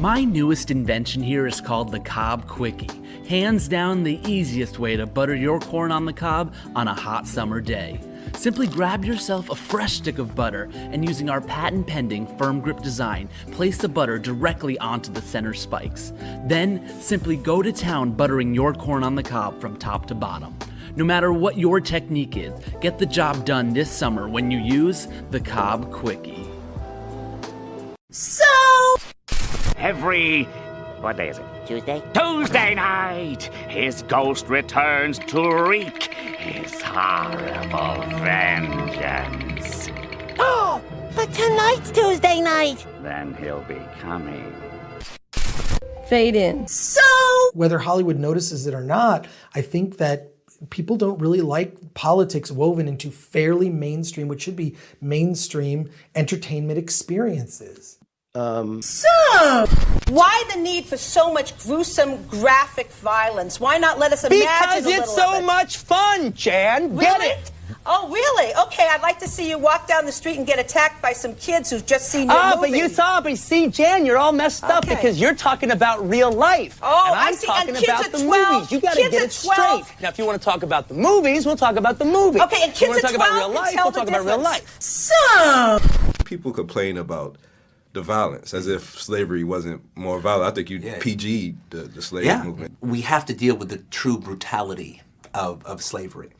My newest invention here is called the Cob Quickie. Hands down the easiest way to butter your corn on the cob on a hot summer day. Simply grab yourself a fresh stick of butter and using our patent-pending firm grip design, place the butter directly onto the center spikes. Then simply go to town buttering your corn on the cob from top to bottom. No matter what your technique is, get the job done this summer when you use the Cob Quickie. So, what day is it? Tuesday? Tuesday night! His ghost returns to wreak his horrible vengeance. Oh, but tonight's Tuesday night. Then he'll be coming. Fade in. So, Whether Hollywood notices it or not, I think that people don't really like politics woven into fairly mainstream, what should be mainstream entertainment experiences. so, why the need for so much gruesome graphic violence? Why not let us imagine Because a little it's so of it? much fun, Jan. Really? Get it? Oh, really? Okay, I'd like to see you walk down the street and get attacked by some kids who've just seen your movie. But you saw me. See, Jan, you're all messed up Okay. because you're talking about real life. Oh, and I'm I see. talking And kids about at the 12, movies. You got to kids get at it straight. 12. Now, if you want to talk about the movies, we'll talk about the movies. Okay, and If you kids want at to talk 12 about real can life, tell we'll the talk about real difference. life. So, People complain about the violence as if slavery wasn't more violent. I think you PG the slave movement. We have to deal with the true brutality of slavery.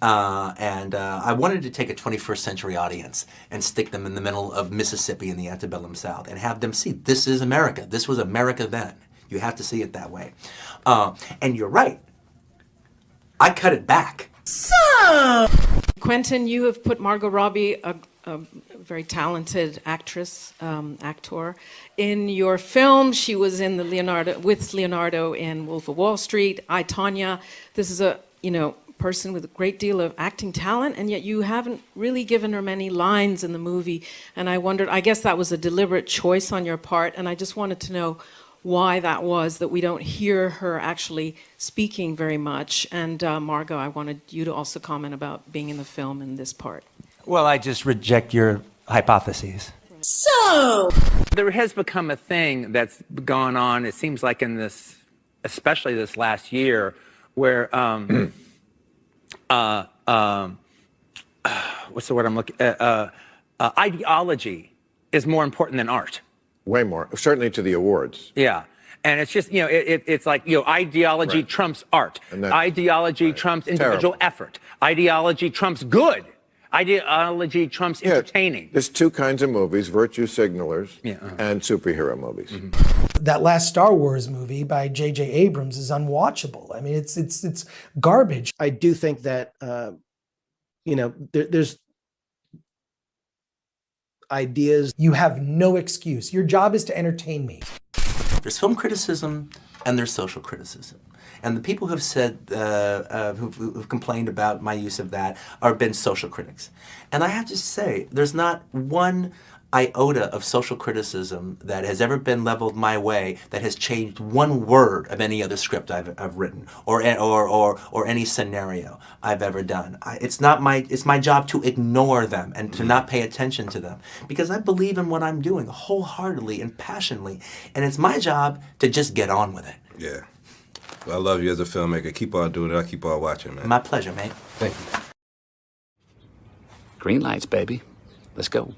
And I wanted to take a 21st century audience and stick them in the middle of Mississippi in the antebellum South and have them see this is America. This was America then. You have to see it that way. And you're right. I cut it back. so. Quentin, you have put Margot Robbie, a very talented actress, actor, in your film. She was in with Leonardo in Wolf of Wall Street. I, Tanya. This is a person with a great deal of acting talent, and yet you haven't really given her many lines in the movie. And I wondered, I guess that was a deliberate choice on your part, and I just wanted to know why that was, that we don't hear her actually speaking very much. And Margot, I wanted you to also comment about being in the film in this part. Well, I just reject your hypotheses. So, there has become a thing that's gone on, it seems like in this, especially this last year, where, what's the word I'm looking at? Ideology is more important than art. Way more, certainly to the awards. Yeah. And it's just, it's like, ideology trumps art. Ideology trumps individual effort. Ideology trumps good. Ideology trumps entertaining. There's two kinds of movies, virtue signalers and superhero movies. That last Star Wars movie by J.J. Abrams is unwatchable. I mean, it's garbage. I do think that, there's ideas. You have no excuse. Your job is to entertain me. There's film criticism and there's social criticism. And the people who've said, who've complained about my use of that have been social critics. And I have to say, there's not one iota of social criticism that has ever been leveled my way that has changed one word of any other script I've written or any scenario I've ever done. It's my job to ignore them and to not pay attention to them because I believe in what I'm doing wholeheartedly and passionately, and it's my job to just get on with it. Yeah. Well, I love you as a filmmaker. Keep on doing it. I'll keep on watching, man. My pleasure, mate. Thank you. Green lights, baby. Let's go.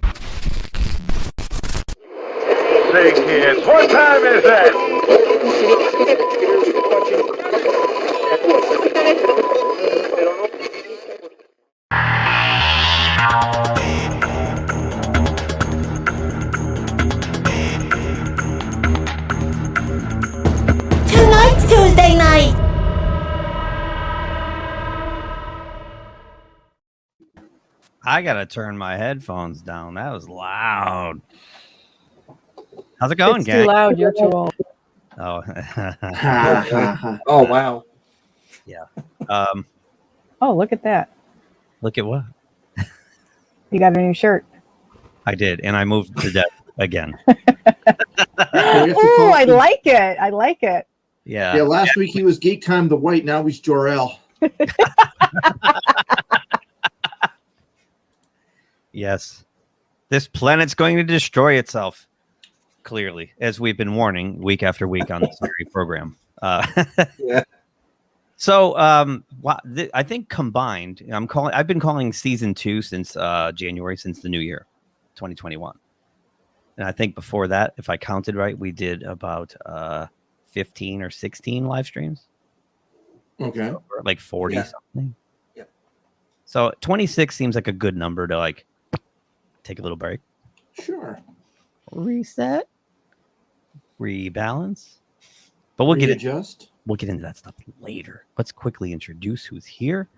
Hey kids, what time is that? Tonight's Tuesday night. I gotta turn my headphones down. That was loud. How's it going, It's gang? too loud. You're too old. Oh. Oh, wow. Yeah. Oh, look at that. Look at what? You got a new shirt. I did, and I moved to death again. Oh, I like it. I like it. Yeah. Yeah, last week he was GeekTime the White, now he's Jor-El. Yes. This planet's going to destroy itself. clearly, as we've been warning week after week on this very program. Yeah. So I think combined, I've been calling season 2 since January, since the new year, 2021. And I think before that, if I counted right, we did about 15 or 16 live streams. Okay. So like 40 something. Yeah. So 26 seems like a good number to like take a little break. Sure. Reset. Rebalance. But we'll get into that stuff later. Let's quickly introduce who's here.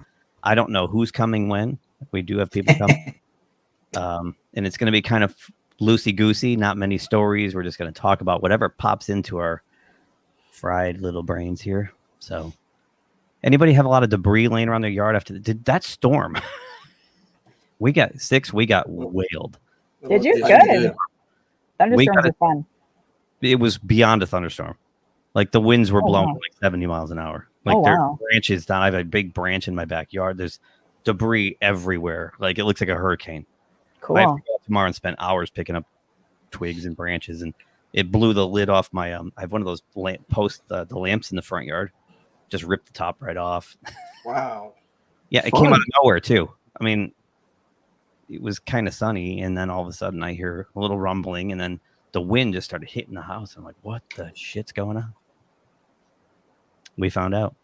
I don't know who's coming when. We do have people coming. And it's going to be kind of loosey-goosey, not many stories. We're just going to talk about whatever pops into our fried little brains here. So anybody have a lot of debris laying around their yard after did that storm? We got whaled. Did you? Good. Thunderstorms are fun. It was beyond a thunderstorm. Like the winds were blowing like 70 miles an hour. Like there are branches down. I have a big branch in my backyard. There's debris everywhere. Like it looks like a hurricane. Cool. I have to go out tomorrow and spend hours picking up twigs and branches, and it blew the lid off my. I have one of those the lamps in the front yard. Just ripped the top right off. Wow. Yeah, it came out of nowhere too. I mean, it was kind of sunny, and then all of a sudden I hear a little rumbling, and then the wind just started hitting the house. I'm like, what the shit's going on? We found out.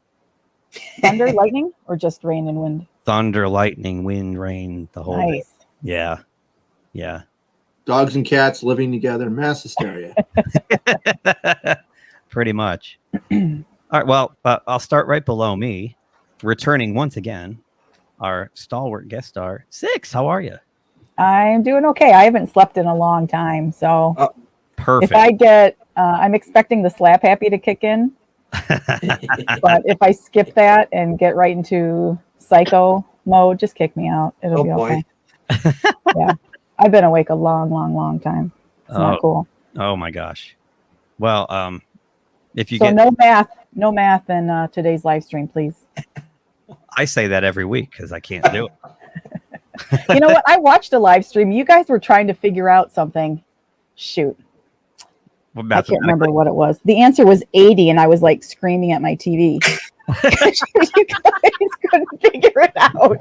Thunder, lightning, or just rain and wind? Thunder, lightning, wind, rain, the whole thing. Yeah. Yeah. Dogs and cats living together, mass hysteria. Pretty much. All right. Well, I'll start right below me. Returning once again, our stalwart guest star, Six. How are you? I'm doing okay. I haven't slept in a long time, so perfect. If I get, I'm expecting the slap happy to kick in, but if I skip that and get right into psycho mode, just kick me out. It'll be okay. Yeah, I've been awake a long time. It's not cool. Oh my gosh. Well, if you no math in today's live stream, please. I say that every week because I can't do it. You know what? I watched a live stream. You guys were trying to figure out something. Shoot. I can't remember what it was. The answer was 80, and I was like screaming at my TV. You guys couldn't figure it out.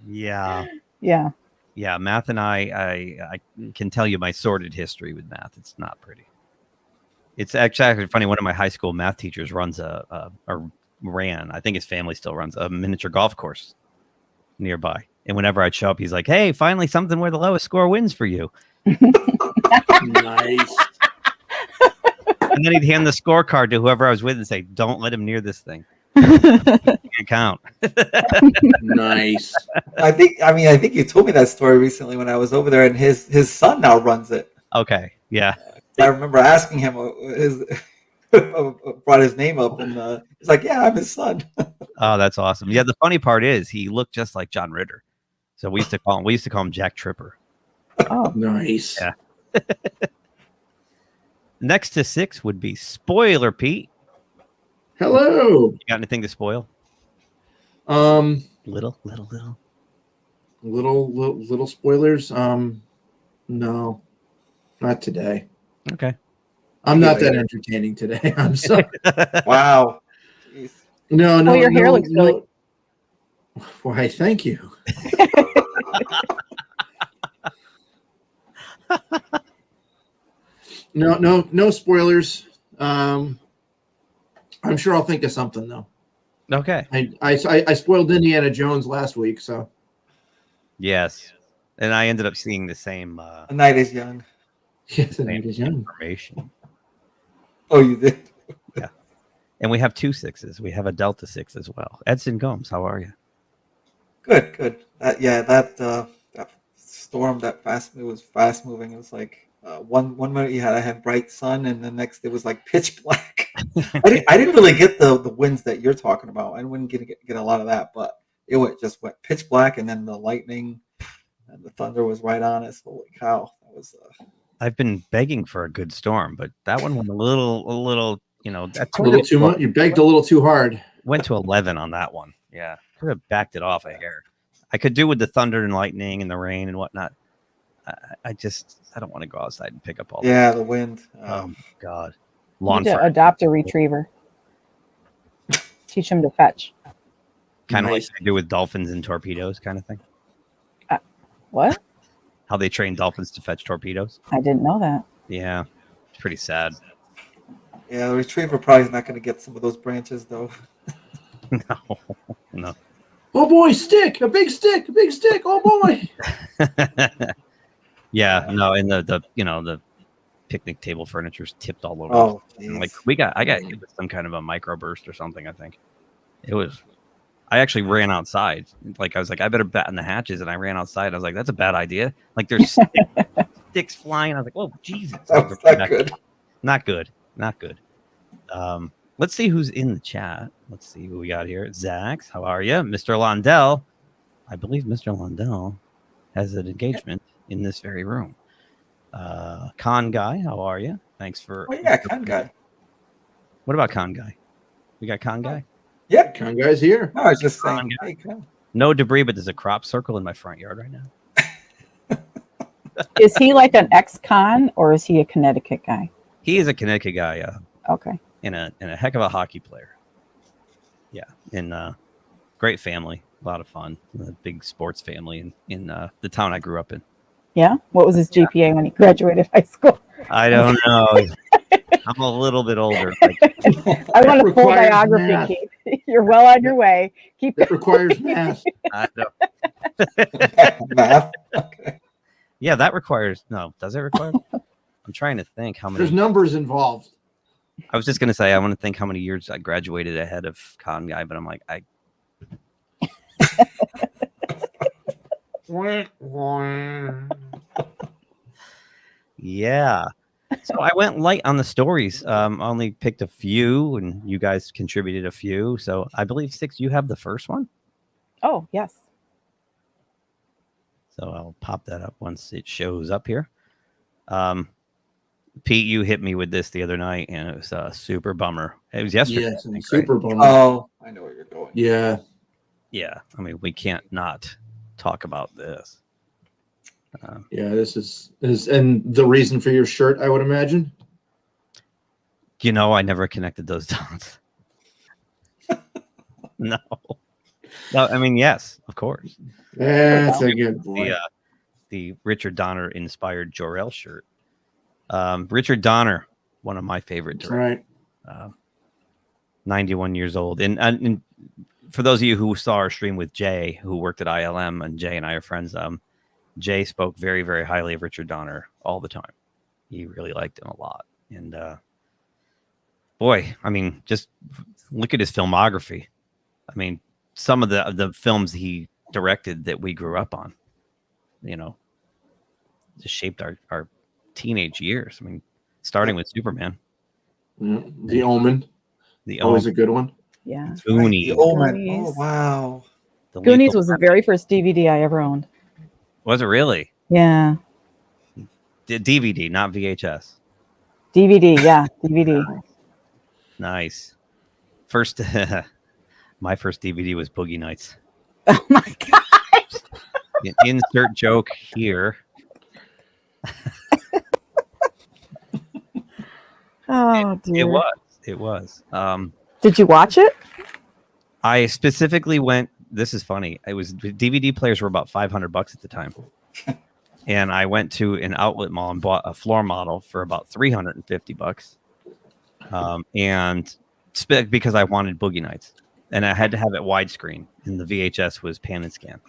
Yeah. Yeah. Yeah. Math and I can tell you my sordid history with math. It's not pretty. It's actually funny. One of my high school math teachers runs I think his family still runs a miniature golf course nearby. And whenever I'd show up, he's like, hey, finally something where the lowest score wins for you. Nice. And then he'd hand the scorecard to whoever I was with and say, don't let him near this thing. Can't count. Nice. I think you told me that story recently when I was over there, and his son now runs it. Okay. Yeah. I remember asking him brought his name up, and he's like, yeah, I'm his son. Oh, that's awesome. Yeah, the funny part is he looked just like John Ritter. So we used to call him Jack Tripper. Oh, nice. Yeah. Next to Six would be Spoiler Pete. Hello. You got anything to spoil? Little spoilers. No, not today. Okay. I'm not that entertaining today. I'm sorry. Wow. No. Oh, your hair looks really. Why? Thank you. No spoilers. I'm sure I'll think of something though. Okay. I spoiled Indiana Jones last week, so. Yes, and I ended up seeing the same. A Night is Young. Yes, A Night is Young. Information. Oh, you did. Yeah, and we have 2 6s. We have a Delta 6 as well. Edson Gomes, how are you? Good. That storm, it was fast moving. It was like one minute I had bright sun, and the next it was like pitch black. I didn't really get the winds that you're talking about. I wouldn't get a lot of that, but it just went pitch black, and then the lightning and the thunder was right on us. Holy cow! That was. I've been begging for a good storm, but that one went a little. That's a little too much. You begged a little too hard. Went to 11 on that one. Yeah, could have backed it off a hair. I could do with the thunder and lightning and the rain and whatnot. I don't want to go outside and pick up all. Yeah, that. the wind. Oh my God. You need to adopt a retriever. Teach him to fetch. Kind of like they do with dolphins and torpedoes, kind of thing. What? How they train dolphins to fetch torpedoes. I didn't know that. Yeah, it's pretty sad. Yeah, the retriever probably is not going to get some of those branches though. No. Oh boy, stick! A big stick! Oh boy! Yeah, no, and the picnic table furniture's tipped all over. Oh, and like I got hit with some kind of a microburst or something. I think it was. I actually ran outside. Like I was like, I better batten the hatches, and I ran outside. I was like, that's a bad idea. Like there's sticks flying. I was like, oh Jesus, That's not good. Not good. Not good. Let's see who's in the chat. Let's see who we got here. Zax, how are you? Mr. Londell. I believe Mr. Londell has an engagement in this very room. Con Guy, how are you? Thanks for... Oh, yeah, Con Guy. What about Con Guy? We got Con Guy? Yeah. Con Guy's here. No, I was just saying. Hey, Con. No debris, but there's a crop circle in my front yard right now. Is he like an ex-con or is he a Connecticut guy? He is a Connecticut guy. Okay. And a heck of a hockey player. Yeah. And great family. A lot of fun. A big sports family in the town I grew up in. Yeah? What was his GPA when he graduated high school? I don't know. I'm a little bit older. I want a full biography, Keith. You're well on your way. Keep it requires math. I know. Math. Okay. Yeah, that requires... No, does it require? I'm trying to think how many... There's numbers involved. I was just going to say, I want to think how many years I graduated ahead of Con Guy, but I'm like, yeah. So I went light on the stories. I only picked a few, and you guys contributed a few. So I believe, Six, you have the first one. Oh, yes. So I'll pop that up once it shows up here. Pete, you hit me with this the other night, and it was a super bummer. It was yesterday. Yes, Super bummer. Oh, I know where you're going. Yeah. Yeah. I mean, we can't not talk about this. Yeah, this is and the reason for your shirt, I would imagine. You know, I never connected those dots. No. I mean, yes, of course. That's a good boy. The Richard Donner inspired Jor-El shirt. Richard Donner, one of my favorite directors. Right. 91 years old. And for those of you who saw our stream with Jay, who worked at ILM, and Jay and I are friends, Jay spoke very, very highly of Richard Donner all the time. He really liked him a lot. And boy, I mean, just look at his filmography. I mean, some of the films he directed that we grew up on, you know, just shaped our teenage years. I mean, starting with Superman. The Omen. Always a good one. Yeah. Goonies. The Omen. Oh, wow. Goonies was the very first DVD I ever owned. Was it really? Yeah. DVD, not VHS. DVD, yeah. DVD. Nice. First, my first DVD was Boogie Nights. Oh my gosh. Insert joke here. Oh dear. It was. Did you watch it? I specifically went. This is funny. It was DVD players were about $500 at the time, and I went to an outlet mall and bought a floor model for about $350. And because I wanted Boogie Nights, and I had to have it widescreen, and the VHS was pan and scan.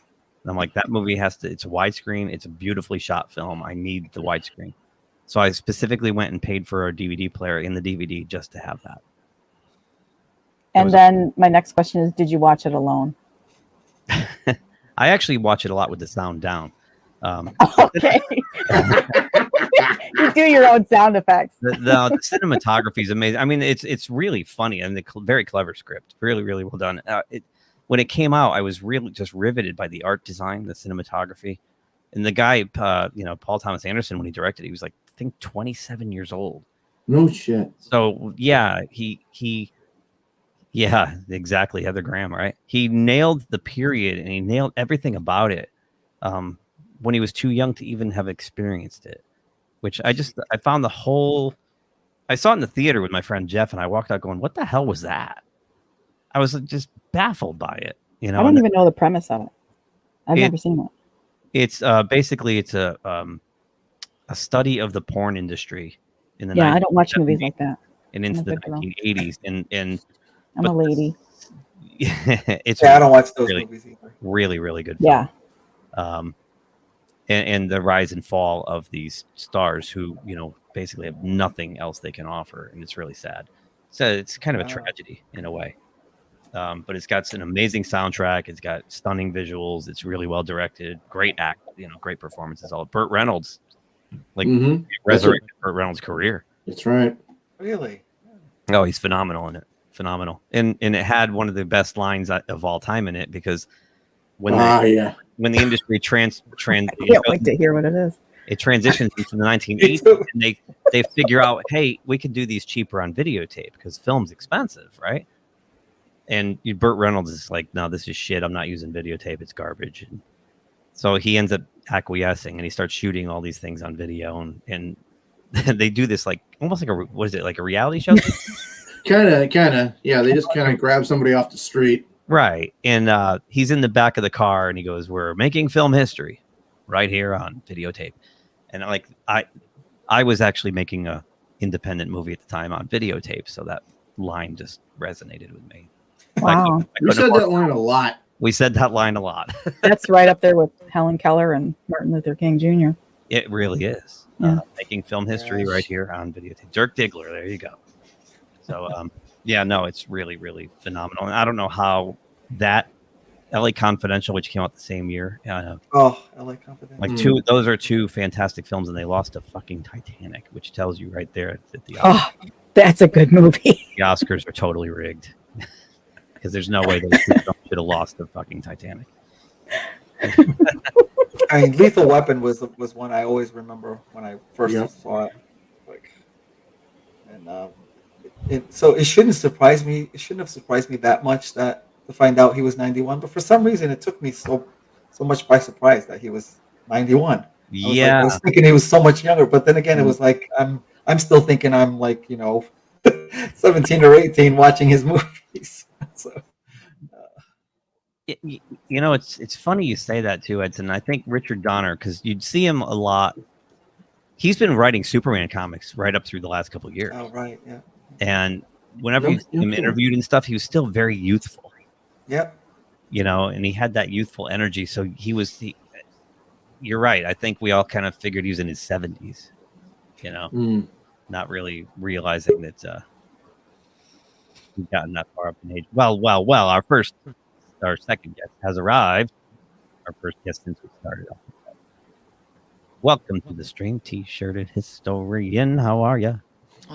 And I'm like, that movie has to. It's widescreen. It's a beautifully shot film. I need the widescreen. So I specifically went and paid for a DVD player in the DVD just to have that. And then my next question is, did you watch it alone? I actually watch it a lot with the sound down. Okay. You do your own sound effects. The cinematography is amazing. I mean, it's really funny and very clever script. Really, really well done. When it came out, I was really just riveted by the art design, the cinematography. And the guy, Paul Thomas Anderson, when he directed, he was like, I think 27 years old. No shit. So yeah, yeah, exactly. Heather Graham, right? He nailed the period and he nailed everything about it. when he was too young to even have experienced it, which I found I saw it in the theater with my friend Jeff, and I walked out going, what the hell was that? I was just baffled by it. You know, I don't even know the premise of it. I've never seen it. It's basically it's a study of the porn industry in the 1970s. I don't watch movies like that. And into the 1980s. And I'm a lady. It's I don't watch those movies either. Really, really good film. Yeah. And the rise and fall of these stars who, you know, basically have nothing else they can offer, and it's really sad. So it's kind of a tragedy in a way. But it's got an amazing soundtrack. It's got stunning visuals. It's really well directed. Great act, you know, great performances. All Burt Reynolds, resurrected Burt Reynolds' career. That's right. Really? Oh, he's phenomenal in it. Phenomenal. And it had one of the best lines of all time in it, because when when the industry I can't wait to hear what it is. It transitions into the 1980s, and they figure out, hey, we can do these cheaper on videotape because film's expensive, right? And Burt Reynolds is like, no, this is shit. I'm not using videotape. It's garbage. And so he ends up acquiescing, and he starts shooting all these things on video, and they do this like almost like like a reality show? kind of. Yeah, they just kind of grab somebody off the street. Right. And he's in the back of the car, and he goes, we're making film history right here on videotape. And like I was actually making a independent movie at the time on videotape, so that line just resonated with me. Wow. We said that line a lot. We said that line a lot. That's right up there with Helen Keller and Martin Luther King Jr. It really is. Yeah. Making film history right here on videotape. Dirk Diggler, there you go. So, no, it's really, really phenomenal. And I don't know how that LA Confidential, which came out the same year. LA Confidential. Like those are two fantastic films, and they lost to fucking Titanic, which tells you right there that the that's a good movie. The Oscars are totally rigged. Because there's no way they should have lost the fucking Titanic. I mean, Lethal Weapon was one I always remember when I first saw it. So it shouldn't surprise me. It shouldn't have surprised me that much to find out he was 91. But for some reason, it took me so much by surprise that he was 91. I was thinking he was so much younger. But then again, it was like I'm still thinking I'm like 17 or 18 watching his movies. So. It's funny you say that too, Edson. I think Richard Donner, because you'd see him a lot. He's been writing Superman comics right up through the last couple of years. Oh, right, yeah. And whenever you see him interviewed and stuff, he was still very youthful. Yep. And he had that youthful energy. So you're right. I think we all kind of figured he was in his 70s. Not really realizing that he'd gotten that far up in age. Well, our second guest has arrived. Our first guest since we started off. Welcome to the stream, T-shirted historian. How are you?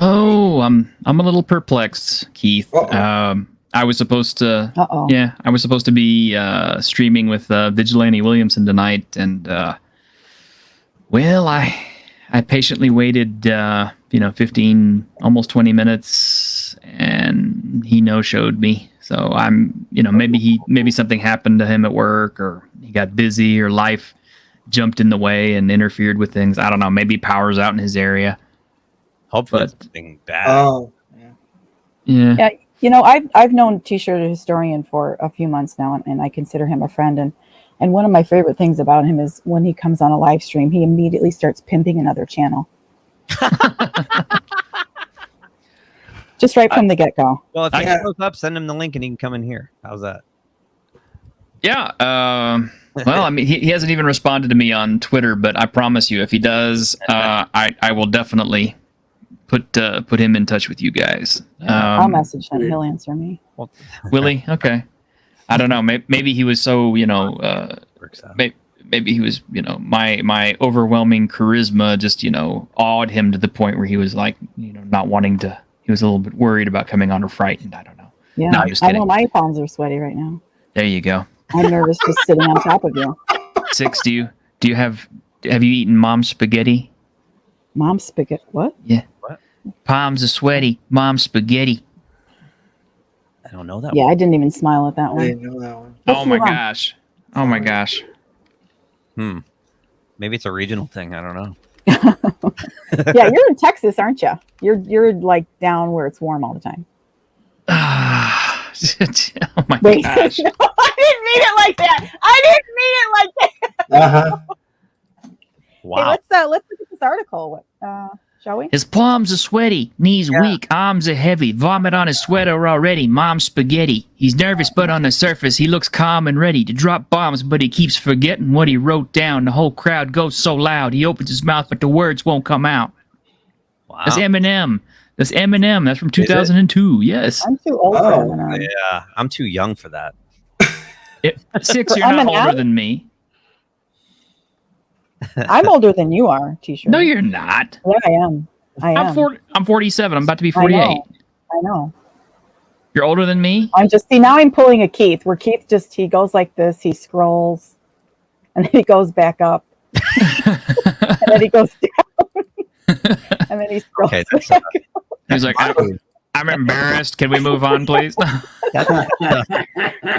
Oh, I'm a little perplexed, Keith. I was supposed to. I was supposed to be streaming with Vigilante Williamson tonight, and I patiently waited 15, almost 20 minutes, and he no-showed me. So I'm, maybe something happened to him at work, or he got busy, or life jumped in the way and interfered with things. I don't know. Maybe power's out in his area. Hopefully it's something bad. Oh, yeah. Yeah, I've known T-shirted historian for a few months now, and I consider him a friend. And one of my favorite things about him is when he comes on a live stream, he immediately starts pimping another channel. Just right from the get-go. Well, if he shows up, send him the link and he can come in here. How's that? Yeah. Well, I mean, he hasn't even responded to me on Twitter, but I promise you, if he does, I will definitely put him in touch with you guys. I'll message him. He'll answer me. Will he? Okay. I don't know. Maybe he was so, maybe he was, my overwhelming charisma just, awed him to the point where he was like, not wanting to. He was a little bit worried about coming on or frightened. I don't know. Yeah, no, I'm just kidding. I know my palms are sweaty right now. There you go. I'm nervous just sitting on top of you. Six, do you have you eaten mom's spaghetti? Mom's spaghetti? What? Yeah. What? Palms are sweaty. Mom's spaghetti. I don't know that Yeah, one. I didn't even smile at that one. I didn't know that one. Oh my gosh. Oh my gosh. Maybe it's a regional thing. I don't know. Yeah, you're in Texas, aren't you? You're like down where it's warm all the time. Oh my Wait, gosh. no, I didn't mean it like that. Wow. Hey, let's look at this article. Shall we? His palms are sweaty, knees weak, arms are heavy, vomit on his sweater already, mom's spaghetti. He's nervous, but on the surface, he looks calm and ready to drop bombs, but he keeps forgetting what he wrote down. The whole crowd goes so loud, he opens his mouth, but the words won't come out. Wow. That's Eminem. That's Eminem. That's from 2002. Yes. I'm too old for Eminem. Yeah, I'm too young for that. 6, For you're not Eminem? older than me. I'm older than you are, T-shirt. No, you're not. Yeah, I am. I'm 47. I'm about to be I 48. know. You're older than me? Now I'm pulling a Keith, where Keith he goes like this, he scrolls, and then he goes back up. And then he goes down. And then he scrolls back up. He's like, I'm embarrassed. Can we move on, please?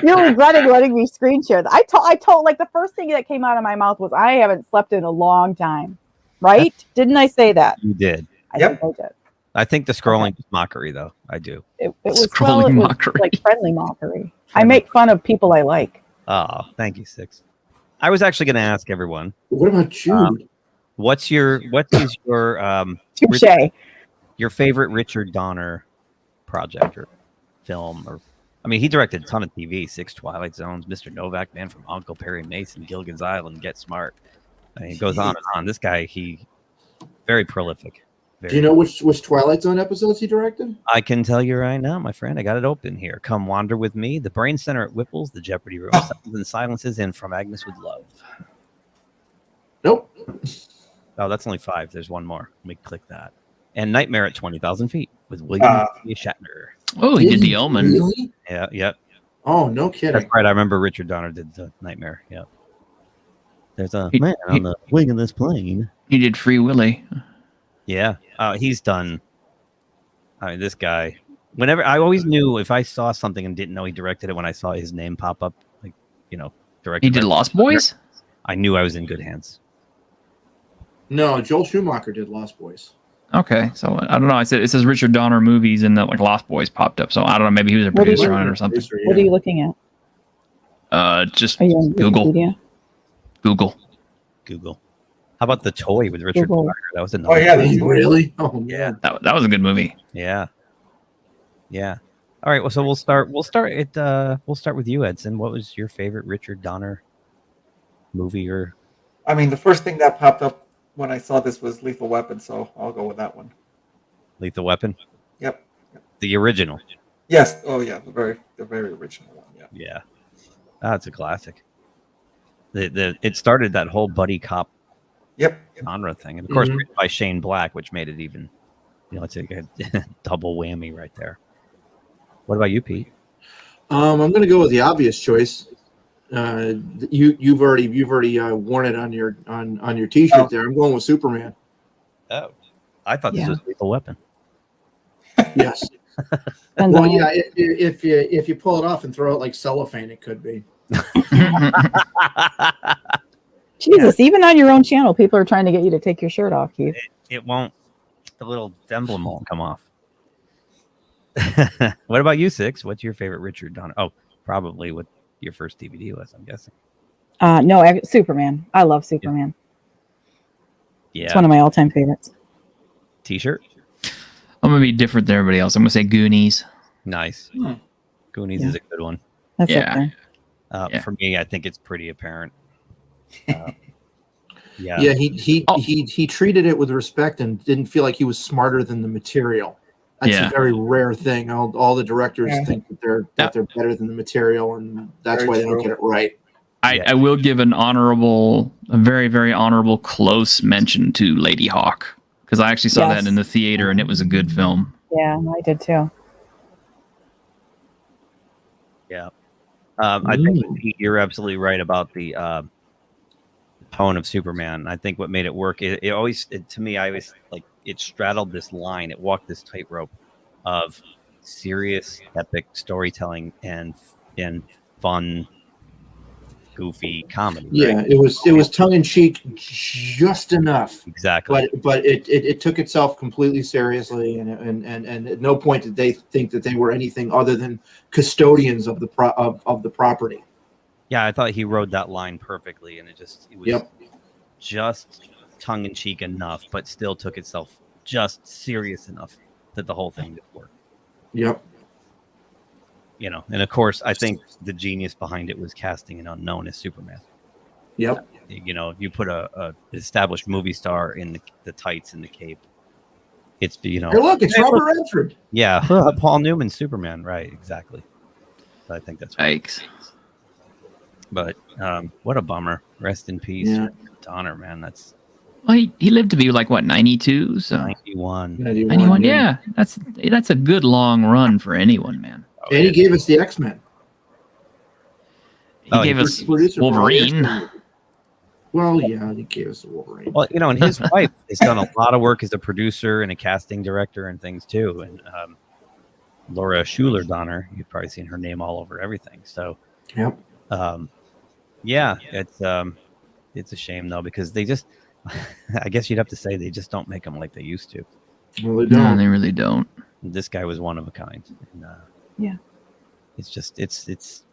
You're regretting letting me screen share that. I told like the first thing that came out of my mouth was I haven't slept in a long time. Right? Didn't I say that? You did. I think I did. I think the scrolling is mockery, though. I do. It was Scrolling it was mockery. like friendly mockery. I make fun of people I like. Oh, thank you, Six. I was actually going to ask everyone. What about Jude? What is your Touche. your favorite Richard Donner project or film? Or I mean, he directed a ton of TV: Six Twilight Zones, Mr. Novak, Man from Uncle, Perry Mason, Gilligan's Island, Get Smart. I mean, it goes on and on. This guy, he very prolific. Do you know which Twilight Zone episodes he directed? I can tell you right now, my friend. I got it open here. Come Wander with Me, The Brain Center at Whipple's, The Jeopardy Room, Sounds and Silences, and From Agnes with Love. Nope. Oh, that's only 5. There's one more. Let me click that. And Nightmare at 20,000 Feet with William Shatner. Oh, he did The Omen. Really? Yeah, yep. Oh, no kidding. That's right. I remember Richard Donner did the Nightmare. Yeah. There's a man on the wing of this plane. He did Free Willy. Yeah. He's done. I mean, this guy. Whenever I always knew if I saw something and didn't know he directed it when I saw his name pop up, like, directed. He did Lost Boys? I knew I was in good hands. No, Joel Schumacher did Lost Boys. Okay, so I don't know. It says Richard Donner movies, and like Lost Boys popped up. So I don't know. Maybe he was a producer on it or something. What are you looking at? Just Are you on Google. Wikipedia? Google. How about The Toy with Richard Google. Donner? That was another. Oh yeah, really? Oh yeah. That was a good movie. Yeah. Yeah. All right. Well, so we'll start with you, Edson. What was your favorite Richard Donner movie or? I mean, the first thing that popped up when I saw this was Lethal Weapon, so I'll go with that one. Lethal Weapon? Yep. The original. Yes. Oh yeah, the very original one. Yeah. Yeah. That's a classic. It started that whole buddy cop genre thing. And of course written by Shane Black, which made it even, it's a double whammy right there. What about you, Pete? I'm going to go with the obvious choice. You've already worn it on your T-shirt there. I'm going with Superman. Oh, I thought this was Lethal Weapon. Yes. Well, yeah. If you pull it off and throw it like cellophane, it could be. Jesus, even on your own channel, people are trying to get you to take your shirt off, Keith. It won't. The little emblem won't come off. What about you, Six? What's your favorite Richard Donner? Oh, probably what your first DVD was, I'm guessing. No, Superman. I love Superman. Yeah. It's one of my all-time favorites. T-shirt? I'm going to be different than everybody else. I'm going to say Goonies. Nice. Goonies is a good one. That's up there. For me, I think it's pretty apparent. Yeah, he treated it with respect and didn't feel like he was smarter than the material. That's a very rare thing. All the directors think that they're better than the material, and that's why they don't get it right. I will give a very, very honorable close mention to Lady Hawk, because I actually saw that in the theater, and it was a good film. Yeah, I did too. Yeah. I think Pete, you're absolutely right about the tone of Superman. I think what made it work, to me, I always like it straddled this line. It walked this tightrope of serious, epic storytelling and fun, goofy comedy. Yeah, right? it was tongue in cheek just enough. Exactly. But it took itself completely seriously, and at no point did they think that they were anything other than custodians of the property. Yeah, I thought he rode that line perfectly, and it was just tongue in cheek enough, but still took itself just serious enough that the whole thing did work. Yep. And of course, I think the genius behind it was casting an unknown as Superman. Yep. You put a established movie star in the tights and the cape. It's Hey, look, it's Robert Redford. Yeah, Paul Newman, Superman, right? Exactly. So I think that's right. But what a bummer. Rest in peace, Donner, man. That's well, he lived to be like what 92, so 91. 91. Yeah, that's a good long run for anyone, man. And he gave us the X-Men. He gave us Wolverine. Well, yeah, he gave us the Wolverine. Well, and his wife has done a lot of work as a producer and a casting director and things too. And Laura Schuler Donner, you've probably seen her name all over everything. So, yep. Yeah, it's a shame though, because they just, I guess you'd have to say they just don't make them like they used to. Well, they don't. No, they really don't. This guy was one of a kind. And, yeah. It's just, it's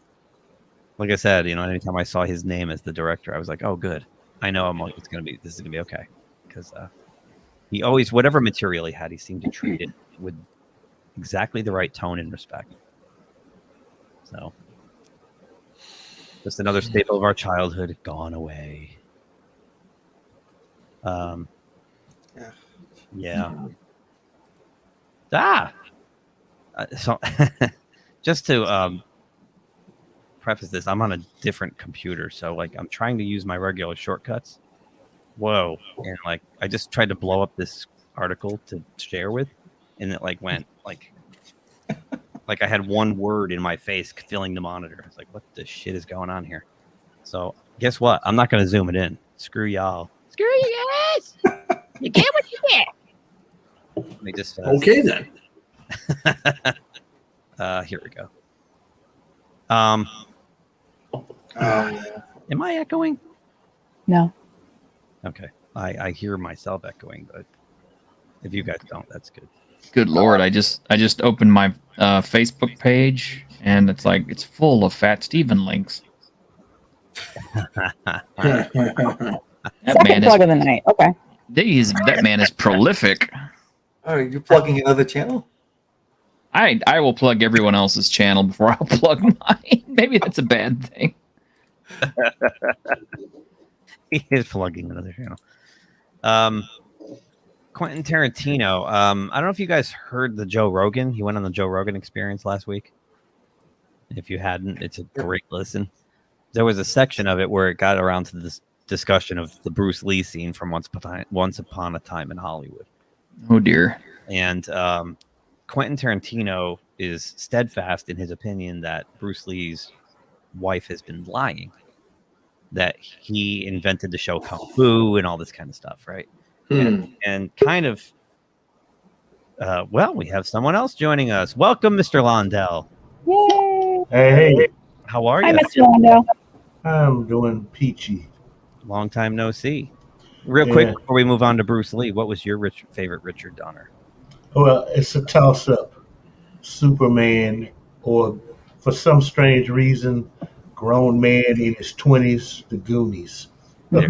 like I said, anytime I saw his name as the director, I was like, oh, good. I know this is going to be okay. Because he always, whatever material he had, he seemed to treat it with exactly the right tone and respect. So, just another staple of our childhood gone away. Yeah. So, just to preface this, I'm on a different computer, so I'm trying to use my regular shortcuts. Whoa! And I just tried to blow up this article to share with, and it went like I had one word in my face filling the monitor. I was like, what the shit is going on here? So guess what? I'm not going to zoom it in. Screw y'all. Screw you guys. You get what you get. Let me just okay then. Here we go. Am I echoing? No. Okay. I hear myself echoing, but if you guys don't, that's good. Good Lord, I just opened my Facebook page and it's full of Fat Steven links. Second plug of the night. Okay. That man is prolific. Oh, you're plugging another channel? I will plug everyone else's channel before I'll plug mine. Maybe that's a bad thing. He is plugging another channel. Quentin Tarantino. I don't know if you guys heard the Joe Rogan. He went on the Joe Rogan Experience last week. If you hadn't, it's a great listen. There was a section of it where it got around to this discussion of the Bruce Lee scene from Once Upon a Time in Hollywood. Oh dear. And Quentin Tarantino is steadfast in his opinion that Bruce Lee's wife has been lying, that he invented the show Kung Fu and all this kind of stuff, right? And kind of, well, we have someone else joining us. Welcome, Mr. Londell. Yay! Hey. How are you? Hi, Mr. Londell. I'm doing peachy. Long time no see. Real quick before we move on to Bruce Lee, what was your favorite Richard Donner? Well, it's a toss-up. Superman, or for some strange reason, grown man in his 20s, the Goonies. Hey,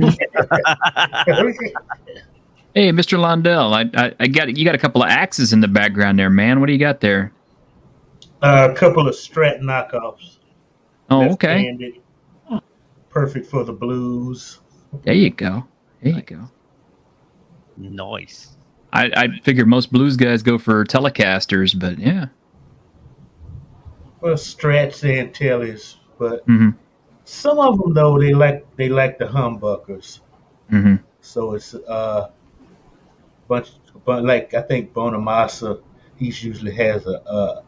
Mr. Londell, you got a couple of axes in the background there, man. What do you got there? A couple of Strat knockoffs. Oh, okay. Left-handed. Perfect for the blues. There you go. Nice. I figure most blues guys go for Telecasters, but yeah. Well, Strats and Tellys, but some of them though they like the humbuckers. So it's bunch, but like I think Bonamassa, he usually has a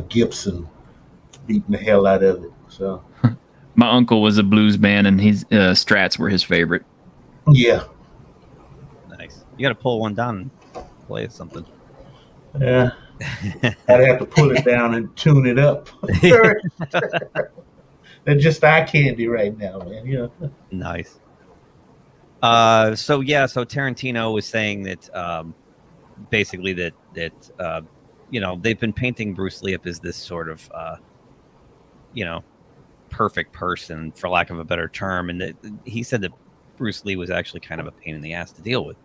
Gibson beating the hell out of it. So my uncle was a blues man, and his Strats were his favorite. Yeah. Nice. You got to pull one down and play something. Yeah. I'd have to pull it down and tune it up. They're just eye candy right now, man. You know. Nice. So Tarantino was saying that basically that you know, they've been painting Bruce Lee up as this sort of you know, perfect person, for lack of a better term, and that he said that Bruce Lee was actually kind of a pain in the ass to deal with,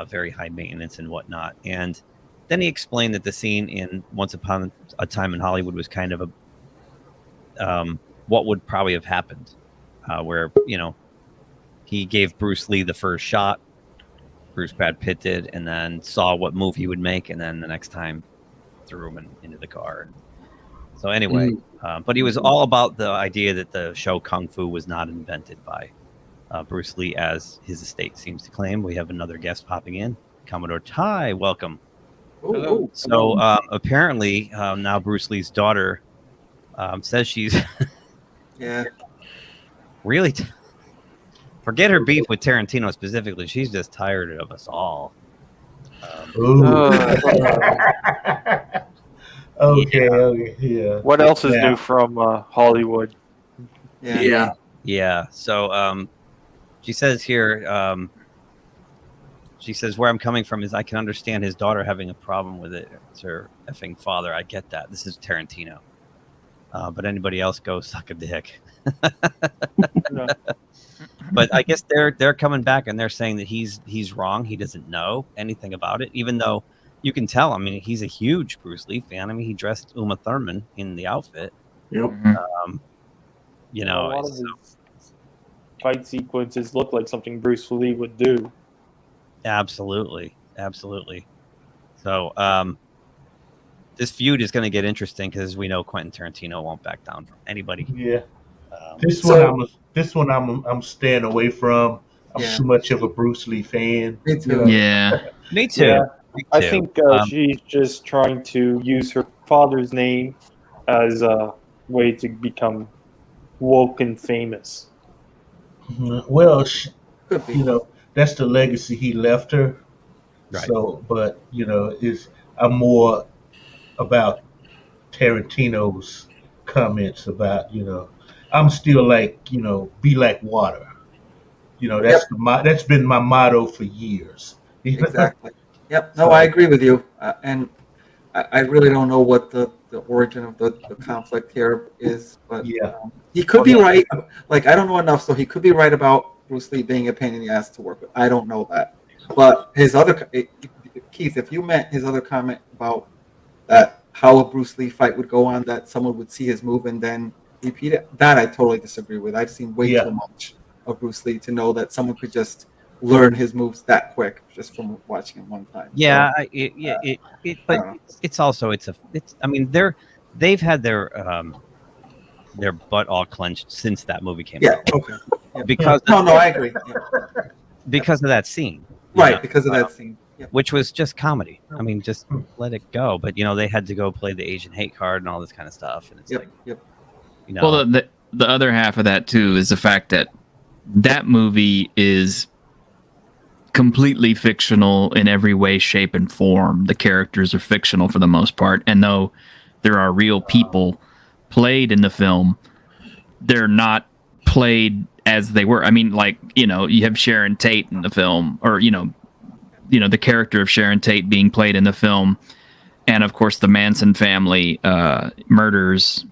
very high maintenance and whatnot. And then he explained that the scene in Once Upon a Time in Hollywood was kind of a what would probably have happened, where, you know, he gave Bruce Lee the first shot, Brad Pitt did, and then saw what move he would make, and then the next time threw him into the car. So anyway, but he was all about the idea that the show Kung Fu was not invented by Bruce Lee, as his estate seems to claim. We have another guest popping in, Commodore Ty. Welcome. Hello. So apparently now Bruce Lee's daughter says she's really forget her beef with Tarantino specifically. She's just tired of us all. Okay, yeah. What else is new from Hollywood? Yeah. So she says here, she says, where I'm coming from is I can understand his daughter having a problem with it. It's her effing father. I get that. This is Tarantino. But anybody else go suck a dick. But I guess they're coming back and they're saying that he's wrong. He doesn't know anything about it, even though you can tell. I mean, he's a huge Bruce Lee fan. I mean, he dressed Uma Thurman in the outfit. Yep. You know, a lot of his fight sequences look like something Bruce Lee would do. Absolutely. So this feud is going to get interesting because we know Quentin Tarantino won't back down from anybody. Yeah. This one I'm staying away from. I'm too much of a Bruce Lee fan. Me too. Yeah. Me too. Yeah. I think she's just trying to use her father's name as a way to become woke and famous. Well, you know, that's the legacy he left her. Right. So, but you know, I'm more about Tarantino's comments about, you know, I'm still like, you know, be like water. You know, that's been my motto for years. Exactly. Yep. No, I agree with you, and I really don't know what the origin of the conflict here is, but he could be right. Like, I don't know enough, so he could be right about Bruce Lee being a pain in the ass to work with. I don't know that, but his other Keith, if you meant his other comment about that how a Bruce Lee fight would go on, that someone would see his move and then repeat it, that I totally disagree with. I've seen way too much of Bruce Lee to know that someone could just learn his moves that quick just from watching him one time. Yeah, but it's also I mean, they've had their butt all clenched since that movie came out. Okay. Yeah. Because I agree. Because of that scene. Right, because of that scene. Which was just comedy. I mean, just let it go. But you know, they had to go play the Asian hate card and all this kind of stuff. And it's you know, well, the other half of that too is the fact that that movie is completely fictional in every way, shape, and form. The characters are fictional for the most part, and though there are real people played in the film, they're not played as they were. I mean, like, you know, you have Sharon Tate in the film, or you know, the character of Sharon Tate being played in the film, and of course the Manson family murders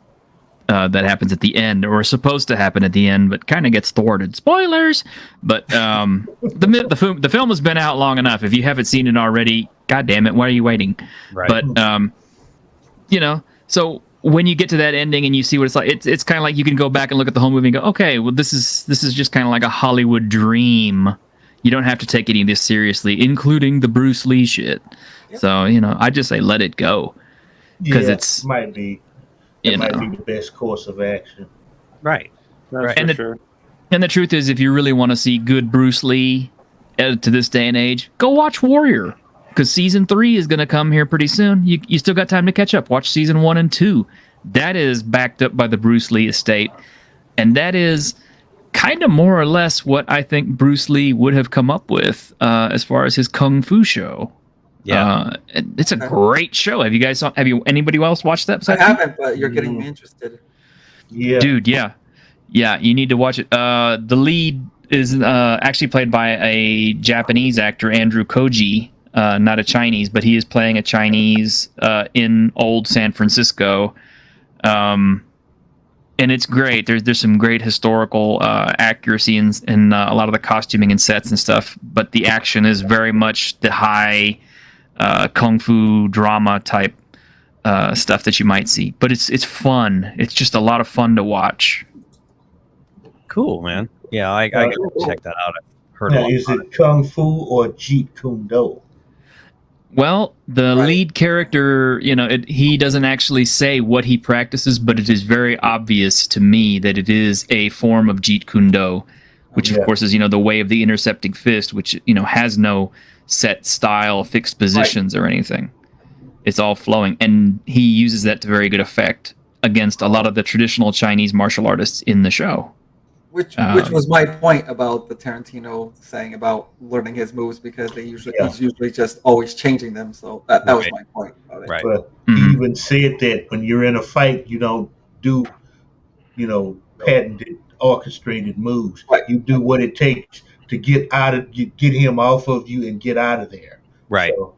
that happens at the end, or is supposed to happen at the end, but kind of gets thwarted. Spoilers! But the film has been out long enough. If you haven't seen it already, God damn it, why are you waiting? Right. But you know, so when you get to that ending and you see what it's like, it's kind of like you can go back and look at the whole movie and go, okay, well this is just kind of like a Hollywood dream. You don't have to take any of this seriously, including the Bruce Lee shit. Yep. So, you know, I just say let it go, because it's might be the best course of action. Right. And the truth is, if you really want to see good Bruce Lee to this day and age, go watch Warrior, because season 3 is going to come here pretty soon. You still got time to catch up. Watch season 1 and 2. That is backed up by the Bruce Lee estate, and that is kind of more or less what I think Bruce Lee would have come up with as far as his Kung Fu show. Yeah, it's a great show. Have anybody else watched that? I haven't, but you're getting me interested. Yeah. Dude, yeah. Yeah, you need to watch it. The lead is actually played by a Japanese actor, Andrew Koji, not a Chinese, but he is playing a Chinese in old San Francisco. And it's great. There's some great historical accuracy in a lot of the costuming and sets and stuff, but the action is very much the high kung fu drama type stuff that you might see. But it's fun. It's just a lot of fun to watch. Cool, man. Yeah, I gotta check that out. I've heard a Now, lot is about it Kung Fu or Jeet Kune Do? Well, the lead character, he doesn't actually say what he practices, but it is very obvious to me that it is a form of Jeet Kune Do, which of course is, the way of the intercepting fist, which, has no set style, fixed positions or anything. It's all flowing. And he uses that to very good effect against a lot of the traditional Chinese martial artists in the show. Which was my point about the Tarantino saying about learning his moves, because he's usually just always changing them. So that was my point about it. Right. But he even said that when you're in a fight, you don't do, patented, orchestrated moves. You do what it takes to get him off of you and get out of there. Right. So,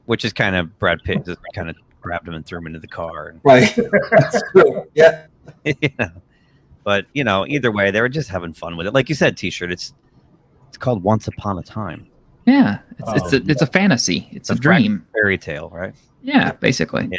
which is kind of Brad Pitt just kind of grabbed him and threw him into the car. Right. That's true. Yeah. But either way, they were just having fun with it. Like you said, T-shirt. It's called Once Upon a Time. Yeah, it's a fantasy. It's a dream, fairy tale, right? Yeah, basically.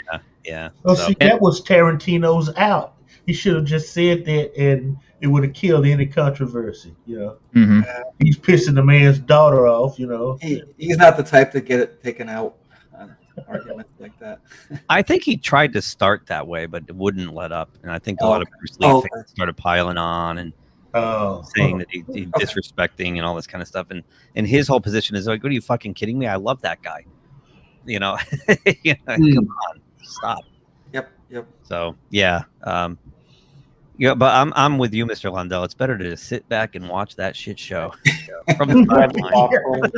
Yeah. Well, see, that was Tarantino's out. He should have just said that, and it would have killed any controversy. Mm-hmm. He's pissing the man's daughter off. He's not the type to get it taken out on arguments like that. I think he tried to start that way, but wouldn't let up. And I think a lot of Bruce Lee fans started piling on and saying that he's disrespecting and all this kind of stuff. And his whole position is like, "What are you fucking kidding me? I love that guy." Come on, stop. Yep. So yeah. But I'm with you, Mr. Londell. It's better to just sit back and watch that shit show from the sideline.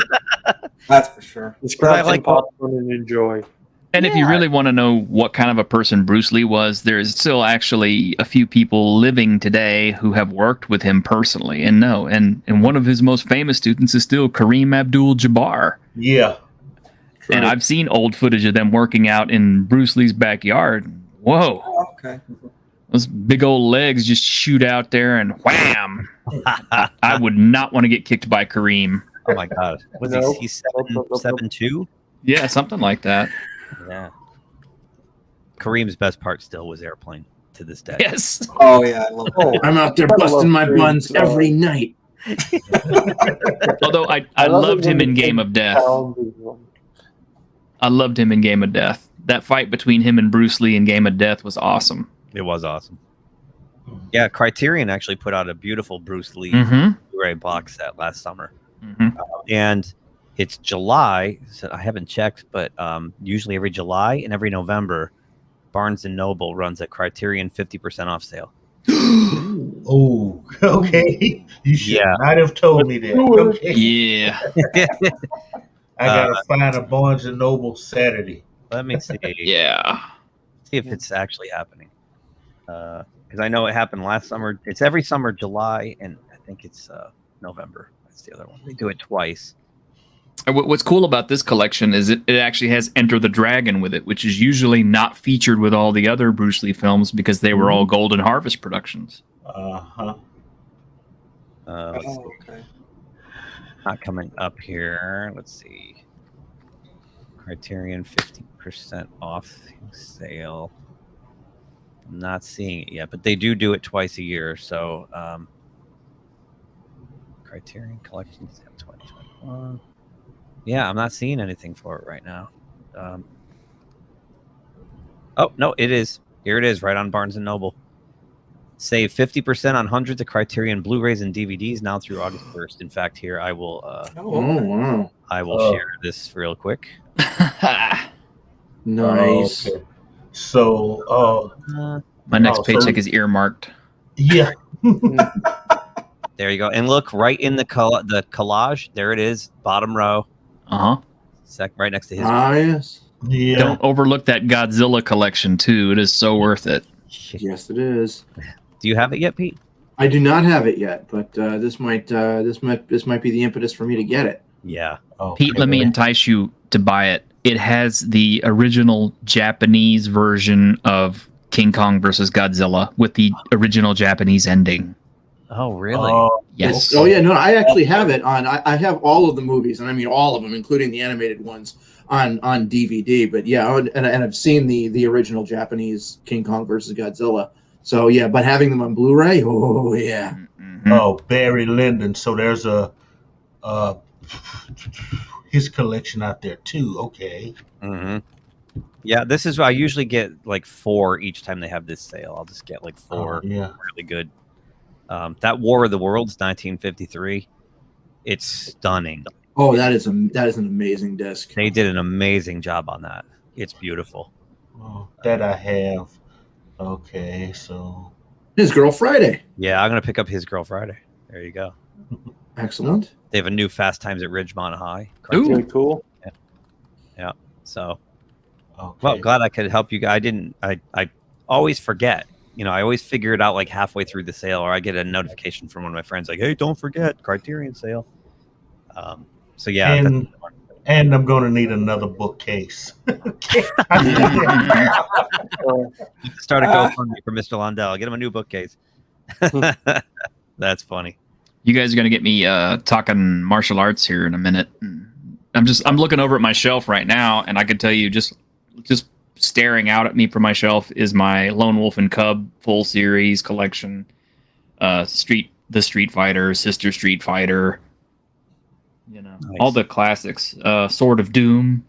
That's for sure. Just grab some popcorn and enjoy. And if you really want to know what kind of a person Bruce Lee was, there's still actually a few people living today who have worked with him personally. And one of his most famous students is still Kareem Abdul-Jabbar. Yeah. And I've seen old footage of them working out in Bruce Lee's backyard. Whoa. Okay. Those big old legs just shoot out there and wham. I would not want to get kicked by Kareem. Oh my God. He's 7'2"? Yeah, something like that. Yeah. Kareem's best part still was Airplane to this day. Yes. Oh yeah, I love that. I'm out there busting my buns every night. Although I loved him in Game of Death. I loved him in Game of Death. That fight between him and Bruce Lee in Game of Death was awesome. It was awesome. Yeah, Criterion actually put out a beautiful Bruce Lee Blu-ray box set last summer. And it's July, so I haven't checked, but usually every July and every November, Barnes & Noble runs a Criterion 50% off sale. Oh, okay. You should not have told me that. Okay. Yeah. I gotta find a Barnes & Noble Saturday. Let me see. Yeah. See if it's actually happening. Because I know it happened last summer. It's every summer, July, and I think it's November. That's the other one. They do it twice. What's cool about this collection is it actually has Enter the Dragon with it, which is usually not featured with all the other Bruce Lee films because they were all Golden Harvest productions. Let's see. Okay. Not coming up here. Let's see. Criterion 50% off sale. I'm not seeing it yet, but they do it twice a year. So Criterion Collections 2021. Yeah, I'm not seeing anything for it right now. Oh, no, it is. Here it is, right on Barnes & Noble. Save 50% on hundreds of Criterion Blu-rays and DVDs now through August 1st. In fact, here I will wow. I will share this real quick. Nice. Okay. So my next paycheck is earmarked. Yeah. There you go. And look, right in the collage, there it is, bottom row. Right next to his. Yes. Yeah. Don't overlook that Godzilla collection too. It is so worth it. Yes, it is. Do you have it yet, Pete? I do not have it yet, but this might be the impetus for me to get it. Yeah. Pete, let me entice you to buy it. It has the original Japanese version of King Kong versus Godzilla with the original Japanese ending. Oh, really? Yes. Oh, yeah. No, I actually have it on. I have all of the movies, and I mean all of them, including the animated ones, on DVD. But yeah, and I've seen the original Japanese King Kong versus Godzilla. So yeah, but having them on Blu-ray, oh yeah. Oh, Barry Lyndon. So there's his collection out there too. Okay. Mm-hmm. Yeah, this is I usually get like 4 each time they have this sale. I'll just get like 4 really good. That War of the Worlds, 1953. It's stunning. Oh, that is an amazing disc. They did an amazing job on that. It's beautiful. Oh, that I have. Okay, so His Girl Friday. Yeah, I'm gonna pick up His Girl Friday. There you go. Excellent. They have a new Fast Times at Ridgemont High. Ooh, really cool. Yeah. So, well, glad I could help you guys. I always forget. You know, I always figure it out like halfway through the sale, or I get a notification from one of my friends like, "Hey, don't forget Criterion sale." So yeah. And I'm going to need another bookcase. Start a GoFundMe for Mr. Londell. Get him a new bookcase. That's funny. You guys are gonna get me talking martial arts here in a minute. I'm looking over at my shelf right now, and I can tell you just staring out at me from my shelf is my Lone Wolf and Cub full series collection. The Street Fighter, Sister Street Fighter, all the classics. Sword of Doom.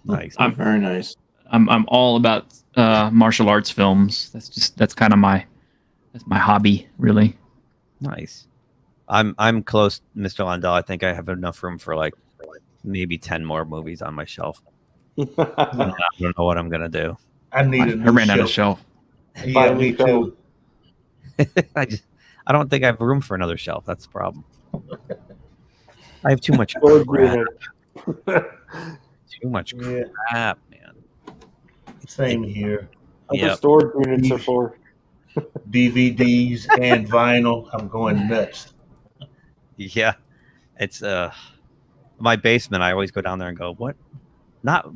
Nice. Very nice. I'm all about martial arts films. That's kind of my hobby, really. Nice. I'm close, Mr. Londell. I think I have enough room for like maybe 10 more movies on my shelf. I don't know what I'm gonna do. I ran out of shelf. Yeah, me too. I don't think I have room for another shelf. That's the problem. I have too much crap. Too much crap, man. Same here. The storage units are for DVDs and vinyl. I'm going nuts. Yeah, it's my basement. I always go down there and go, what? Not,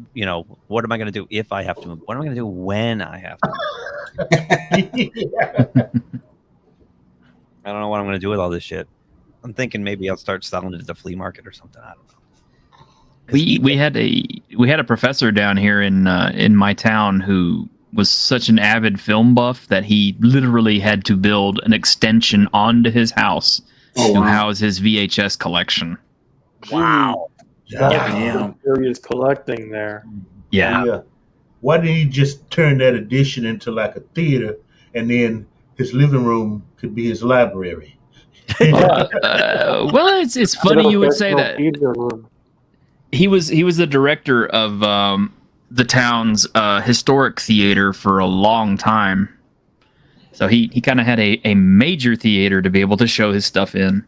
what am I going to do if I have to? What am I going to do when I have to? I don't know what I'm going to do with all this shit. I'm thinking maybe I'll start selling it at the flea market or something. I don't know. We had a professor down here in my town who was such an avid film buff that he literally had to build an extension onto his house to house his VHS collection. Wow. That's serious collecting there. Yeah. Why didn't he just turn that addition into like a theater, and then his living room could be his library? Well, it's funny you would say that. He was the director of the town's historic theater for a long time, so he kind of had a major theater to be able to show his stuff in.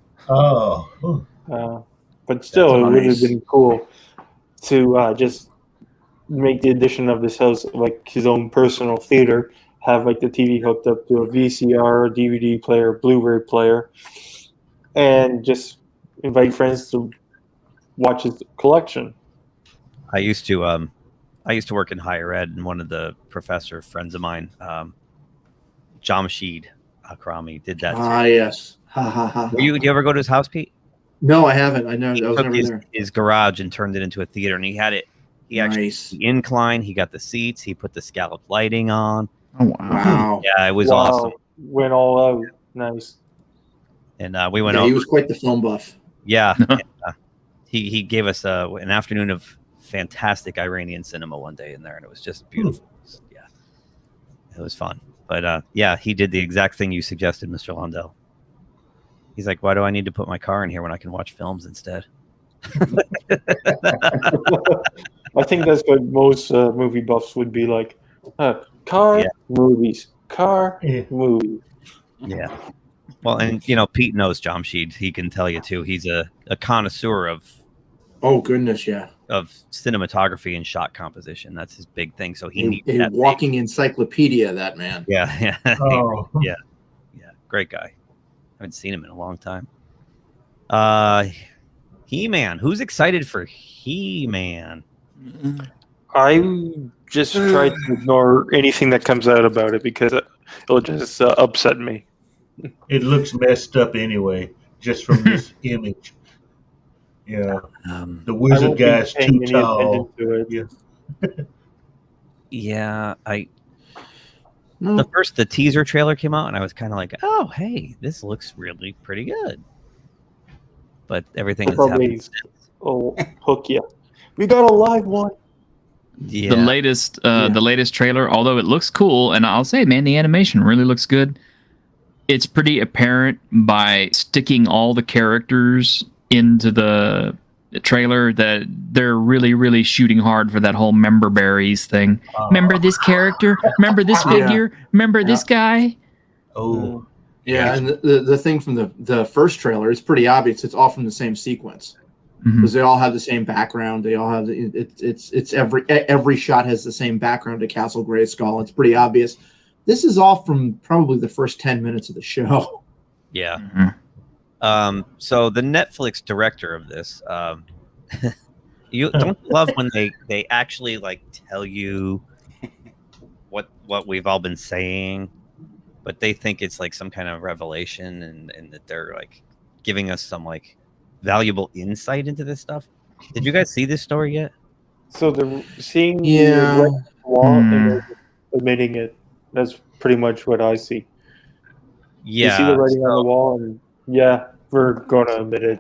But still, it would have been cool to just make the addition of this house like his own personal theater, have like the TV hooked up to a VCR, DVD player, Blu-ray player, and just invite friends to watch his collection. I used to work in higher ed, and one of the professor friends of mine, Jamshid Akrami, did that. Yes. Ha ha ha. Do you ever go to his house, Pete? No, I haven't. I know. I was never took there. his garage and turned it into a theater, and he had it. He actually the incline. He got the seats. He put the scallop lighting on. Oh wow! Yeah, it was awesome. Went all out. Nice. And we went over. He was quite the film buff. Yeah. And, he gave us an afternoon of fantastic Iranian cinema one day in there, and it was just beautiful. Yeah, it was fun. But yeah, he did the exact thing you suggested, Mr. Londell. He's like, why do I need to put my car in here when I can watch films instead? I think that's what most movie buffs would be like. Car movies. Car movies. Yeah. Well, and Pete knows Jamshid. He can tell you too. He's a connoisseur of. Oh goodness, yeah. cinematography and shot composition. That's his big thing. So he needs a that walking encyclopedia. That man. Yeah. Oh. Yeah. Great guy. Haven't seen him in a long time. He-Man. Who's excited for He-Man? I just try to ignore anything that comes out about it because it'll just upset me. It looks messed up anyway, just from this image. Yeah, the wizard guy's too tall. Yeah, the teaser trailer came out, and I was kind of like, "Oh, hey, this looks really pretty good." But everything that's happened since. Oh, hook you! We got a live one. Yeah. The latest trailer, although it looks cool, and I'll say, man, the animation really looks good. It's pretty apparent by sticking all the characters into the trailer that they're really, really shooting hard for that whole member berries thing. Remember this character? Remember this figure? Remember this guy? Oh, yeah. And the thing from the first trailer is pretty obvious. It's all from the same sequence because they all have the same background. They all have it's every shot has the same background to Castle Grayskull. It's pretty obvious. This is all from probably the first 10 minutes of the show. Yeah. So the Netflix director of this, you don't love when they actually like tell you what we've all been saying, but they think it's like some kind of revelation and that they're like giving us some like valuable insight into this stuff. Did you guys see this story yet? So they're seeing the wall and they're admitting it. That's pretty much what I see. Yeah. You see the writing on the wall, and we're going to admit it.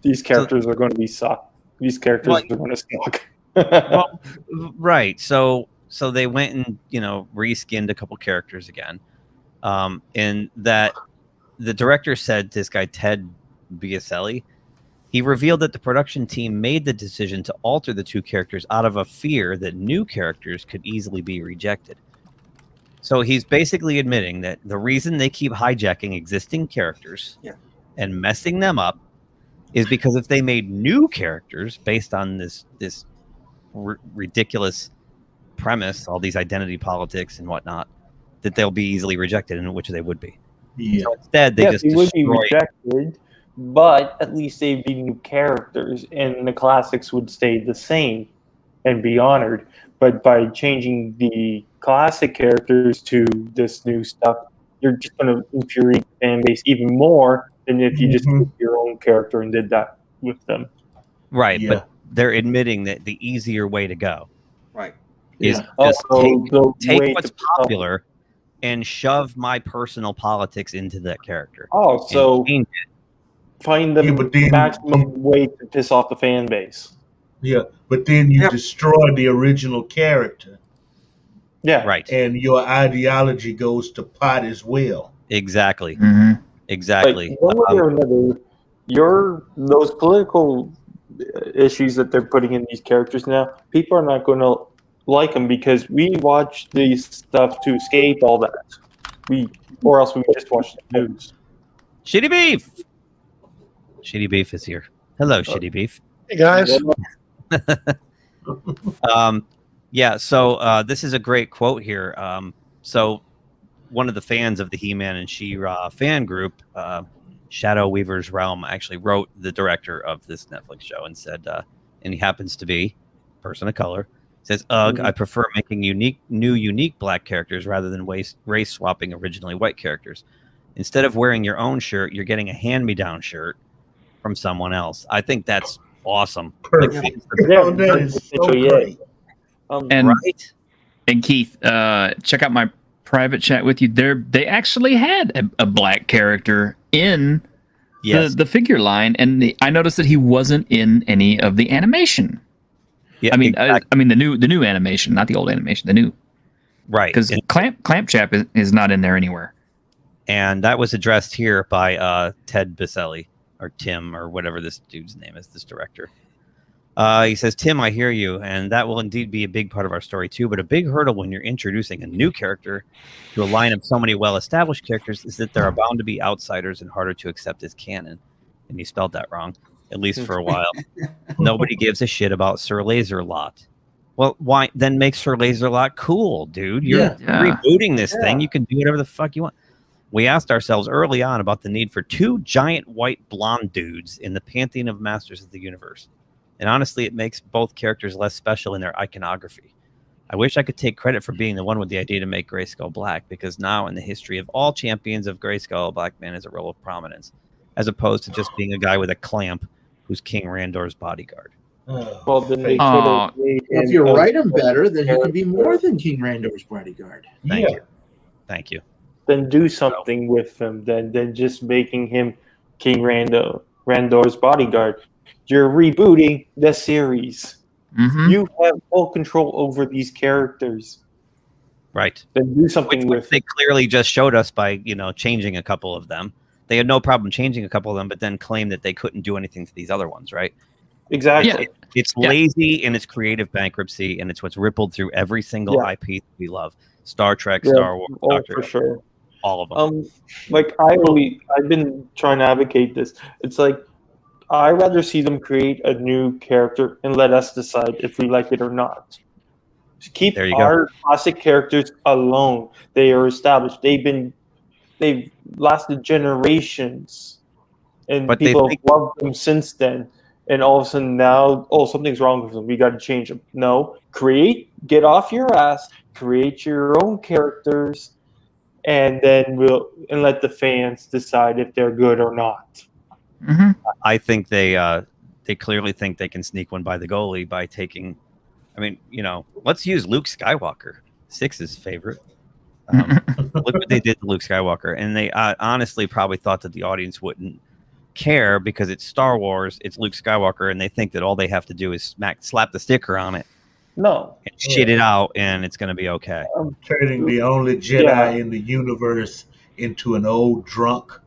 These characters are going to be suck. These characters are going to suck. Well, right. So they went and reskinned a couple characters again, and that the director said, this guy Ted Biaselli, he revealed that the production team made the decision to alter the two characters out of a fear that new characters could easily be rejected. So he's basically admitting that the reason they keep hijacking existing characters and messing them up is because if they made new characters based on this ridiculous premise, all these identity politics and whatnot, that they'll be easily rejected, in which they would be. Yeah. So instead, they just would be destroy. rejected, but at least they'd be new characters, and the classics would stay the same and be honored. But by changing the classic characters to this new stuff, you're just going to infuriate the fan base even more than if you just took your own character and did that with them. Right, but they're admitting that the easier way to go is just Also, take what's popular and shove my personal politics into that character. Oh, so find the maximum way to piss off the fan base. Yeah, but then you destroy the original character. Yeah. Right. And your ideology goes to pot as well. Exactly. Exactly. Like, one way or another, those political issues that they're putting in these characters now, people are not going to like them because we watch these stuff to escape all that. Or else we just watch the news. Shitty Beef! Shitty Beef is here. Hello, Shitty Beef. Hey, guys. So this is a great quote here. So one of the fans of the He-Man and She-Ra fan group, Shadow Weaver's Realm, actually wrote the director of this Netflix show and said, and he happens to be a person of color, says, I prefer making unique black characters rather than race swapping originally white characters. Instead of wearing your own shirt, you're getting a hand-me-down shirt from someone else. I think that's awesome. That is so great. And Keith, check out my private chat with you. They actually had a black character in the figure line, and I noticed that he wasn't in any of the animation. Yeah, I mean, the new animation, not the old animation, the new. Right, because Clampchap is not in there anywhere. And that was addressed here by Ted Biaselli, or Tim, or whatever this dude's name is, this director. He says, Tim, I hear you, and that will indeed be a big part of our story too, but a big hurdle when you're introducing a new character to a line of so many well-established characters is that there are bound to be outsiders and harder to accept as canon. And you spelled that wrong. at least for a while. Nobody gives a shit about Sir Laser-Lot. Well, why then make Sir Laser-Lot cool, dude? You're rebooting this thing. You can do whatever the fuck you want. We asked ourselves early on about the need for 2 giant white blonde dudes in the pantheon of Masters of the Universe. And honestly, it makes both characters less special in their iconography. I wish I could take credit for being the one with the idea to make Grayskull black, because now in the history of all champions of Grayskull, black man is a role of prominence, as opposed to just being a guy with a clamp who's King Randor's bodyguard. Well, then they if you write him better, then he can be more than King Randor's bodyguard. Thank you. Then do something with him than just making him King Randor's bodyguard. You're rebooting the series. You have full control over these characters. Right. Then do something with they clearly just showed us by, changing a couple of them. They had no problem changing a couple of them, but then claimed that they couldn't do anything to these other ones, right? Exactly. It's lazy and it's creative bankruptcy, and it's what's rippled through every single IP that we love. Star Trek, Star Wars, Doctor for sure. All of them. I've been trying to advocate this. It's like, I'd rather see them create a new character and let us decide if we like it or not. Just keep our classic characters alone. They are established. They've lasted generations, and people have loved them since then. And all of a sudden now, something's wrong with them. We got to change them. No, get off your ass, create your own characters, and then let the fans decide if they're good or not. I think they clearly think they can sneak one by the goalie by taking. I mean, let's use Luke Skywalker, Six's favorite. Look what they did to Luke Skywalker, and they honestly probably thought that the audience wouldn't care because it's Star Wars, it's Luke Skywalker, and they think that all they have to do is slap the sticker on it. No. And shit it out, and it's going to be okay. I'm turning the only Jedi in the universe into an old drunk.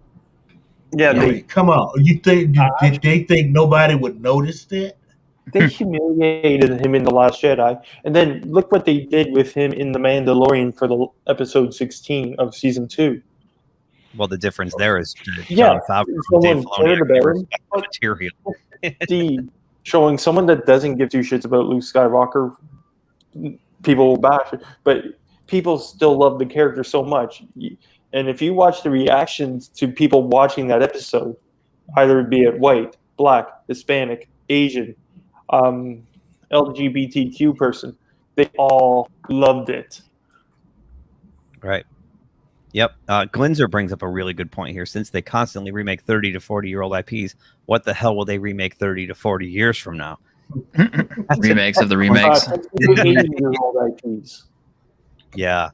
Yeah, come on. You think did they think nobody would notice that? They humiliated him in The Last Jedi, and then look what they did with him in The Mandalorian for the episode 16 of season 2. Well, the difference there is Jon Favreau and Dave Filoni material. Showing someone that doesn't give 2 shits about Luke Skywalker, people will bash it, but people still love the character so much. And if you watch the reactions to people watching that episode, either be it white, black, Hispanic, Asian, LGBTQ person, they all loved it. Right. Yep. Glinzer brings up a really good point here. Since they constantly remake 30 to 40-year-old IPs, what the hell will they remake 30 to 40 years from now? Remakes of the remakes. 80-year-old IPs. Yeah.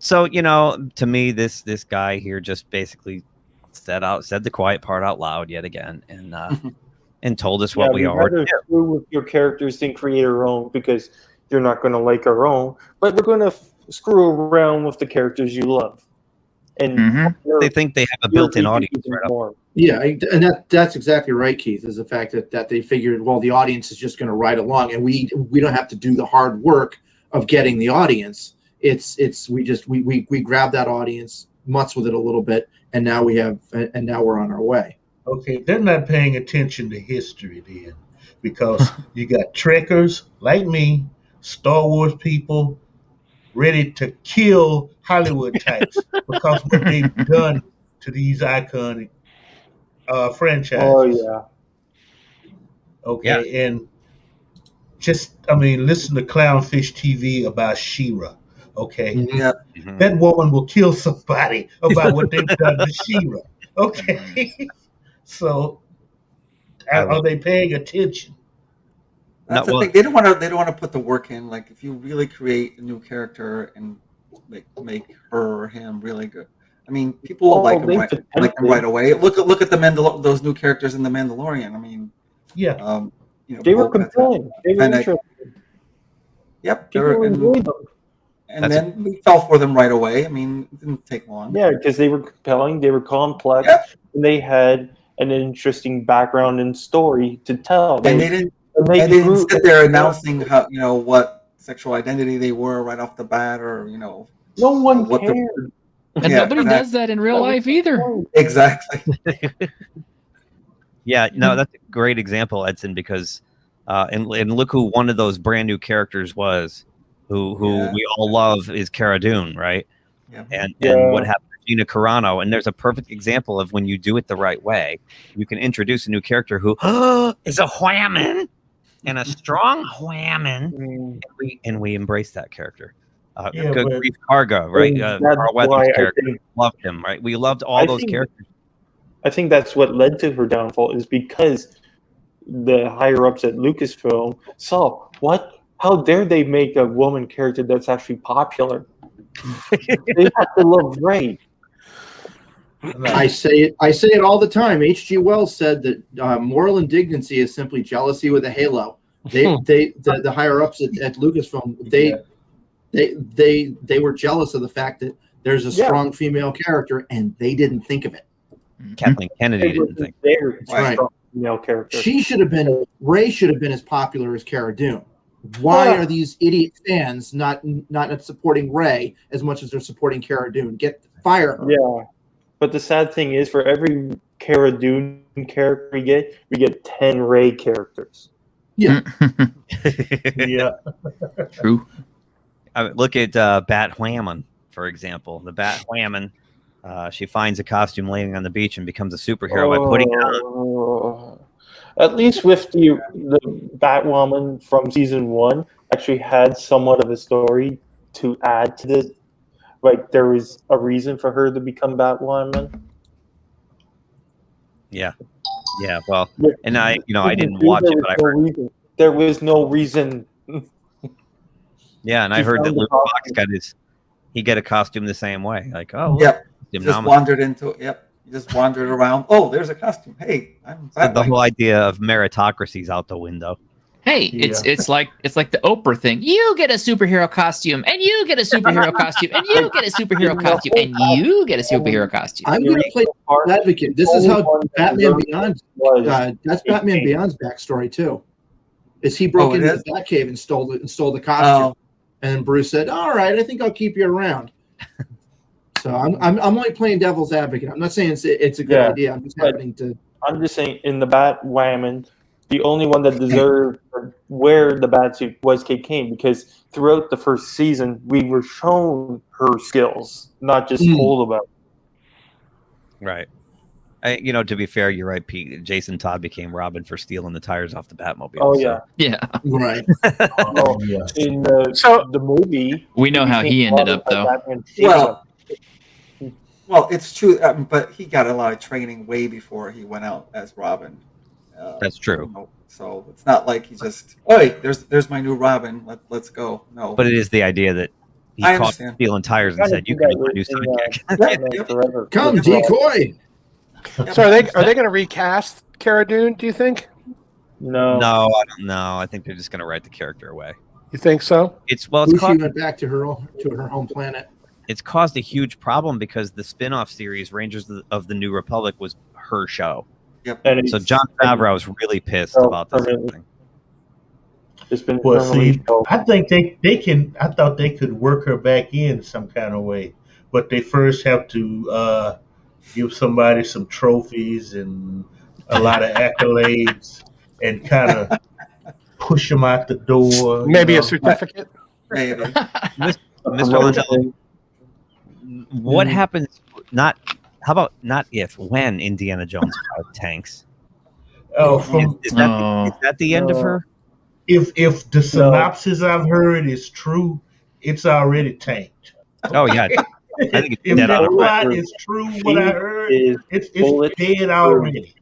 So, to me, this guy here just basically said the quiet part out loud yet again, and told us what we already do. Screw with your characters than create our own, because you're not going to like our own, but we're going to screw around with the characters you love. And they think they have a built-in audience. Right? Yeah, and that's exactly right, Keith, is the fact that they figured, well, the audience is just going to ride along, and we don't have to do the hard work of getting the audience. We grab that audience, mutz with it a little bit, and now we're on our way. Okay, they're not paying attention to history then, because you got trekkers like me, Star Wars people, ready to kill Hollywood types because what they've done to these iconic franchises. Oh yeah. Okay, and listen to Clownfish TV about She-Ra. Okay, that woman will kill somebody about what they've done to She-Ra. Okay, so are they paying attention? That's the thing. They don't want to put the work in. Like, if you really create a new character and make her or him really good, I mean, people will like them right away. Look at those new characters in The Mandalorian. I mean, they were compelling. They were interesting. Yep, people enjoyed them. And then we fell for them right away. I mean, it didn't take long. Yeah, because they were compelling, they were complex, and they had an interesting background and story to tell. And they didn't sit there announcing how, what sexual identity they were right off the bat, or no one cared. And nobody does that in real life either. Exactly. Yeah, no, that's a great example, Edson, because and look who one of those brand new characters was, who we all love is Cara Dune, right? Yeah. And what happened to Gina Carano, and there's a perfect example of when you do it the right way, you can introduce a new character who is a whammon and a strong whammon, and we embrace that character. Grief Karga, right? Carl Weathers' character, loved him, right? We loved all those characters. I think that's what led to her downfall, is because the higher ups at Lucasfilm saw how dare they make a woman character that's actually popular. They have to love Rey. I say it all the time. H.G. Wells said that moral indignancy is simply jealousy with a halo. The higher ups at Lucasfilm, they were jealous of the fact that there's a strong female character, and they didn't think of it. Kathleen Kennedy didn't think. That's right. Female character. Rey should have been as popular as Cara Dune. Why are these idiot fans not supporting Rey as much as they're supporting Cara Dune? Fire her. Yeah, but the sad thing is, for every Cara Dune character we get 10 Rey characters. Yeah. Yeah. True. Look at Bat Whammon, for example. The Bat Whammon, she finds a costume laying on the beach and becomes a superhero by putting it on. At least with the Batwoman from season 1 actually had somewhat of a story to add to this. Like, there was a reason for her to become Batwoman. Yeah. Well, and I didn't watch it, but I heard there was no reason. Yeah, and I heard that Luke Fox got a costume the same way. Like, just wandered into it. Yep. Just wandered around. Oh, there's a costume. Hey, I'm so the whole idea of meritocracy's out the window. Hey, it's like the Oprah thing. You get a superhero costume, and you get a superhero costume, and you get a superhero costume, and you get a superhero costume. I'm going to play advocate. This is how Batman Beyond. That's Batman Beyond's backstory too. Is he broke into the Batcave and stole the costume, and then Bruce said, "All right, I think I'll keep you around." So I'm only playing devil's advocate. I'm not saying it's a good idea. I'm just saying, in the Batwoman, the only one that deserved to wear the batsuit was Kate Kane, because throughout the first season we were shown her skills, not just told about. Right. To be fair, you're right, Pete. Jason Todd became Robin for stealing the tires off the Batmobile. Oh, so. yeah. Right. In the movie, we know how he ended up, though. Well, it's true, but he got a lot of training way before he went out as Robin. That's true. So it's not like he just, there's my new Robin. Let's go. No. But it is the idea that he caught stealing tires and said, "You can be my new sidekick." Come, decoy. So are they going to recast Cara Dune? Do you think? No, I don't know. I think they're just going to write the character away. You think so? She went back to her home planet. It's caused a huge problem because the spin-off series Rangers of the New Republic was her show. Yep. So Jon Favreau was really pissed about this thing. It's been I think they can. I thought they could work her back in some kind of way, but they first have to give somebody some trophies and a lot of accolades and kind of push them out the door. Maybe a certificate. Maybe. Mr. Londell, what happens? How about not if, when Indiana Jones 5 tanks? Is that the end of her? If the synopsis I've heard is true, it's already tanked. Oh yeah, I think if that plot is true, what I heard, it's dead already.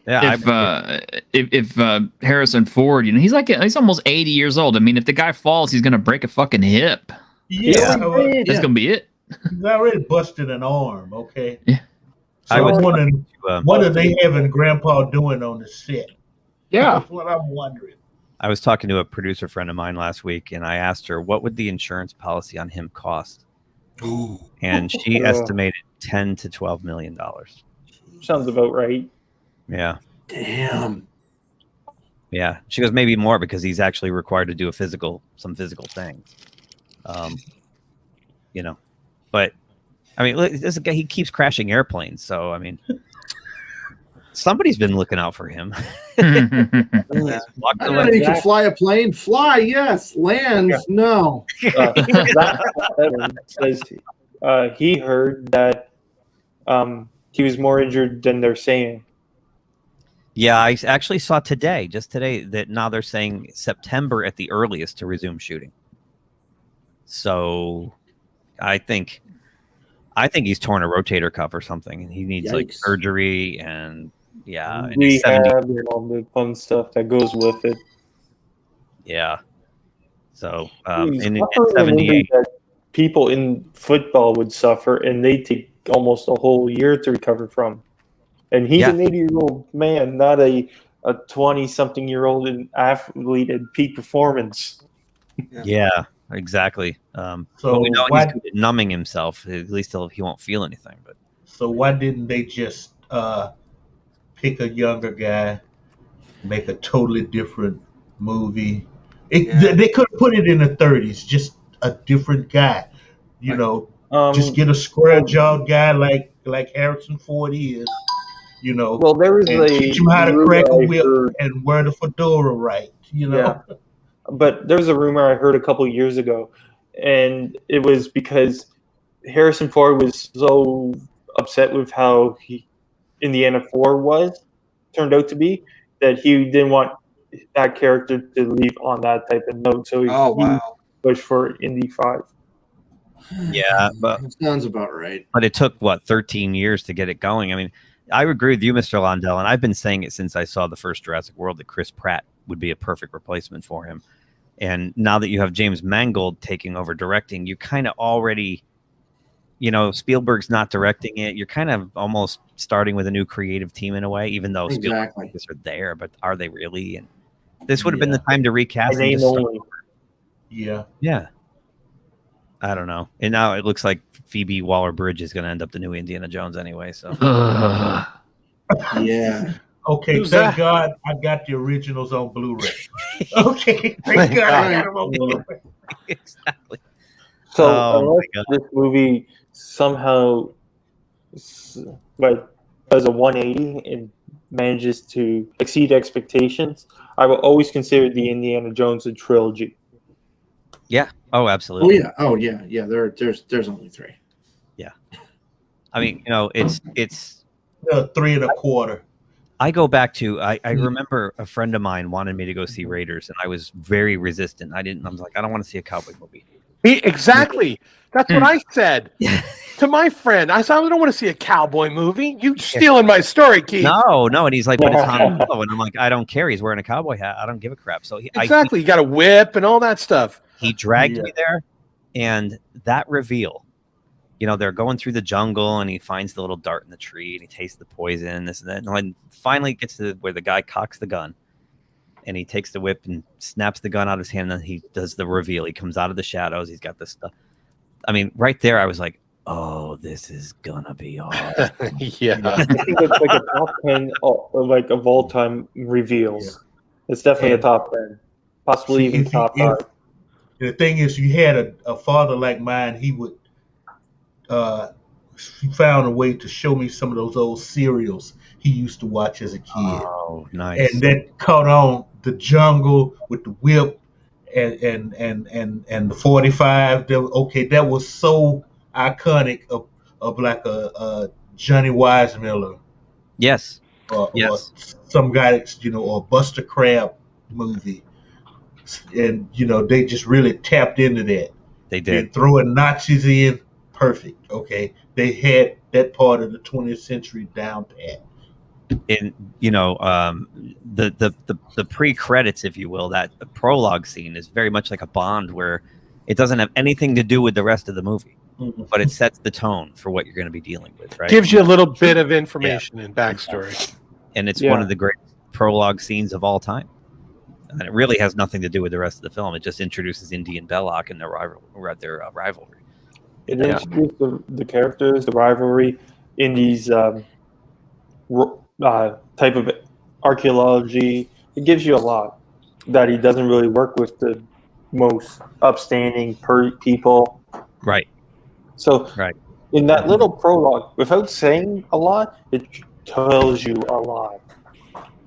Yeah, if Harrison Ford, he's almost 80 years old. I mean, if the guy falls, he's gonna break a fucking hip. Yeah, that's gonna be it. He's already busted an arm. Okay. Yeah. So I'm wondering, what are they having Grandpa doing on the set? Yeah, that's what I'm wondering. I was talking to a producer friend of mine last week, and I asked her, what would the insurance policy on him cost? Ooh. And she estimated $10 to $12 million. Sounds about right. Yeah. Damn. Yeah. She goes, maybe more, because he's actually required to do some physical things. But I mean, this guy, he keeps crashing airplanes. So, I mean, somebody's been looking out for him. I don't know, you can fly a plane. Fly, yes. Land, no. Evan says he heard that he was more injured than they're saying. Yeah, I actually saw just today, that now they're saying September at the earliest to resume shooting. So I think he's torn a rotator cuff or something, and he needs like surgery and and he's 70. Rehab and all the fun stuff that goes with it. Yeah. So He's in suffering an injury 78. that people in football would suffer, and they take almost a whole year to recover from. And he's an 80-year-old man, not a 20-something-year-old athlete at peak performance. Yeah, exactly. So but we know why- he's good at numbing himself. At least he won't feel anything. But So why didn't they just pick a younger guy, make a totally different movie? They could have put it in the 30s, just a different guy. You know, just get a square-jawed guy like Harrison Ford is. You know, well, there was and a teach him how to rumor crack a I whip heard- and wear the fedora right. You know. Yeah. But there was a rumor I heard a couple of years ago, and it was because Harrison Ford was so upset with how Indiana 4 turned out to be, that he didn't want that character to leave on that type of note. So he pushed for Indy 5. yeah, but That sounds about right. But it took 13 years to get it going. I mean, I agree with you, Mr. Londell, and I've been saying it since I saw the first Jurassic World that Chris Pratt would be a perfect replacement for him. And now that you have James Mangold taking over directing, you kind of already, Spielberg's not directing it. You're kind of almost starting with a new creative team in a way, even though Spielberg are there, but are they really? And this would have been the time to recast. And just start over. Yeah. Yeah. I don't know. And now it looks like Phoebe Waller-Bridge is going to end up the new Indiana Jones anyway. So. Yeah. Okay, thank God I got the originals on Blu-ray. Okay, thank God I got them on Blu-ray. Exactly. So Oh, unless this movie somehow does a 180 and manages to exceed expectations, I will always consider the Indiana Jones a trilogy. Yeah. Oh, absolutely. Oh yeah. Yeah. There's only 3. Yeah. I mean, it's 3 1/4. I go back to I remember a friend of mine wanted me to go see Raiders, and I was very resistant. I was like, I don't want to see a cowboy movie. Exactly. That's what I said to my friend. I said, I don't want to see a cowboy movie. You stealing my story, Keith. No. And he's like, but it's Han Solo. And I'm like, I don't care. He's wearing a cowboy hat. I don't give a crap. So exactly. You got a whip and all that stuff. He dragged me there, and that reveal, they're going through the jungle, and he finds the little dart in the tree, and he tastes the poison, this and that. And when finally it gets to where the guy cocks the gun, and he takes the whip and snaps the gun out of his hand, and then he does the reveal. He comes out of the shadows. He's got this stuff. I mean, right there, I was like, oh, this is gonna be awesome. Yeah. I think it's like a top 10 of all time reveals. Yeah. It's definitely a top 10, possibly even top 5. The thing is, you had a father like mine. He would he found a way to show me some of those old serials he used to watch as a kid. Oh, nice! And that caught on the jungle with the whip and the 45. That was so iconic of like a Johnny Weissmuller. Yes. Or some guy that's or Buster Crabbe movie. And they just really tapped into that. They did. And throwing Nazis in, perfect. Okay, they had that part of the 20th century down pat. In the pre-credits, if you will, that the prologue scene is very much like a Bond, where it doesn't have anything to do with the rest of the movie, but it sets the tone for what you're going to be dealing with. Right? Gives you a little bit of information and backstory, and it's one of the great prologue scenes of all time. And it really has nothing to do with the rest of the film. It just introduces Indy and Belloc and their rivalry. It introduced the characters, the rivalry, Indy's type of archaeology. It gives you a lot that he doesn't really work with the most upstanding people. Right. So in that little prologue, without saying a lot, it tells you a lot.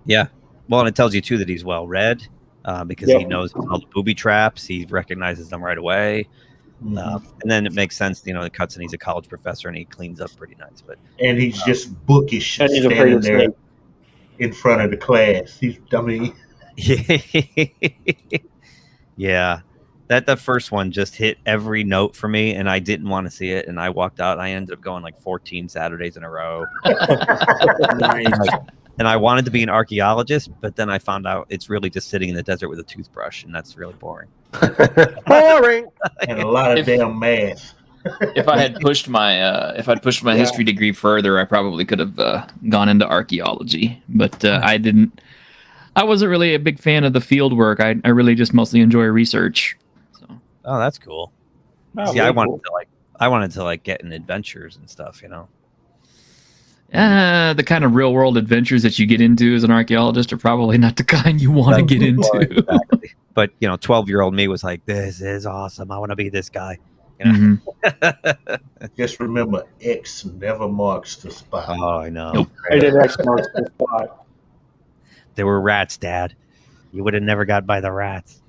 Yeah. Well, and it tells you too that he's well read, because he knows all the booby traps. He recognizes them right away. And then it makes sense, the cuts, and he's a college professor and he cleans up pretty nice. But And he's just bookish And he's standing afraid of there snakes. in front of the class. yeah, that first one just hit every note for me, and I didn't want to see it, and I walked out. I ended up going like 14 Saturdays in a row. And I wanted to be an archaeologist, but then I found out it's really just sitting in the desert with a toothbrush, and that's really boring. Boring. And a lot of damn math. If I had pushed my history degree further, I probably could have gone into archaeology, but I didn't. I wasn't really a big fan of the field work. I really just mostly enjoy research. So. Oh, that's cool. Oh, See, really I wanted cool. to get in adventures and stuff, The kind of real world adventures that you get into as an archaeologist are probably not the kind you want to get into. Exactly. But 12-year-old me was like, "This is awesome. I want to be this guy." Just remember, X never marks the spot. Oh, I know. Nope. I did X marks the spot. There were rats, Dad. You would have never got by the rats.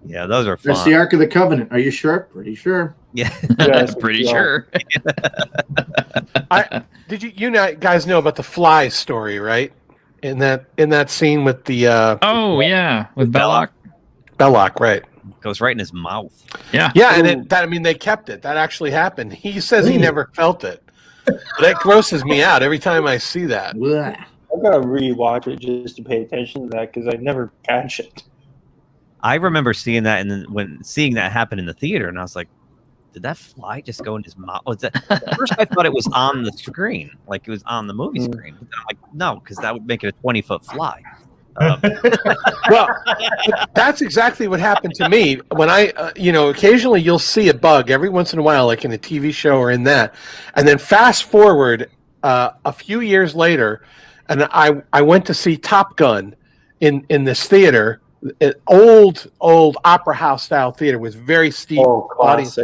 Yeah, those are fun. That's the Ark of the Covenant. Are you sure? Pretty sure. Yeah, pretty sure. Did you guys know about the fly story, right? In that scene with the with Belloc. Belloc, right? Goes right in his mouth. Yeah. Yeah, and they kept it. That actually happened. He says he never felt it. That grosses me out every time I see that. I gotta rewatch it just to pay attention to that because I never catch it. I remember seeing that, and then seeing that happen in the theater, and I was like, "Did that fly just go in his mouth?" At first, I thought it was on the screen, like it was on the movie screen. But then I'm like, "No," because that would make it a 20-foot fly. Well, that's exactly what happened to me when I, occasionally you'll see a bug every once in a while, like in a TV show or in that, and then fast forward a few years later, and I went to see Top Gun in this theater, an old opera house style theater with very steep audience.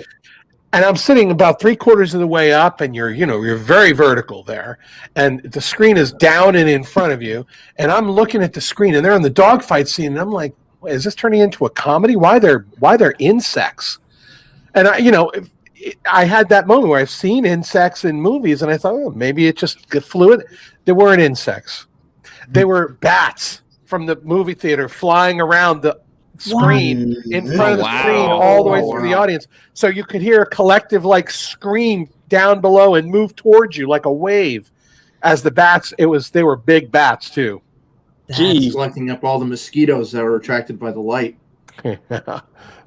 And I'm sitting about 3/4 of the way up, and you're very vertical there, and the screen is down and in front of you, and I'm looking at the screen, and they're in the dogfight scene, and I'm like, wait, is this turning into a comedy? Why they're insects? And I had that moment where I've seen insects in movies, and I thought, oh, maybe it just flew in. They weren't insects; they were bats from the movie theater flying around the screen in front of the screen all the way through the audience, so you could hear a collective scream down below and move towards you like a wave as the bats. They were big bats too. Geez, collecting up all the mosquitoes that were attracted by the light.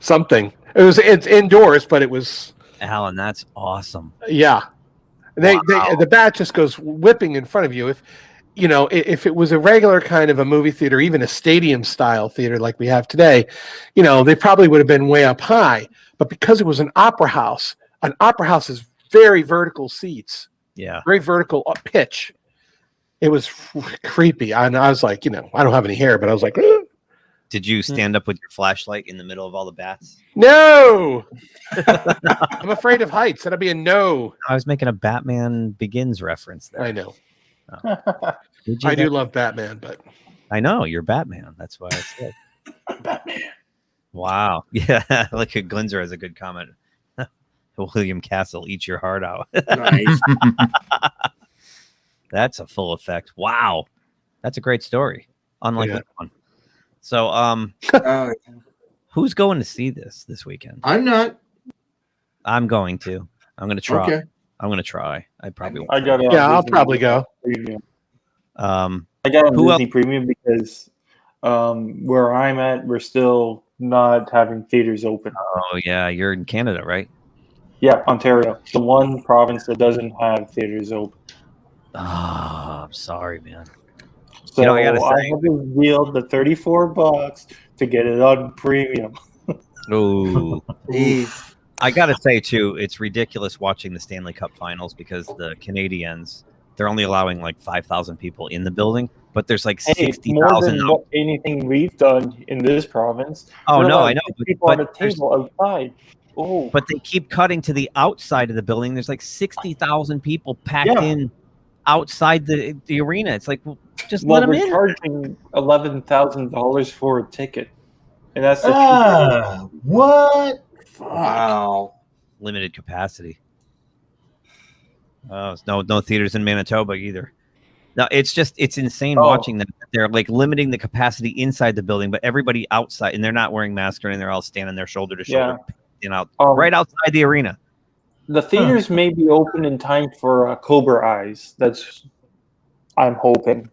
Something. It's indoors, but it was. Alan, that's awesome. Yeah, the bat just goes whipping in front of you. If it was a regular kind of a movie theater, even a stadium style theater like we have today, they probably would have been way up high. But because it was an opera house is very vertical seats. Yeah. Very vertical pitch. It was creepy. And I was like, I don't have any hair, but I was like, ugh. Did you stand up with your flashlight in the middle of all the bats? No. I'm afraid of heights. That'd be a no. I was making a Batman Begins reference there. I know. Oh. I do love Batman, but I know you're Batman. That's why I said Batman. Wow. Yeah. Look at Glinzer has a good comment. William Castle, eat your heart out. Nice. That's a full effect. Wow. That's a great story. Unlike that one. So, who's going to see this weekend? I'm not. I'm going to. I'm going to try. Okay. I'm going to try. I probably won't. I got it. Yeah, I'll probably go. I got on Disney Premium because where I'm at, we're still not having theaters open. Oh yeah, you're in Canada, right? Yeah, Ontario, the one province that doesn't have theaters open. Oh, I'm sorry, man. So I gotta say, have revealed the $34 to get it on premium. Oh, I gotta say too, it's ridiculous watching the Stanley Cup Finals because the Canadiens, they're only allowing like 5,000 people in the building, but there's like 60,000. Anything we've done in this province. Oh no, I know. People on the table outside. But they keep cutting to the outside of the building. There's like 60,000 people packed in outside the arena. It's like, well, just let them they're in. charging $11,000 for a ticket, and that's the what? Wow. Limited capacity. Oh, no theaters in Manitoba either. No, it's insane watching them. They're like limiting the capacity inside the building, but everybody outside, and they're not wearing masks or anything. They're all standing there shoulder to shoulder, right outside the arena. The theaters may be open in time for Cobra Eyes. I'm hoping.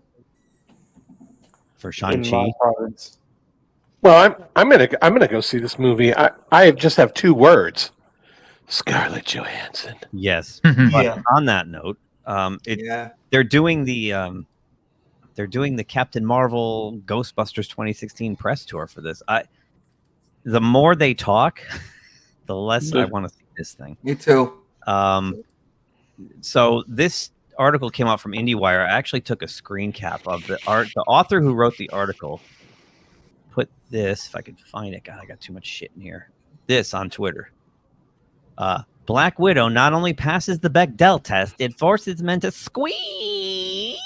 For Shang-Chi. Well, I'm gonna go see this movie. I just have 2 words: Scarlett Johansson. Yes. But on that note, they're doing the Captain Marvel Ghostbusters 2016 press tour for this. The more they talk, the less I want to see this thing. Me too. So this article came out from IndieWire. I actually took a screen cap of the author who wrote the article put this, if I could find it. God, I got too much shit in here. This on Twitter. Black Widow not only passes the Bechdel test, it forces men to squeal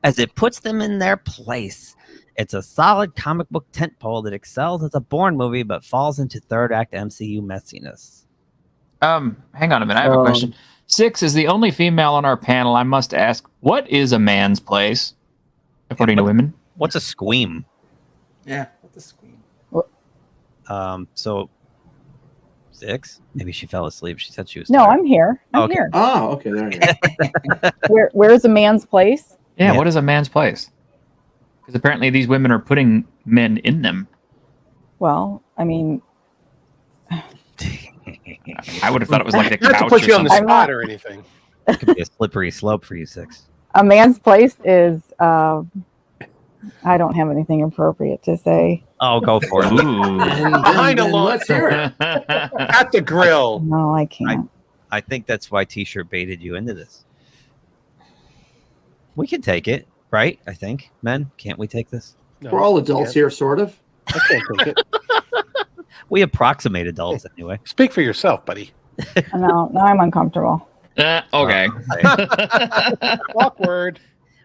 as it puts them in their place. It's a solid comic book tentpole that excels as a Bourne movie, but falls into third act MCU messiness. Hang on a minute. I have a question. Six is the only female on our panel. I must ask, what is a man's place, according to women? What's a squeam? Yeah, what's a squeam? So 6? Maybe she fell asleep. She said she was. No, tired. I'm here. I'm Okay. here. Oh, okay. There you go. Where's a man's place? Yeah, what is a man's place? Because apparently these women are putting men in them. Well, I mean, I would have thought it was like a Not couch to put or you on the something. spot or anything. It could be a slippery slope for you, 6. a man's place is. I don't have anything appropriate to say. Oh, go for it. Behind a lawn. Let's hear it. At the grill. No, I can't. I think that's why T-shirt baited you into this. We can take it, right? I think, men, can't we take this? No. We're all adults here, sort of. I can't take it. We approximate adults anyway. Speak for yourself, buddy. No, I'm uncomfortable. Okay. Awkward.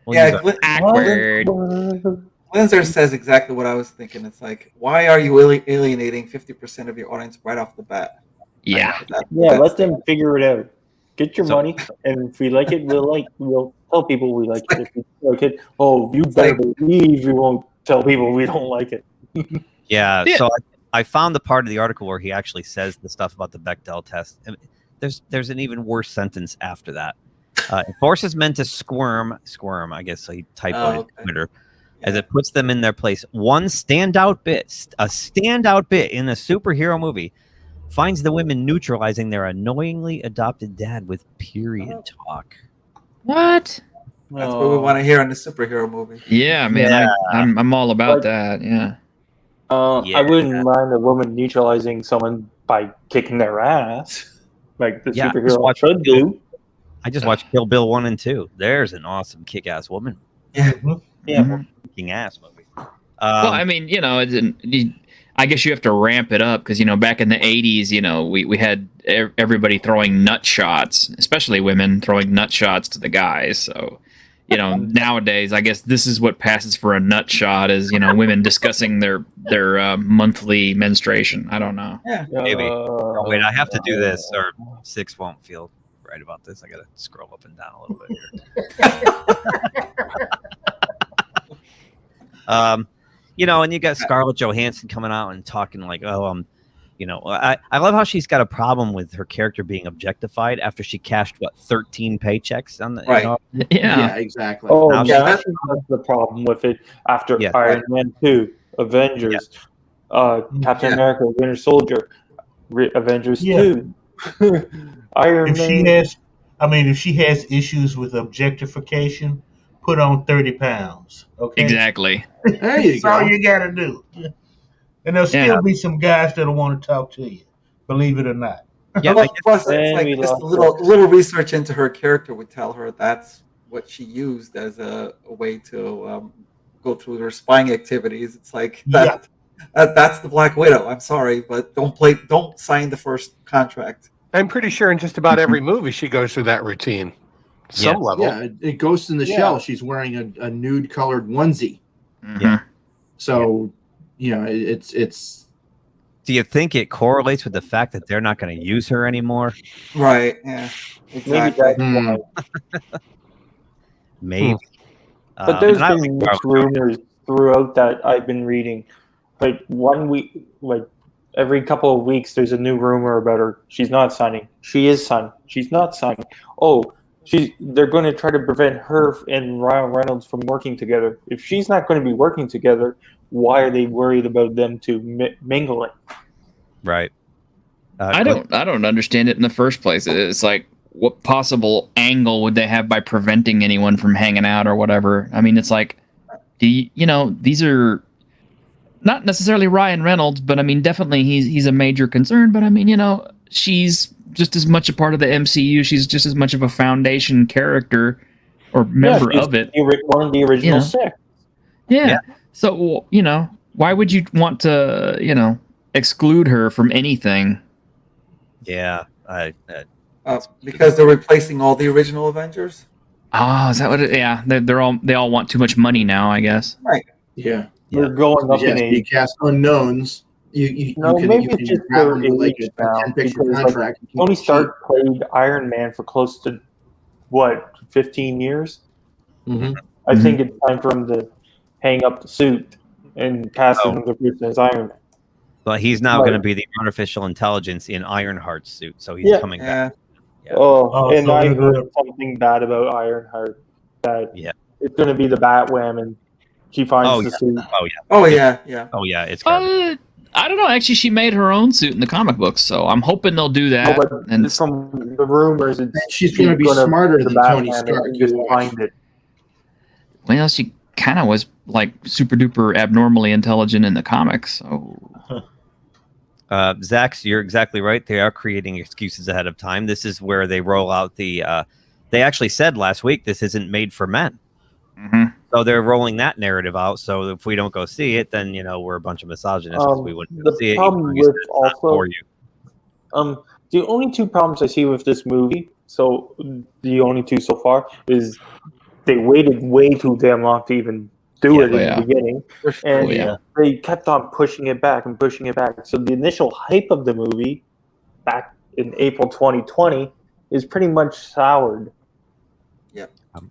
Yeah, awkward. Windsor says exactly what I was thinking. It's like, why are you alienating 50% of your audience right off the bat? Yeah. Let them figure it out. Get your money, and if we like it, we'll tell people we like it. If you like it, you better believe we won't tell people we don't like it. Yeah. So I found the part of the article where he actually says the stuff about the Bechdel test. There's an even worse sentence after that. It forces men to squirm. I guess so he typoed it Twitter, as it puts them in their place. A standout bit in a superhero movie finds the women neutralizing their annoyingly adopted dad with period talk. What? That's what we want to hear in a superhero movie. Yeah, man. I'm all about that. Yeah. I wouldn't mind a woman neutralizing someone by kicking their ass, like the superhero should do. I just watched Kill Bill 1 and 2. There's an awesome kick-ass woman. Yeah. Kicking ass movie. Well, I mean, I guess you have to ramp it up because, back in the 80s, we had everybody throwing nut shots, especially women throwing nut shots to the guys. So, nowadays, I guess this is what passes for a nut shot is, women discussing their monthly menstruation. I don't know. Yeah. Maybe. Oh, wait, I have to do this or 6 won't feel right about this. I got to scroll up and down a little bit here. And you got Scarlett Johansson coming out and talking like, I love how she's got a problem with her character being objectified after she cashed 13 paychecks on the right. Yeah, exactly. That's the problem with it. After Iron Man 2, Avengers, Captain America, Winter Soldier, Avengers 2, Iron Man. If she has issues with objectification, put on 30 pounds. Okay. Exactly. There you That's go. all you gotta do. And there'll still be some guys that'll want to talk to you, believe it or not. Yeah, plus, it's like just a little research into her character would tell her that's what she used as a way to go through her spying activities. It's like that's That's the Black Widow. I'm sorry, but don't sign the first contract. I'm pretty sure in just about every movie she goes through that routine. Some level. Yeah, it Ghost in the Shell. She's wearing a nude colored onesie. Yeah. So, it's. Do you think it correlates with the fact that they're not going to use her anymore? Right. Yeah. Exactly. Maybe. But there's been mixed rumors throughout that I've been reading. Like 1 week, like every couple of weeks, there's a new rumor about her. She's not signing. She is signing. She's not signing. Oh, they're going to try to prevent her and Ryan Reynolds from working together. If she's not going to be working together, why are they worried about them two mingling? Right. I don't understand it in the first place. It's like, what possible angle would they have by preventing anyone from hanging out or whatever? I mean, it's like, these are not necessarily Ryan Reynolds, but I mean, definitely he's a major concern. But I mean, she's just as much a part of the MCU. She's just as much of a foundation character or member of it. One of the original six. Yeah. So, why would you want to, exclude her from anything? Yeah. Because they're replacing all the original Avengers. Oh, is that what yeah, they all want too much money now, I guess. Right. Yeah. They're going up in age. You cast unknowns. Maybe it's just their age now. Because Tony Stark played Iron Man for close to 15 years. Mm-hmm. I think it's time for him to hang up the suit and cast another person as Iron Man. Well, he's now going to be the artificial intelligence in Ironheart's suit, so he's coming back. Yeah. And I heard something bad about Ironheart, that it's going to be the Batwoman, and she finds the suit. Oh yeah. It's I don't know. Actually, she made her own suit in the comic books, so I'm hoping they'll do that. And from the rumors, she's going to be smarter than Tony Stark. Just find it. Well, she kind of was like super duper abnormally intelligent in the comics, so. Zach, you're exactly right. They are creating excuses ahead of time. This is where they roll out the. They actually said last week this isn't made for men. Mm-hmm. So they're rolling that narrative out. So if we don't go see it, then we're a bunch of misogynists because we wouldn't go see it. The problem with the only two problems I see with this movie, so the only two so far, is they waited way too damn long to even do it in the beginning, and they kept on pushing it back and pushing it back. So the initial hype of the movie back in April 2020 is pretty much soured.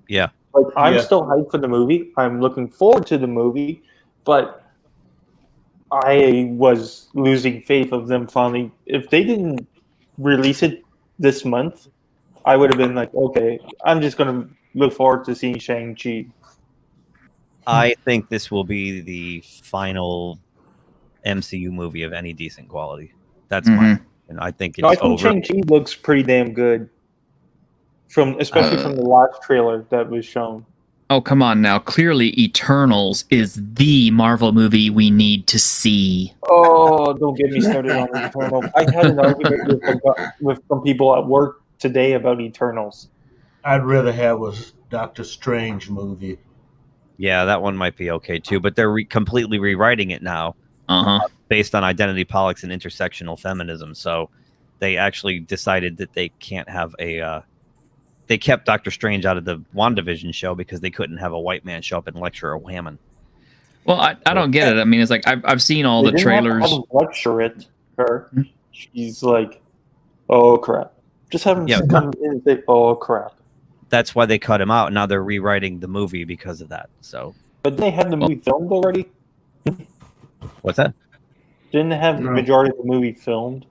Yeah. Like I'm still hyped for the movie. I'm looking forward to the movie, but I was losing faith of them finally. If they didn't release it this month, I would have been like, okay, I'm just going to look forward to seeing Shang-Chi. I think this will be the final MCU movie of any decent quality. That's my, and I think it's over. Shang-Chi looks pretty damn good, especially from the last trailer that was shown. Oh, come on now. Clearly, Eternals is the Marvel movie we need to see. Oh, don't get me started on Eternals. I had an argument with some people at work today about Eternals. I'd rather have a Doctor Strange movie. Yeah, that one might be okay too, but they're completely rewriting it now, based on identity politics and intersectional feminism. So they actually decided that they can't have a. They kept Doctor Strange out of the WandaVision show because they couldn't have a white man show up and lecture a woman. Well, I don't get it. I mean, it's like I've seen all the trailers. Lecture it her. She's like, oh crap. Just have him come in and say, oh crap. That's why they cut him out. Now they're rewriting the movie because of that. So, but they had the movie filmed already. What's that? Didn't they have the majority of the movie filmed?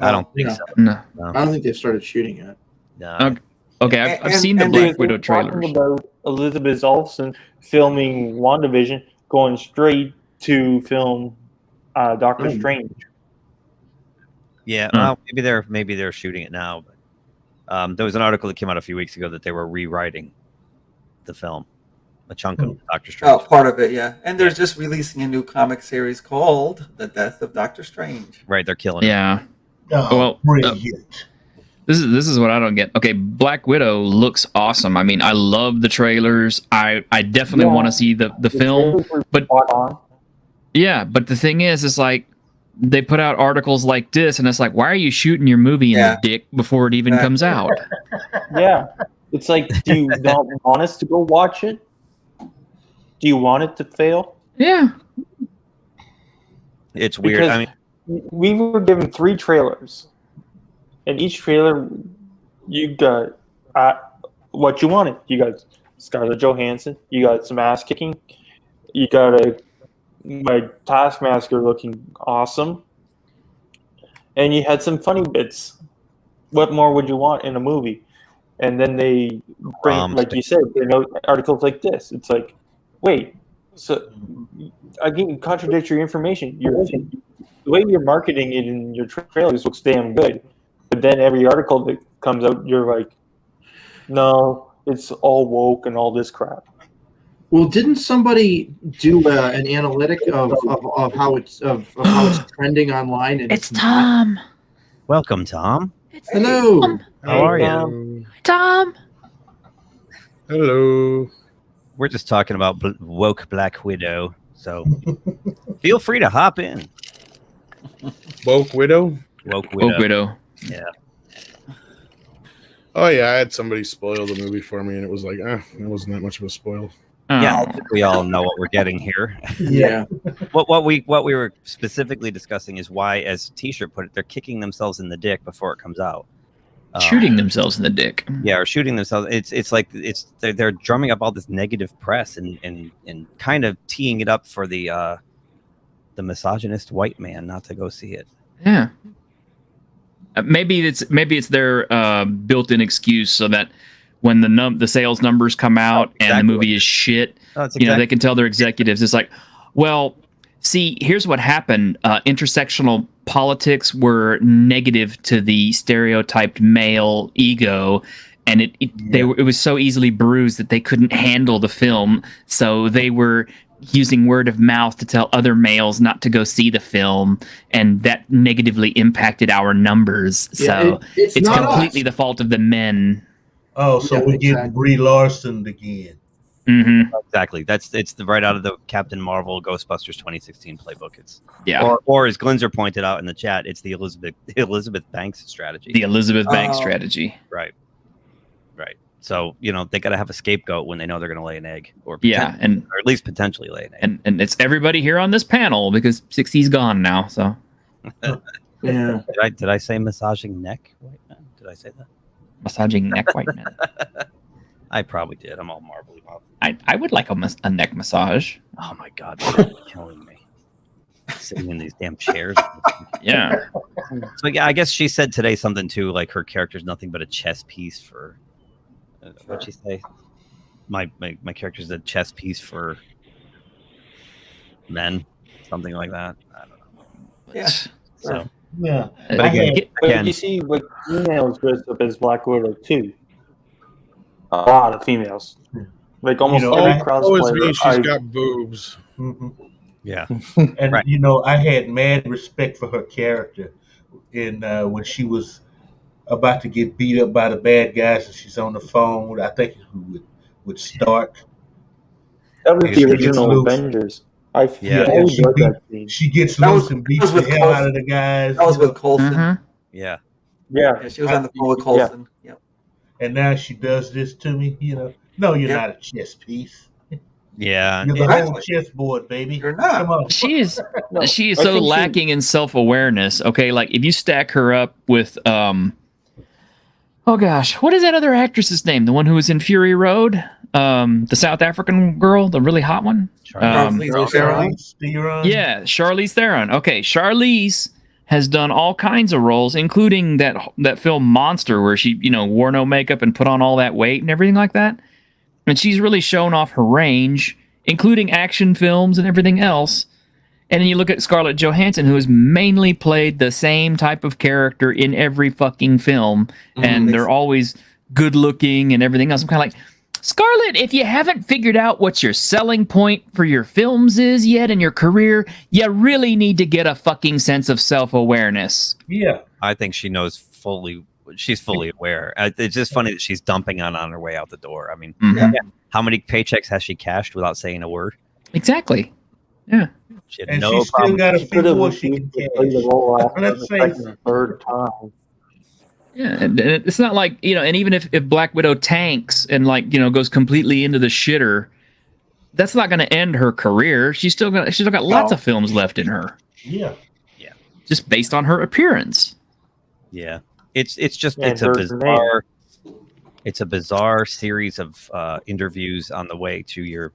I don't think so. No. I don't think they've started shooting it. No. Okay, I've seen the Black Widow trailers. About Elizabeth Olsen filming WandaVision, going straight to film Doctor Strange. Yeah, maybe they're shooting it now. But there was an article that came out a few weeks ago that they were rewriting the film, a chunk of Doctor Strange. Oh, part of it, yeah. And they're just releasing a new comic series called The Death of Doctor Strange. Right, they're killing it. Yeah. Oh, brilliant. This is what I don't get. Okay, Black Widow looks awesome. I mean, I love the trailers. I definitely want to see the film. But Yeah, but the thing is like they put out articles like this, and it's like, why are you shooting your movie in the dick before it even comes out? Yeah. It's like, do you not want us to go watch it? Do you want it to fail? Yeah. It's weird. Because I mean, we were given 3 trailers, and each trailer, you got what you wanted. You got Scarlett Johansson. You got some ass kicking. You got my Taskmaster looking awesome, and you had some funny bits. What more would you want in a movie? And then they bring, like you said, articles like this. It's like, wait, so again, contradictory information. The way you're marketing it in your trailers looks damn good, but then every article that comes out, you're like, no, it's all woke and all this crap. Well, didn't somebody do an analytic of how it's trending online? And it's Tom. Welcome, Tom. Hello. How are you? Tom. Hello. We're just talking about woke Black Widow, so feel free to hop in. Woke Widow? Woke Widow. Woke Widow. Yeah. Oh yeah, I had somebody spoil the movie for me, and it was like, it wasn't that much of a spoil. Yeah, I think we all know what we're getting here. Yeah. What we were specifically discussing is why, as T-shirt put it, they're kicking themselves in the dick before it comes out. Shooting themselves in the dick. Yeah, or shooting themselves. It's like they're drumming up all this negative press and kind of teeing it up for the misogynist white man not to go see it. Yeah. Maybe it's their built-in excuse so that when the sales numbers come out and the movie is shit, they can tell their executives, it's like, well, see, here's what happened. Intersectional politics were negative to the stereotyped male ego, and it was so easily bruised that they couldn't handle the film, so they were using word of mouth to tell other males not to go see the film, and that negatively impacted our numbers. So it's completely the fault of the men. Oh, so we get Brie Larson again. Mm-hmm. Exactly. It's right out of the Captain Marvel Ghostbusters 2016 playbook. Yeah. Or as Glinzer pointed out in the chat, it's the Elizabeth Banks strategy. The Elizabeth Banks strategy. Right. So they got to have a scapegoat when they know they're going to lay an egg, or or at least potentially lay an egg. And it's everybody here on this panel because 60's gone now. So. Yeah. Did I say massaging neck white man? Did I say that? Massaging neck white man. I probably did. I'm all marbly mouth. I would like a neck massage. Oh my god, you're killing me. Sitting in these damn chairs. Yeah. So yeah, I guess she said today something too, like her character's nothing but a chess piece for. What'd she say? My character's a chess piece for men, something like that. I don't know. Yeah. So yeah. But again, you see, like females dressed up as Black Widow too. A lot of females, like almost every cosplayer. She's got boobs. Mm-hmm. Yeah, and I had mad respect for her character in when she was about to get beat up by the bad guys, and she's on the phone with, I think, with Stark. That was the original Avengers. She gets loose and beats the hell out of the guys. That was with Coulson. Mm-hmm. Yeah. Yeah, she was on the phone with Coulson. Yep. And now she does this to me. No, you're not a chess piece. Yeah, you're the whole chessboard, baby. You're not. Come on. She is so lacking in self-awareness. Okay, like if you stack her up with oh gosh, what is that other actress's name? The one who was in Fury Road, the South African girl, the really hot one. Charlize Theron. Yeah, Charlize Theron. Okay, Charlize has done all kinds of roles, including that film Monster, where she wore no makeup and put on all that weight and everything like that. And she's really shown off her range, including action films and everything else. And then you look at Scarlett Johansson, who has mainly played the same type of character in every fucking film, and they're always good looking and everything else. I'm kind of like, Scarlett, if you haven't figured out what your selling point for your films is yet in your career, you really need to get a fucking sense of self-awareness. Yeah. I think she knows fully. She's fully aware. It's just funny that she's dumping on her way out the door. I mean, how many paychecks has she cashed without saying a word? Exactly. Yeah. She had And no she's still problem. got a She few could have more she can refused to play the cash. role after Let's the say second, third time. Yeah, and it's not like, and even if Black Widow tanks and goes completely into the shitter, that's not going to end her career. She's still got lots of films left in her. Yeah. Just based on her appearance. Yeah. It's just And it's a her bizarre series of interviews on the way to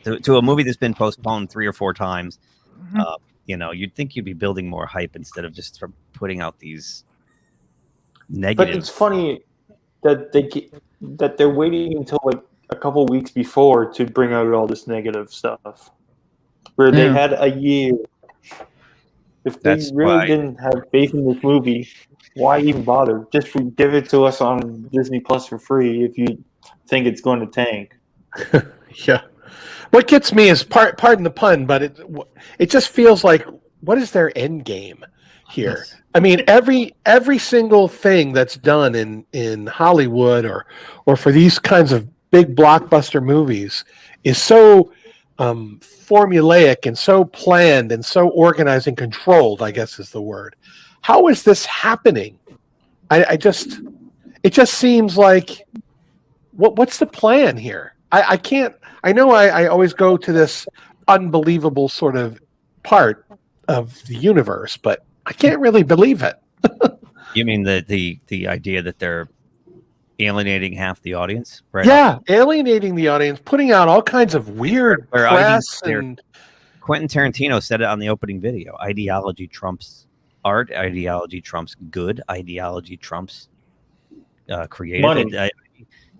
a movie that's been postponed 3 or 4 times. You'd think you'd be building more hype instead of just putting out these negative. But it's funny that they're waiting until like a couple weeks before to bring out all this negative stuff, where they had a year. If they didn't have faith in this movie, why even bother? Just give it to us on Disney Plus for free if you think it's going to tank. Yeah. What gets me is, pardon the pun, but it just feels like, what is their end game here? I mean, every single thing that's done in Hollywood or for these kinds of big blockbuster movies is so formulaic and so planned and so organized and controlled, I guess is the word. How is this happening? It just seems like, what's the plan here? I can't. I know I always go to this unbelievable sort of part of the universe, but I can't really believe it. You mean the idea that they're alienating half the audience? Right? Yeah, alienating the audience, putting out all kinds of weird press. Quentin Tarantino said it on the opening video. Ideology trumps art. Ideology trumps good. Ideology trumps creative. Money.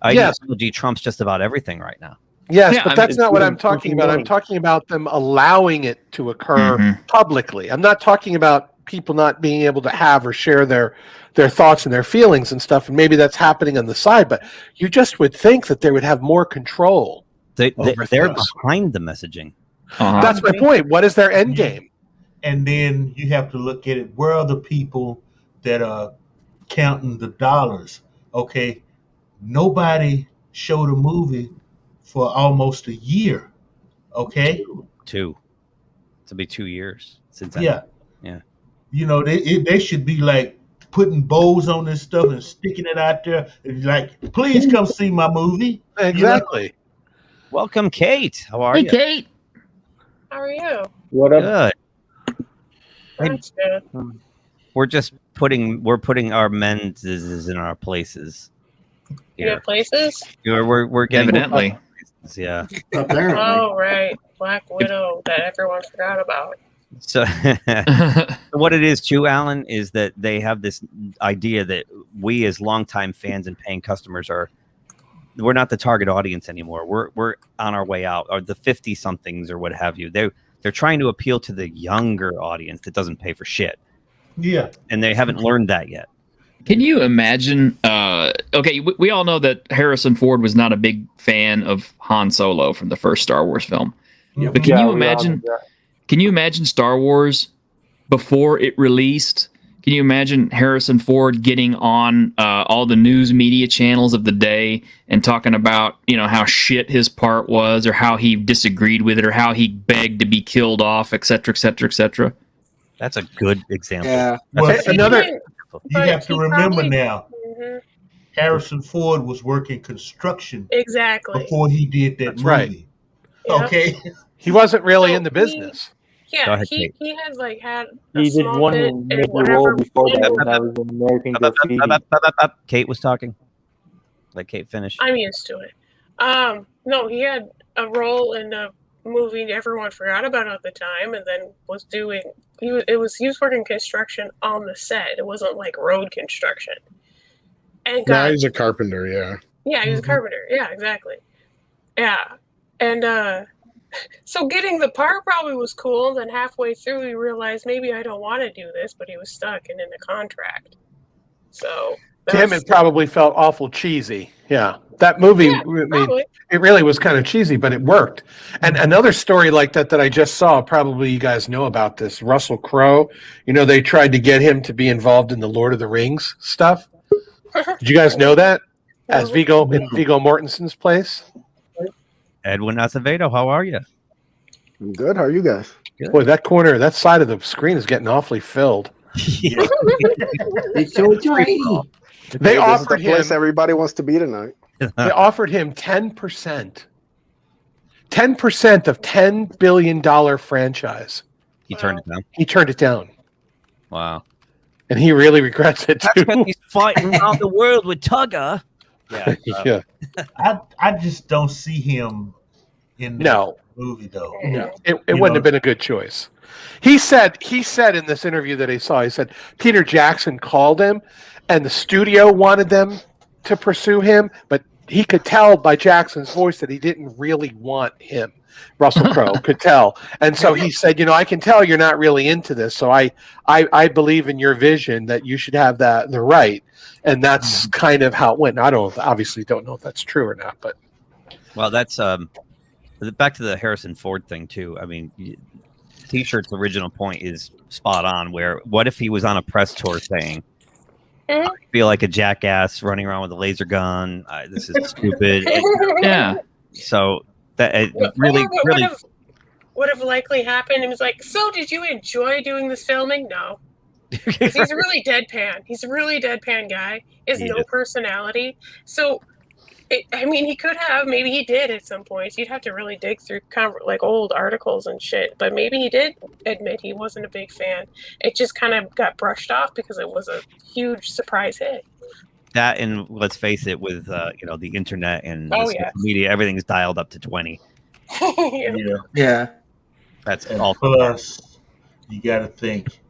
Ideology trumps just about everything right now. Yes, but that's not what I'm talking about. I'm talking about them allowing it to occur publicly. I'm not talking about people not being able to have or share their thoughts and their feelings and stuff, and maybe that's happening on the side, but you just would think that they would have more control. They're behind the messaging. That's my point. What is their end game? And then you have to look at it. Where are the people that are counting the dollars? Okay, nobody showed a movie for almost a year. Okay, two. It'll be 2 years since. Yeah. Yeah. They should be like putting bows on this stuff and sticking it out there. Like, please come see my movie. Exactly. Welcome, Kate. How are you? Hey, Kate. How are you? What up? Good. That's good. We're putting our men's in our places. You have places? We're getting evidently. Places, yeah. Oh, right. Black Widow that everyone forgot about. So what it is too, Alan, is that they have this idea that we as longtime fans and paying customers we're not the target audience anymore. We're on our way out, or the 50 somethings or what have you. They're trying to appeal to the younger audience that doesn't pay for shit. Yeah. And they haven't learned that yet. Can you imagine? Okay, we all know that Harrison Ford was not a big fan of Han Solo from the first Star Wars film. Yeah. But can you imagine? Can you imagine Star Wars before it released? Can you imagine Harrison Ford getting on all the news media channels of the day and talking about how shit his part was, or how he disagreed with it, or how he begged to be killed off, et cetera, et cetera, et cetera? That's a good example. Yeah. Well, another. You have to remember now, Mhm. Harrison Ford was working construction Exactly. before he did that That's movie. right. Yep. Okay. He wasn't really in the business. Yeah, Go ahead, he Kate. had had a He did small one bit in major whatever role before that, movie. and that was in American Graffiti. Kate was talking. Let Kate finish. I'm used to it. No, he had a role in a movie everyone forgot about at the time, and then was doing. He was working construction on the set. It wasn't like road construction. And Now he's a carpenter. Yeah. yeah, he was a carpenter. Yeah, exactly. Yeah, and so getting the part probably was cool. Then halfway through, he realized maybe I don't want to do this, but he was stuck and in a contract. So To him, it probably felt awful cheesy. Yeah. That movie, I mean, it really was kind of cheesy, but it worked. And another story like that I just saw, probably you guys know about this, Russell Crowe. They tried to get him to be involved in the Lord of the Rings stuff. Did you guys know that? As Viggo Mortensen's place? Edwin Acevedo, how are you? I'm good. How are you guys? Boy, that side of the screen is getting awfully filled. It's so tiny. They This is offered the place him. everybody wants to be tonight. They offered him 10%. 10% of $10 billion franchise. He turned it down. He turned it down. Wow. And he really regrets it too. He's fighting around the world with Tugger. Yeah. Yeah. I just don't see him in the movie though. No, it wouldn't have been a good choice. He said in this interview that I saw, he said Peter Jackson called him and the studio wanted them to pursue him, but he could tell by Jackson's voice that he didn't really want him. Russell Crowe could tell. And so he said, I can tell you're not really into this. So I believe in your vision that you should have the right. And that's kind of how it went. I obviously don't know if that's true or not, but. Well, that's back to the Harrison Ford thing too. I mean, T-shirt's original point is spot on, where what if he was on a press tour saying, I feel like a jackass running around with a laser gun. This is stupid. Yeah. So that it really would have likely happened. It was like, so did you enjoy doing this filming? No. 'Cause he's really deadpan. He's a really deadpan guy. He has no personality. So, he could have. Maybe he did at some points. You'd have to really dig through like old articles and shit. But maybe he did admit he wasn't a big fan. It just kind of got brushed off because it was a huge surprise hit. that, and let's face it, with the internet and social yeah. media, everything's dialed up to 20. Yeah. That's And all. plus, you got to think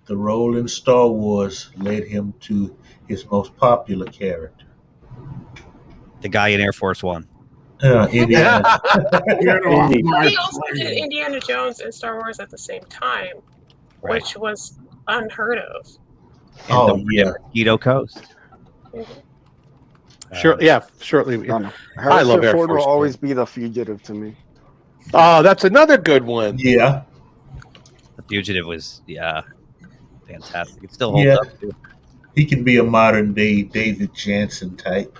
the role in Star Wars led him to his most popular character. The guy in Air Force One. Indiana. He also did Indiana Jones and Star Wars at the same time, which was unheard of. And Mosquito Coast. Shortly. I love Air Ford Force will always be the fugitive to me. Oh, that's another good one. Yeah. The Fugitive was, fantastic. It still holds up, too. He can be a modern day David Jansen type.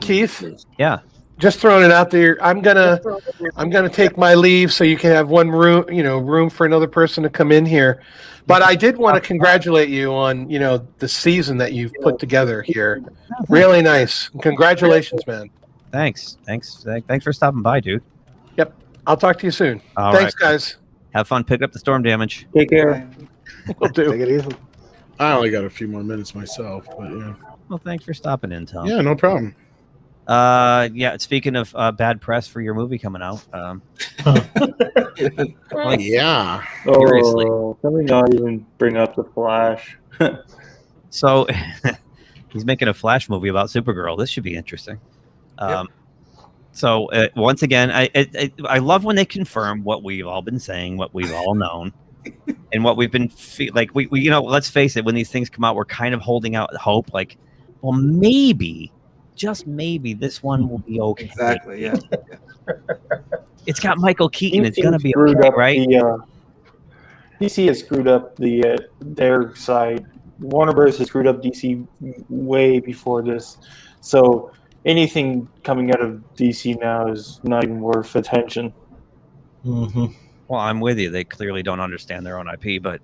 Keith? Yeah. Just throwing it out there. I'm gonna take my leave so you can have one room for another person to come in here. But I did want to congratulate you on, the season that you've put together here. Really nice. Congratulations, man. Thanks for stopping by, dude. Yep. I'll talk to you soon. Thanks, guys. Have fun. Pick up the storm damage. Take care. Will do. Take it easy. I only got a few more minutes myself, but yeah. Well, thanks for stopping in, Tom. Yeah, no problem. Speaking of bad press for your movie coming out. Yeah. Seriously. Can we not even bring up the Flash? So he's making a Flash movie about Supergirl. This should be interesting. So once again, I love when they confirm what we've all been saying, what we've all known, and what we've been we let's face it, when these things come out, we're kind of holding out hope, like, well, maybe, just maybe, this one will be okay. Exactly. Yeah. It's got Michael Keaton. It's gonna be screwed okay, up right? DC has screwed up their side. Warner Bros. Has screwed up DC way before this. So anything coming out of DC now is not even worth attention. Mm-hmm. Well, I'm with you. They clearly don't understand their own IP. But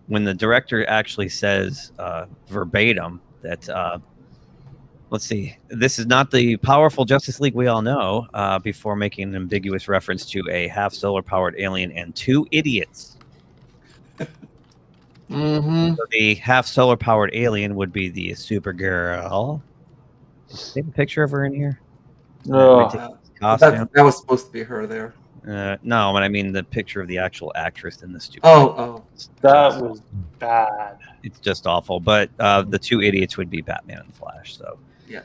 when the director actually says verbatim that, let's see, this is not the powerful Justice League we all know, before making an ambiguous reference to a half solar powered alien and two idiots. Mm-hmm. So the half solar powered alien would be the Supergirl. Is there a picture of her in here? No. That was supposed to be her there. No, but I mean the picture of the actual actress in the stupid. That was bad. It's just awful. But the two idiots would be Batman and Flash. So yeah.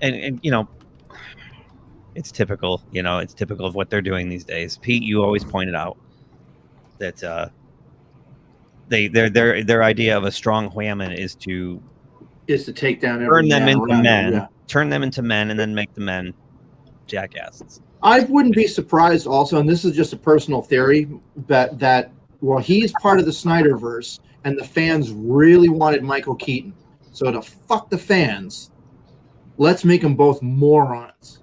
And it's typical. It's typical of what they're doing these days. Pete, you always pointed out that their idea of a strong whammon is to take down turn them into men, yeah. turn them into men, and then make the men jackasses. I wouldn't be surprised also, and this is just a personal theory, that he's part of the Snyderverse and the fans really wanted Michael Keaton. So to fuck the fans, let's make them both morons.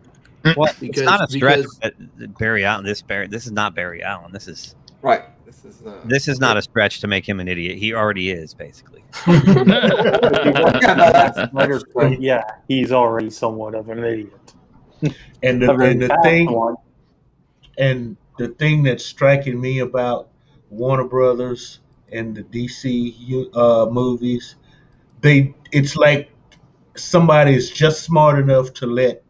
Well, it's not a stretch. because Barry Allen. This is not Barry Allen. This is Right. This is not a stretch to make him an idiot. He already is, basically. Yeah, he's already somewhat of an idiot. And A very the bad thing, one. and the thing that's striking me about Warner Brothers and the DC movies, it's like somebody is just smart enough to let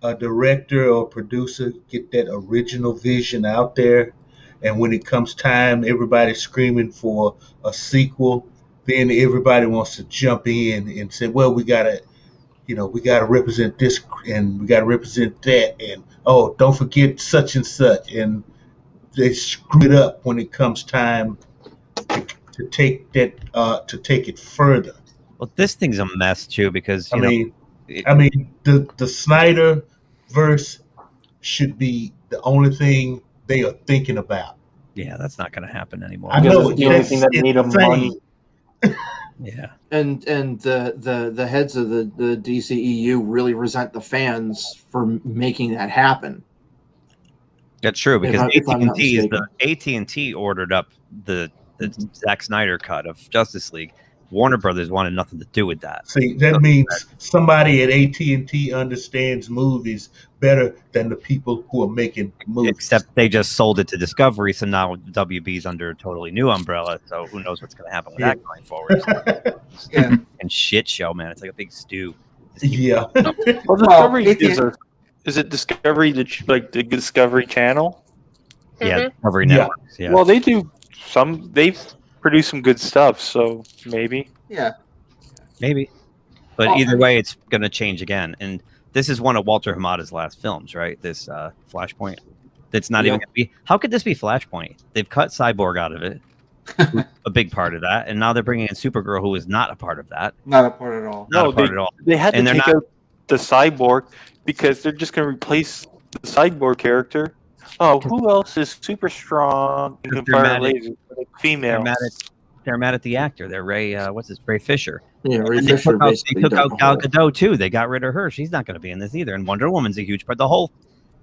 a director or producer get that original vision out there, and when it comes time, everybody's screaming for a sequel. Then everybody wants to jump in and say, "Well, we gotta represent this, and we gotta represent that, and oh, don't forget such and such," and they screw it up when it comes time to take it further. Well, this thing's a mess too because the Snyder verse should be the only thing they are thinking about. Yeah, that's not going to happen anymore. I know it's the only thing that made them money. Yeah, and the heads of the DCEU really resent the fans for making that happen. That's true because If I'm not AT&T mistaken. AT&T ordered up the Zack Snyder cut of Justice League. Warner Brothers wanted nothing to do with that. See, that means somebody at AT&T understands movies better than the people who are making movies. Except they just sold it to Discovery, so now WB's under a totally new umbrella. So who knows what's going to happen with that going forward? Yeah. And shit show, man. It's like a big stew. Yeah. Well, Discovery is it Discovery, the Discovery Channel? Yeah, Discovery Networks. Yeah. Well, they do they've produced some good stuff, so maybe. Yeah. Maybe. But either way, it's going to change again. And this is one of Walter Hamada's last films, right? This Flashpoint. That's not even going to be. How could this be Flashpoint? They've cut Cyborg out of it, a big part of that, and now they're bringing in Supergirl, who is not a part of that. Not a part at all. Not a part at all. They had to And they're take not- out the Cyborg because they're just going to replace the Cyborg character. Oh, who else is super strong and can fire lasers? Female. They're mad at the actor. They're Ray. Ray Fisher. Yeah, Ray And they Fisher took out, basically they took dug out a Gal hole. Gadot too. They got rid of her. She's not going to be in this either. And Wonder Woman's a huge part. The whole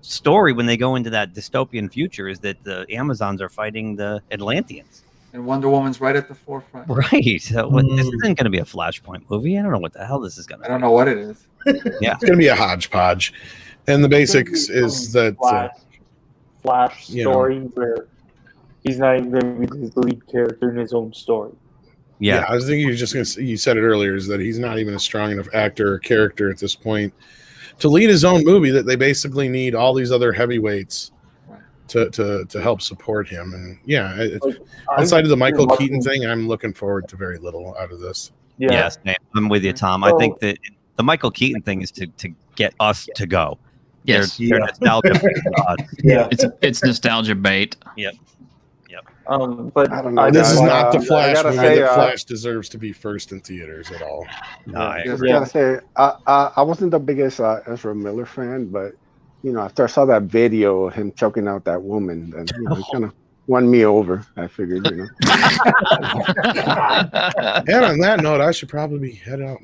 story when they go into that dystopian future is that the Amazons are fighting the Atlanteans. And Wonder Woman's right at the forefront. Right. So this isn't going to be a Flashpoint movie. I don't know what the hell this is going to be. I don't know what it is. Yeah. It's going to be a hodgepodge. And the basics is that Flash you know. story where he's not even going to be the lead character in his own story. Yeah, I was thinking you were just going to. You said it earlier, is that he's not even a strong enough actor or character at this point to lead his own movie. That they basically need all these other heavyweights to help support him. And yeah, outside of the Michael Keaton thing, I'm looking forward to very little out of this. Yeah. Yes, I'm with you, Tom. I think that the Michael Keaton thing is to get us to go. Yes. They're nostalgia. Yeah. It's nostalgia bait. Yep. But I don't know. This is not the Flash gotta movie. say, The Flash deserves to be first in theaters at all. No, I I gotta say, I wasn't the biggest Ezra Miller fan, but after I saw that video of him choking out that woman, then it kind of won me over. I figured, And on that note, I should probably head out.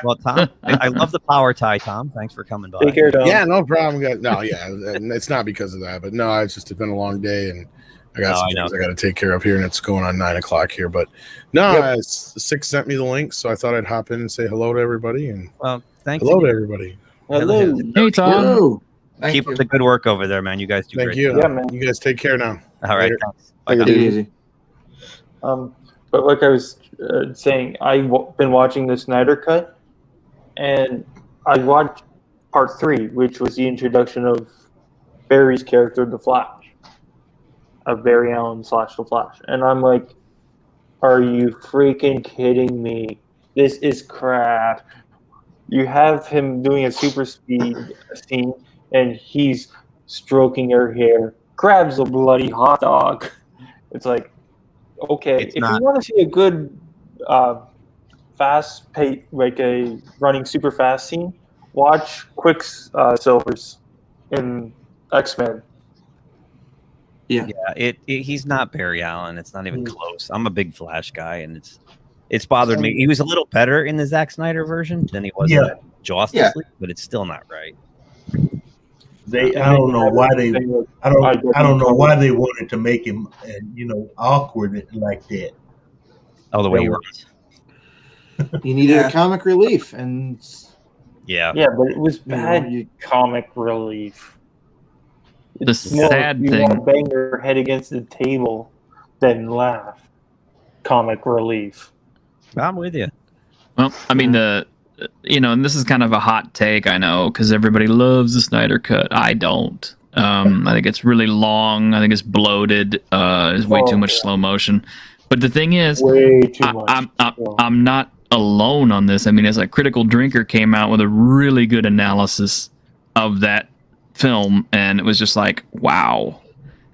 Well, Tom, I love the power tie, Tom. Thanks for coming by. Take care, Tom. Yeah, no problem. No, yeah, and it's not because of that, but no, it's just been a long day, and I got some things I got to take care of here, and it's going on 9 o'clock here. But no, Six sent me the link, so I thought I'd hop in and say hello to everybody. And well, thank hello you. to everybody. Hello. Hey, Tom. Hello. Keep up the good work over there, man. You guys do Thank great. you. Yeah, man. You guys take care now. All right. Later. Thanks. Bye, Take Tom. it easy. But like I was saying, I've been watching the Snyder Cut, and I watched part 3, which was the introduction of Barry's character, The Flash, of Barry Allen / The Flash. And I'm like, are you freaking kidding me? This is crap. You have him doing a super speed scene, and he's stroking her hair, grabs a bloody hot dog. It's like, okay, if you want to see a good fast pace, like a running super fast scene, watch Quicksilver's in X-Men. Yeah. He's not Barry Allen. It's not even close. I'm a big Flash guy, and it's bothered me. He was a little better in the Zack Snyder version than he was in Justice League, but it's still not right. I don't know why they wanted to make him awkward like that. Oh, the way he runs. He needed a comic relief, and yeah, but it was bad comic relief. The sad you thing, want to bang your head against the table, then laugh. Comic relief. I'm with you. well, I mean and this is kind of a hot take, I know, because everybody loves the Snyder Cut. I don't. I think it's really long. I think it's bloated. There's way too much slow motion. But the thing is, way too much. I'm not alone on this. I mean, as a Critical Drinker came out with a really good analysis of that film, and it was just like, wow,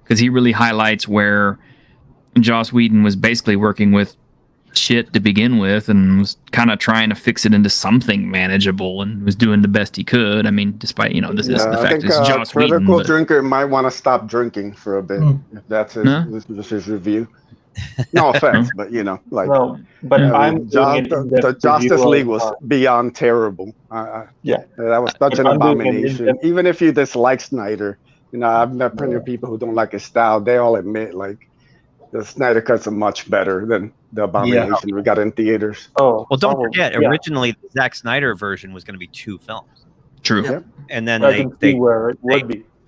because he really highlights where Joss Whedon was basically working with shit to begin with and was kind of trying to fix it into something manageable and was doing the best he could. I mean, despite this is the fact it's Joss Whedon. Critical Drinker might want to stop drinking for a bit if that's his review. No offense, but No, but the Justice League was beyond terrible. That was such an abomination. Even if you dislike Snyder, I've met plenty of people who don't like his style. They all admit the Snyder Cut's are much better than the abomination we got in theaters. Well, don't forget, originally the Zack Snyder version was going to be 2 films. True. Yep. And then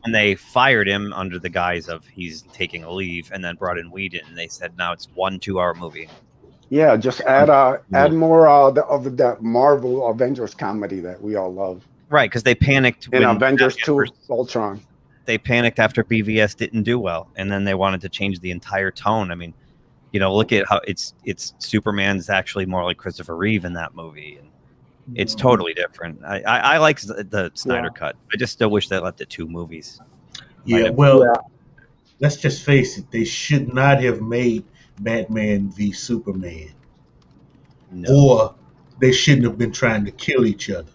when they fired him under the guise of he's taking a leave, and then brought in Whedon, and they said now it's 1 2-hour movie. Yeah, just add more of that Marvel Avengers comedy that we all love. Right, because they panicked in Avengers 2 Ultron. They panicked after BVS didn't do well, and then they wanted to change the entire tone. I mean, look at how it's Superman's actually more like Christopher Reeve in that movie, and it's totally different. I like the Snyder Cut. I just still wish they left it 2 movies. Let's just face it. They should not have made Batman v Superman, or they shouldn't have been trying to kill each other.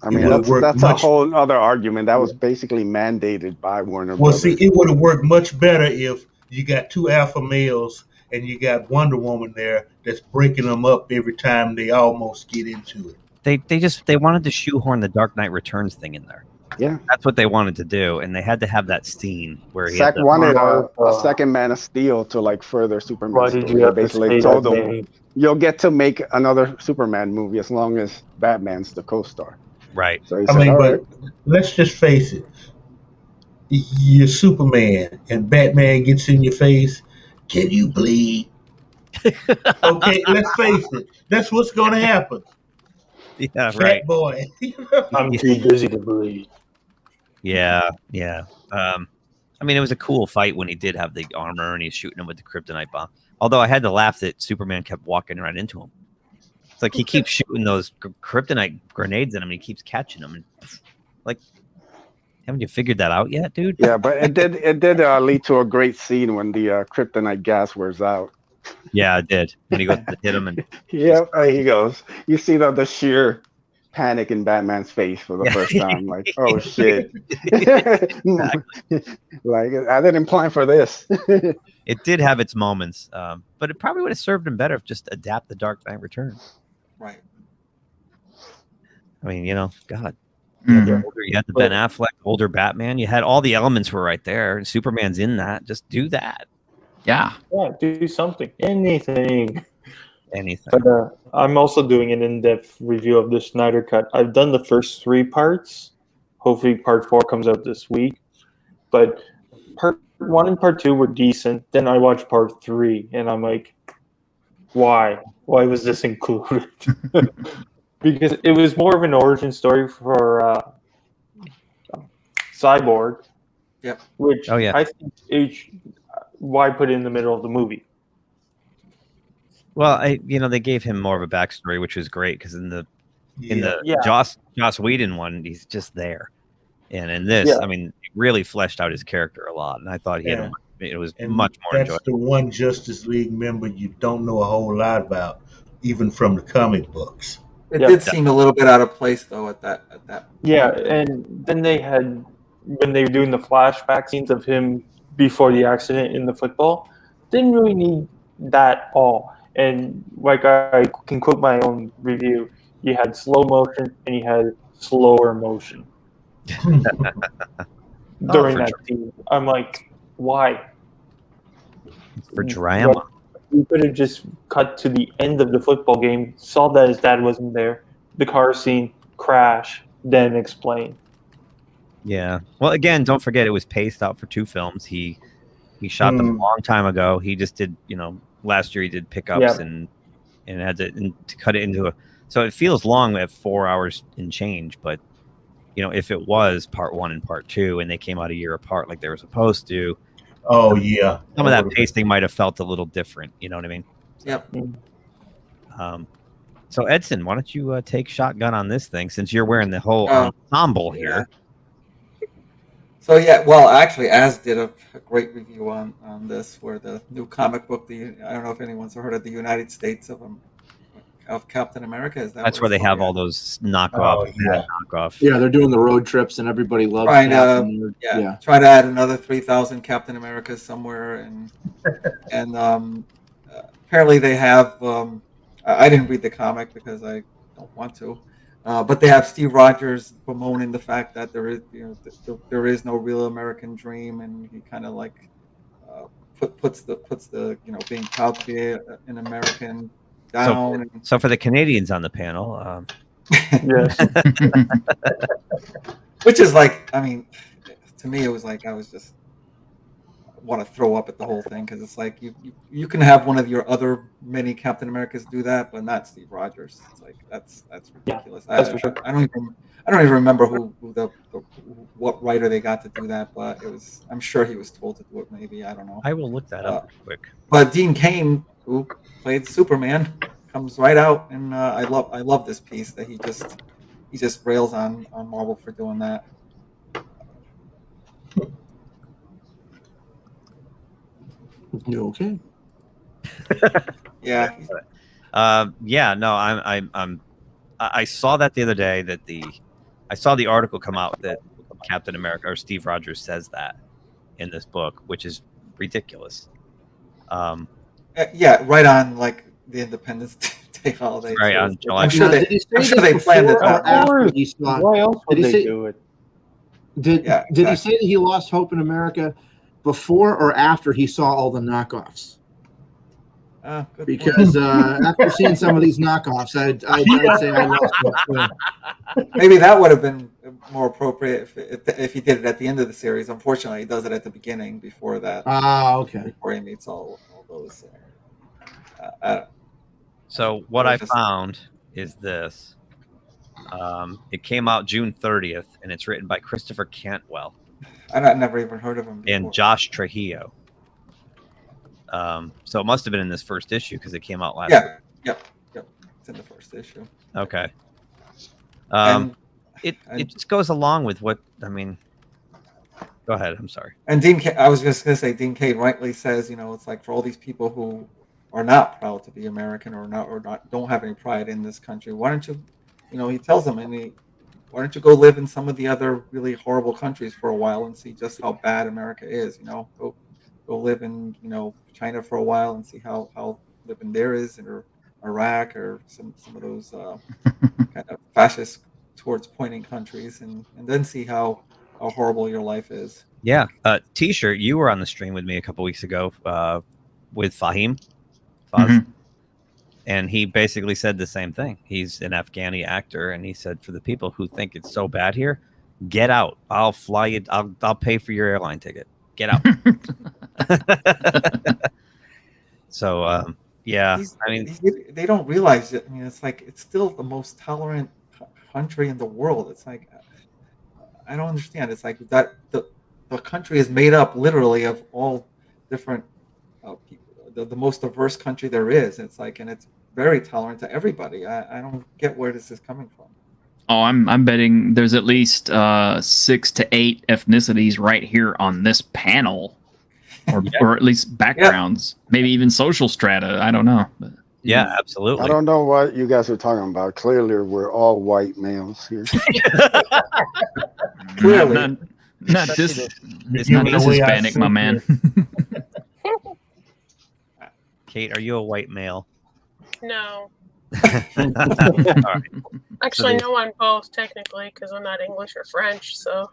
I mean, that's a whole other argument. That was basically mandated by Warner Brothers. See, it would have worked much better if you got 2 alpha males and you got Wonder Woman there that's breaking them up every time they almost get into it. They wanted to shoehorn the Dark Knight Returns thing in there. Yeah, that's what they wanted to do, and they had to have that scene where Zack wanted a second Man of Steel to further Superman story. They basically told them, you'll get to make another Superman movie as long as Batman's the co-star. Right. So but let's just face it. You're Superman and Batman gets in your face. Can you bleed? Okay, let's face it. That's what's going to happen. Yeah, right. Boy. I'm too busy to bleed. Yeah. I mean, it was a cool fight when he did have the armor and he's shooting him with the kryptonite bomb. Although I had to laugh that Superman kept walking right into him. It's like he keeps shooting those kryptonite grenades at him, and he keeps catching them. And haven't you figured that out yet, dude? Yeah, but it did lead to a great scene when the kryptonite gas wears out. Yeah, it did. When he goes to hit him, and he goes. You see the sheer panic in Batman's face for the first time. Like, oh shit! I didn't plan for this. It did have its moments, but it probably would have served him better if just adapt the Dark Knight Returns. Right. I mean, God. You had the Ben Affleck, older Batman. You had all the elements were right there. Superman's in that. Just do that. Yeah. Yeah, do something. Anything. But I'm also doing an in-depth review of the Snyder Cut. I've done the first 3 parts. Hopefully part 4 comes out this week. But part 1 and part 2 were decent. Then I watched part 3, and I'm like, why? Why was this included? Because it was more of an origin story for Cyborg. Yep. Which I think why put it in the middle of the movie? Well, they gave him more of a backstory, which was great because in the Joss Whedon one, he's just there, and in this, I mean, it really fleshed out his character a lot, and I thought it was much more enjoyable. That's the one Justice League member you don't know a whole lot about, even from the comic books. It did seem a little bit out of place though at that. Yeah, and then when they were doing the flashback scenes of him before the accident in the football, didn't really need that all. And like I can quote my own review, you had slow motion and you had slower motion. during that scene. I'm like, why? For drama. We could have just cut to the end of the football game, saw that his dad wasn't there, the car scene, crash, then explain. Yeah. Well, again, don't forget it was paced out for 2 films. He shot them a long time ago. He just did, last year he did pickups and had to cut it into a. So it feels long at 4 hours and change, but if it was part 1 and part 2 and they came out a year apart like they were supposed to. Oh yeah. Some of that pacing might have felt a little different. You know what I mean? Yep. So Edson, why don't you take shotgun on this thing since you're wearing the whole ensemble here? So well, actually, Az did a great review on this, where the new comic book. I don't know if anyone's heard of the United States of Captain America. Is that that's where they have all those knockoff? Yeah, they're doing the road trips, and everybody loves trying Captain. try to add another 3,000 Captain Americas somewhere, and apparently they have. I didn't read the comic because I don't want to. But they have Steve Rogers bemoaning the fact that there is no real American dream, and he kind of like puts the being proud to be an American down. So for the Canadians on the panel, yes, which is like, I mean, to me it was like I was just want to throw up at the whole thing, because it's like you can have one of your other many Captain Americas do that, but not Steve Rogers. It's like that's ridiculous. That's for sure. I don't even remember what writer they got to do that, but I'm sure he was told to do it. Maybe, I don't know. I will look that up real quick. But Dean Cain, who played Superman, comes right out, and I love this piece that he just rails on Marvel for doing that. You okay? Yeah. No, I saw that the other day I saw the article come out that Captain America or Steve Rogers says that in this book, which is ridiculous. Right on like the Independence Day holiday. Right on July. I'm sure they planned it that way. Why else would they do it? Did he say that he lost hope in America before or after he saw all the knockoffs? Because after seeing some of these knockoffs, I'd say I lost hope. Maybe that would have been more appropriate if he did it at the end of the series. Unfortunately, he does it at the beginning before that. Okay. Before he meets all those. So what I found is this. It came out June 30th, and it's written by Christopher Cantwell. I never even heard of him before. And Josh Trujillo. So it must have been in this first issue because it came out last year. Yep. It's in the first issue. Okay. It just goes along with what I mean. Go ahead. I'm sorry. And I was just going to say, Dean Cain rightly says, it's like for all these people who are not proud to be American or don't have any pride in this country, why don't you, he tells them, why don't you go live in some of the other really horrible countries for a while and see just how bad America is? Go live in China for a while and see how living there is, or Iraq, or some of those kind of fascist towards pointing countries, and then see how horrible your life is. Yeah. T-shirt, you were on the stream with me a couple weeks ago with Fahim. And he basically said the same thing. He's an Afghani actor, and he said, for the people who think it's so bad here, get out. I'll fly you. I'll pay for your airline ticket. Get out. So, yeah. They don't realize it. I mean, it's like it's still the most tolerant country in the world. It's like I don't understand. It's like that the country is made up literally of all different people. The most diverse country there is. It's like, and it's very tolerant to everybody. I don't get where this is coming from. Oh, I'm betting there's at least 6 to 8 ethnicities right here on this panel, or at least backgrounds, maybe even social strata. I don't know. But, yeah, absolutely. I don't know what you guys are talking about. Clearly, we're all white males here. Clearly, not this. It's not this Hispanic, my man. Kate, are you a white male? No. All right. Actually, no on both technically because I'm not English or French. So.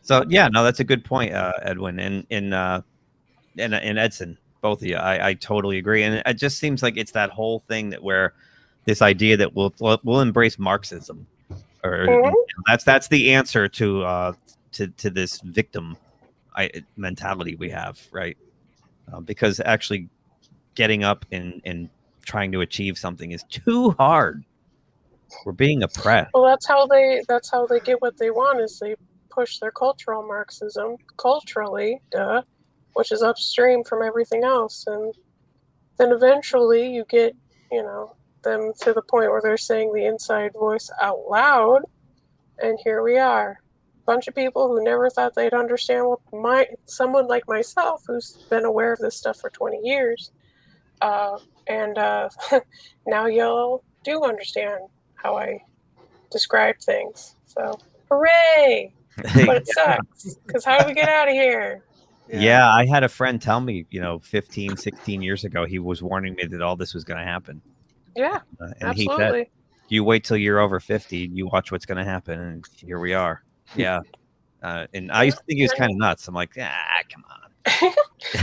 So yeah, no, that's a good point, Edwin and Edson, both of you. I totally agree, and it just seems like it's that whole thing that where this idea that we'll embrace Marxism, or that's the answer to this victim mentality we have, right? Because actually getting up and trying to achieve something is too hard. We're being oppressed. Well, that's how they get what they want is they push their cultural Marxism culturally, which is upstream from everything else, and then eventually you get them to the point where they're saying the inside voice out loud, and here we are, a bunch of people who never thought they'd understand what someone like myself who's been aware of this stuff for 20 years, and now y'all do understand how I describe things. So hooray! But it sucks because how do we get out of here? Yeah, I had a friend tell me, 15, 16 years ago, he was warning me that all this was going to happen. Yeah, and absolutely. He said, you wait till you're over 50, you watch what's going to happen, and here we are. Yeah. And I used to think he was kind of nuts. I'm like, come on.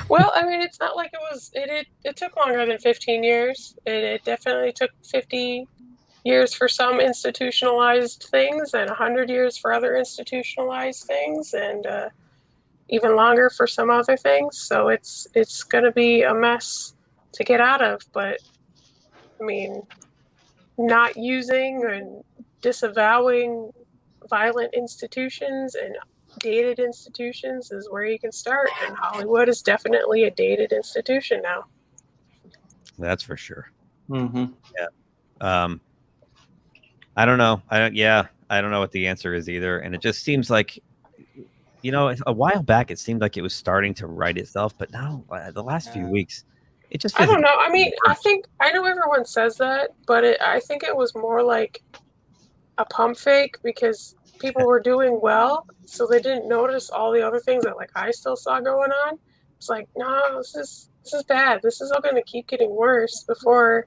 Well, I mean, it's not like it took longer than 15 years. It definitely took 50 years for some institutionalized things and 100 years for other institutionalized things, and even longer for some other things. So it's going to be a mess to get out of. But I mean, not using and disavowing violent institutions and dated institutions is where you can start. And Hollywood is definitely a dated institution now. That's for sure. Mm-hmm. Yeah. I don't know. I don't know what the answer is either. And it just seems like, a while back, it seemed like it was starting to right itself. But now, the last few weeks, it just feels I don't know. I mean, I know everyone says that, but I think it was more like a pump fake because people were doing well. So they didn't notice all the other things that I still saw going on. It's like, no, this is bad. This is all going to keep getting worse before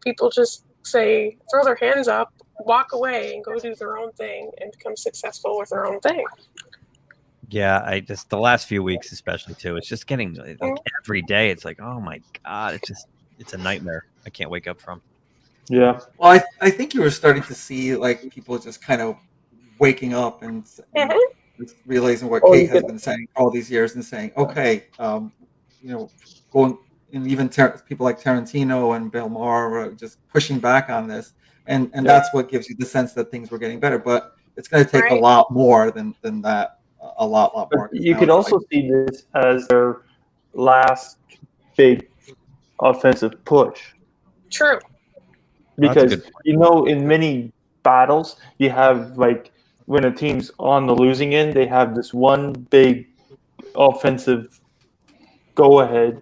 people just throw their hands up, walk away, and go do their own thing and become successful with their own thing. Yeah, the last few weeks especially too, it's just getting every day. It's like, oh my God, it's a nightmare. I can't wake up from. Yeah. Well, I think you were starting to see people just kind of waking up and realizing what Kate has been saying all these years and saying, okay, going, and even people like Tarantino and Bill Maher were just pushing back on this, and that's what gives you the sense that things were getting better. But it's going to take a lot more than that. A lot more. You could also see this as their last big offensive push. True. Because in many battles, you have when a team's on the losing end, they have this one big offensive go ahead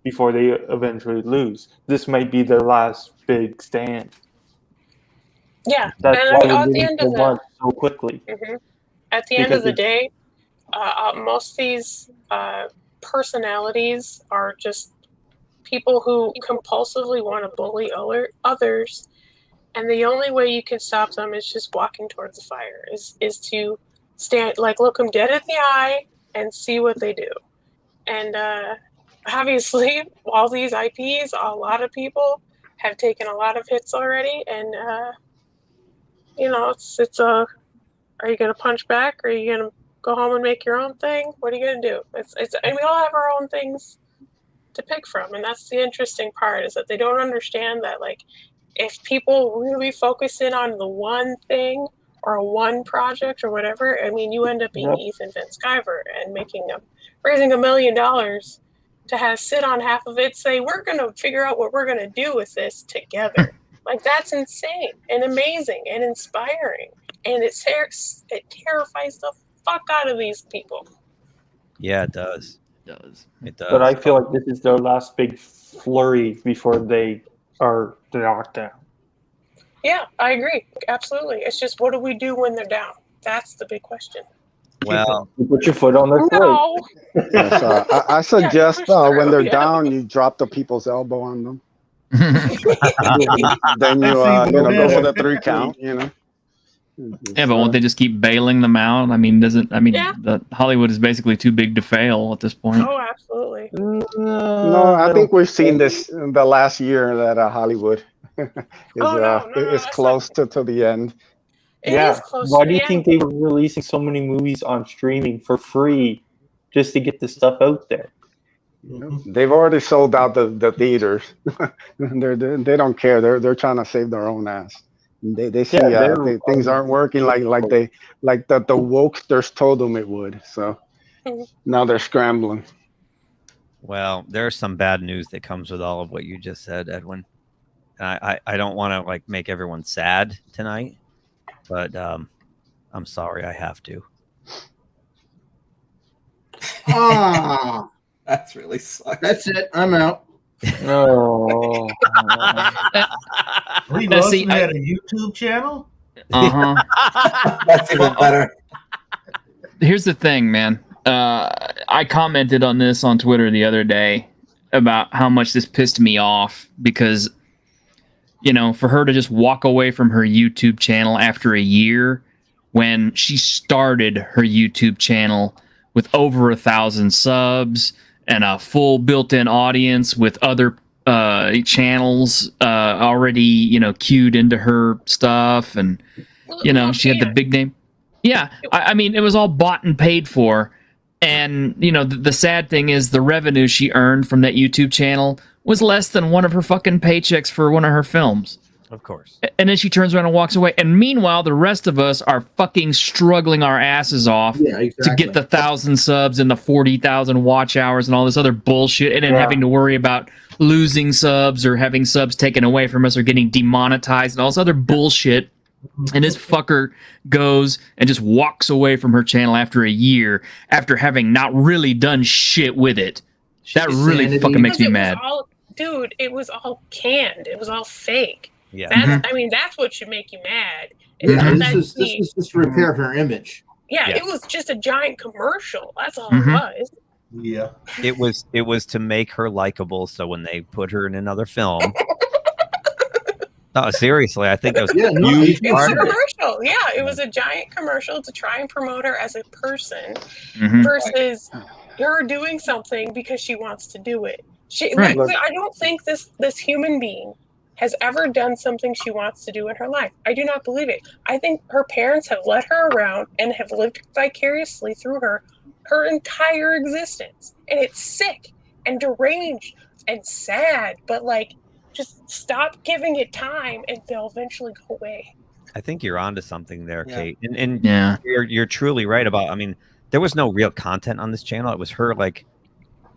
before they eventually lose. This might be their last big stand. Yeah, that's and why at the end of so quickly. Mm-hmm. At the end of the day, most of these personalities are just people who compulsively want to bully others, and the only way you can stop them is just walking towards the fire. Is to stand, look them dead in the eye and see what they do. And obviously, all these IPs, a lot of people have taken a lot of hits already, and it's a. Are you going to punch back? Or are you going to go home and make your own thing? What are you going to do? And we all have our own things to pick from. And that's the interesting part, is that they don't understand that, if people really focus in on the one thing or one project or whatever, I mean, you end up being Ethan Van Sciver and raising $1 million to sit on half of it, say, we're going to figure out what we're going to do with this together. That's insane and amazing and inspiring. And it terrifies the fuck out of these people. Yeah, it does. It does. But I feel like this is their last big flurry before they are knocked down. Yeah, I agree. Absolutely. It's just, what do we do when they're down? That's the big question. Well, you put your foot on their throat. I suggest when they're down, you drop the people's elbow on them. Then you go for the 3 count. Yeah, but won't they just keep bailing them out? I mean, the Hollywood is basically too big to fail at this point. Oh, absolutely. No, I think we've seen this in the last year that Hollywood is close to the end. Why do you think they were releasing so many movies on streaming for free just to get this stuff out there? They've already sold out the theaters. They don't care. They're trying to save their own ass. They see things aren't working like the wokesters told them it would. So now they're scrambling. Well, there's some bad news that comes with all of what you just said, Edwin. I don't want to make everyone sad tonight, but I'm sorry, I have to. Ah, that's really sucks. That's it. I'm out. No. We Lawson had a YouTube channel? That's even better. Here's the thing, man. I commented on this on Twitter the other day about how much this pissed me off because, for her to just walk away from her YouTube channel after a year when she started her YouTube channel with over 1,000 subs and a full built-in audience with other channels already, queued into her stuff, and she had the big name. Yeah, I mean, it was all bought and paid for, and the sad thing is the revenue she earned from that YouTube channel was less than one of her fucking paychecks for one of her films. Of course. And then she turns around and walks away. And meanwhile, the rest of us are fucking struggling our asses off to get the 1,000 subs and the 40,000 watch hours and all this other bullshit, and then having to worry about losing subs or having subs taken away from us or getting demonetized and all this other bullshit. And this fucker goes and just walks away from her channel after a year after having not really done shit with it. That really fucking makes me mad. Dude, it was all canned. It was all fake. Yeah. That's what should make you mad. This was just to repair her image. Yeah, it was just a giant commercial. That's all it was. Yeah. It was to make her likable, so when they put her in another film. No, seriously, I think that was a huge part of it. Commercial. Yeah, it was a giant commercial to try and promote her as a person versus her doing something because she wants to do it. I don't think this human being has ever done something she wants to do in her life. I do not believe it. I think her parents have led her around and have lived vicariously through her entire existence. And it's sick and deranged and sad, but just stop giving it time and they'll eventually go away. I think you're onto something there, Kate. And you're truly right about, there was no real content on this channel. It was her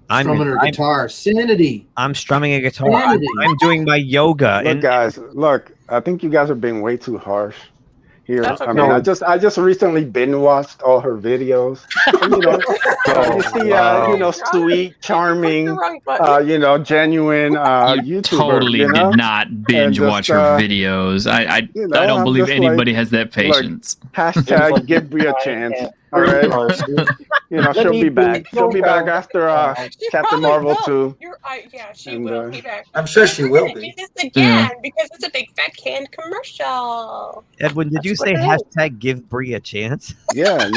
strumming her guitar. Sanity. I'm strumming a guitar. I'm doing my yoga. Look, guys, I think you guys are being way too harsh here. I just recently binge watched all her videos. You see, sweet, charming, genuine YouTuber. Totally did not binge watch her videos. I don't believe anybody has that patience. Hashtag give me a chance. All right. She'll be back. She'll be back after Captain Marvel 2. She will be back. I'm sure she will be. This again because it's a big fat canned commercial. Edwin, did you say hashtag give Brie a chance? Yeah.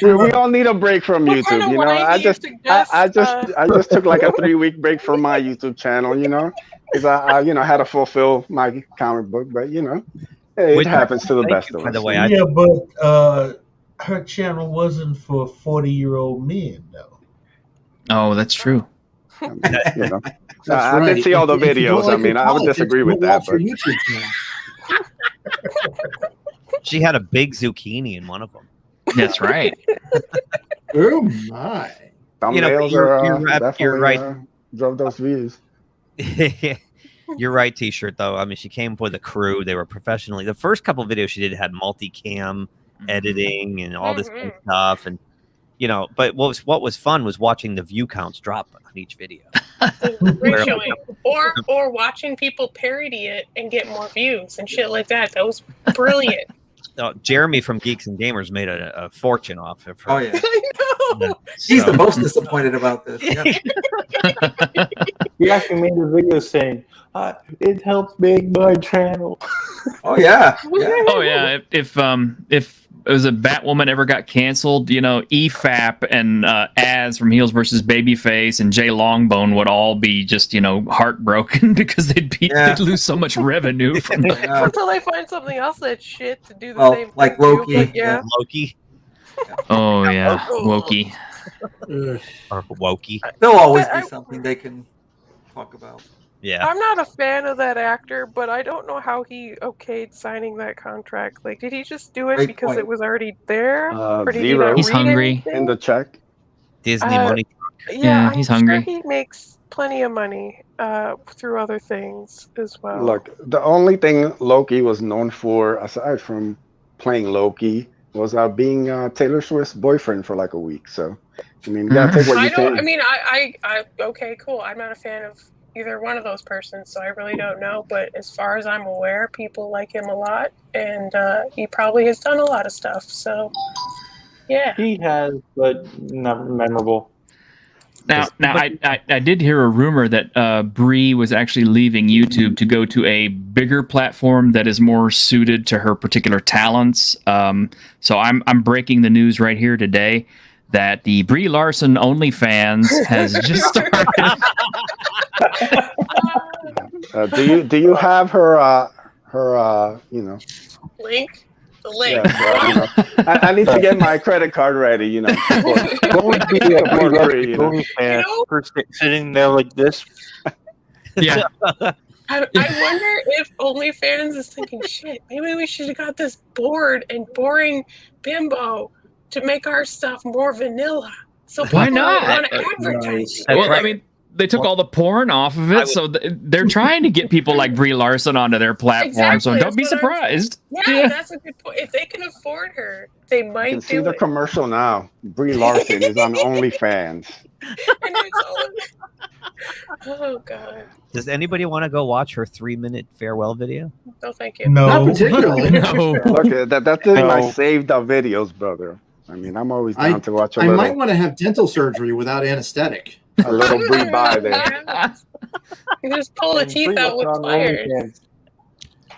We all need a break from YouTube. I just took like a 3-week break from my YouTube channel. Because I had to fulfill my comic book, but it happens to the best of us. By the way, but her channel wasn't for 40-year-old men, though. Oh, that's true. I did see all the videos. I would disagree with that. But she had a big zucchini in one of them. That's right. Oh my! You're right. Drove those views. You're right, T-shirt though. She came with a crew. They were professionally. The first couple of videos she did had multicam editing and all this kind of stuff, and But what was fun was watching the view counts drop on each video, or watching people parody it and get more views and shit like that. That was brilliant. Jeremy from Geeks and Gamers made a fortune off of her. I know. He's the most disappointed about this. Yeah. He actually made a video saying, "It helps make my channel." Oh yeah. Oh yeah. If it was a Batwoman ever got canceled, EFAP and Az from Heels versus Babyface and Jay Longbone would all be just heartbroken because they'd lose so much revenue from that. Until they find something else that's shit to do the same like thing. Loki. But yeah. Loki. Oh yeah, Loki. Or Wokey. There'll always be something they can talk about. Yeah. I'm not a fan of that actor, but I don't know how he okayed signing that contract. Like, did he just do it Great because point. it was already there? Or did he Zero. not He's read hungry. anything? In the check. Disney money. Yeah, he's I'm hungry. Sure he makes plenty of money through other things as well. Look, the only thing Loki was known for, aside from playing Loki, was being Taylor Swift's boyfriend for like a week. So, I mean, you gotta take what you can. I okay, cool. I'm not a fan of either one of those persons, so I really don't know. But as far as I'm aware, people like him a lot, and he probably has done a lot of stuff. So, yeah. He has, but not memorable. Now I did hear a rumor that Bree was actually leaving YouTube to go to a bigger platform that is more suited to her particular talents. So I'm breaking the news right here today that the Brie Larson OnlyFans has just started. Do you have her Link? The link. Yeah, I need to get my credit card ready, What would be a OnlyFans person sitting there like this? Yeah. I wonder if OnlyFans is thinking, shit, maybe we should have got this bored and boring bimbo to make our stuff more vanilla. So Why people not? want to advertise. Well, I mean, they took all the porn off of it, so they're trying to get people like Brie Larson onto their platform. So don't be surprised. Yeah, that's a good point. If they can afford her, they might You can see do the it. commercial now. Brie Larson is on OnlyFans. Oh god. Does anybody want to go watch her 3-minute farewell video? No, thank you. No. Not particularly. No. Okay, that's in my saved videos, brother. I mean, I'm always down to watch a I little. might want to have dental surgery without anesthetic. A little Brie by there. You just pull the teeth out with pliers.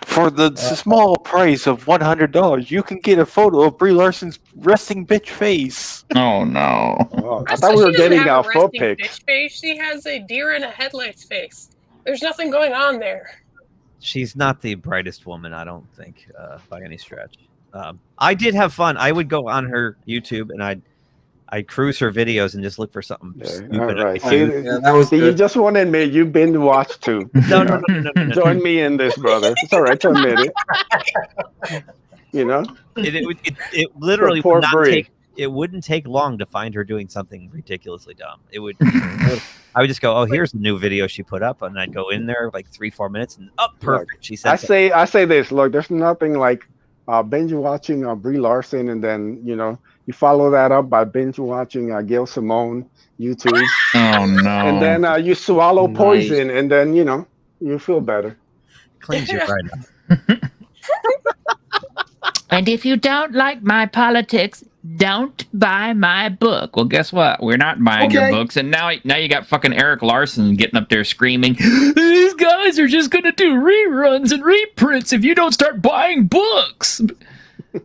For the small price of $100, you can get a photo of Brie Larson's resting bitch face. Oh no! Oh, I thought we were getting a foot pic. Bitch face. She has a deer in a headlights face. There's nothing going on there. She's not the brightest woman, I don't think, by any stretch. I did have fun. I would go on her YouTube and I'd cruise her videos and just look for something stupid. All right. That was See, good. you just want to admit you've been watched too. No. Join me in this, brother. It's all right to admit it. It literally Poor would not Brie. take. It wouldn't take long to find her doing something ridiculously dumb. It would. I would just go, oh, here's the new video she put up, and I'd go in there like 3-4 minutes, and perfect. She said, I say this. Look, there's nothing like binge watching Brie Larson, and then you follow that up by binge watching Gail Simone YouTube. Oh no! And then you swallow poison, and then you feel better. Cleans you right up. And if you don't like my politics, don't buy my book. Well, guess what? We're not buying your books. And now you got fucking Eric Larson getting up there screaming, these guys are just going to do reruns and reprints if you don't start buying books.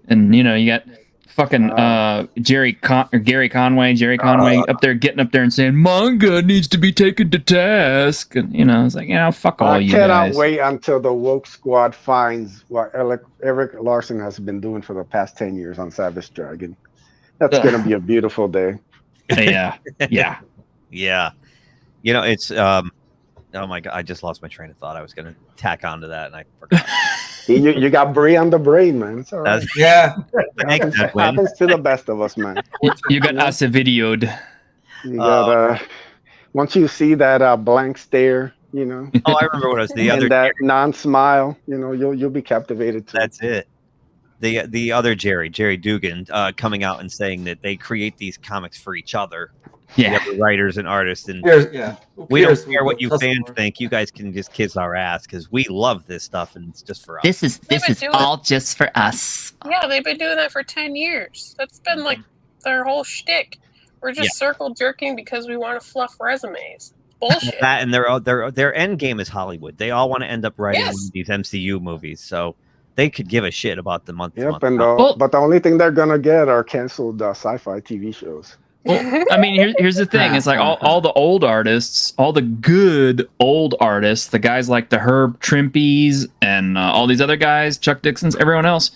And, you got fucking Gary Conway up there getting up there and saying, manga needs to be taken to task. And, it's like, fuck all you guys. I cannot wait until the woke squad finds what Eric Larson has been doing for the past 10 years on Savage Dragon. That's going to be a beautiful day. Yeah. It's oh my god, I just lost my train of thought. I was going to tack onto that, and I forgot. You got Brie on the brain, man. It's all right. Yeah. Happens to the best of us, man. You got Acevedo'd. You got once you see that blank stare, Oh, I remember what it was. The and other that non-smile, you'll be captivated too. That's it. The other Jerry Dugan, coming out and saying that they create these comics for each other. Yeah, the writers and artists, and we don't care what you fans think. You guys can just kiss our ass because we love this stuff, and it's just for us. This is all just for us. Yeah, they've been doing that for 10 years. That's been like their whole shtick. We're just circle jerking because we want to fluff resumes. Bullshit. That and their end game is Hollywood. They all want to end up writing one of these MCU movies, so they could give a shit about the month. Yep, but the only thing they're gonna get are canceled sci-fi TV shows. Well, I mean, here's the thing. It's like all the old artists, all the good old artists, the guys like the Herb Trimpeys and all these other guys, Chuck Dixon's, everyone else,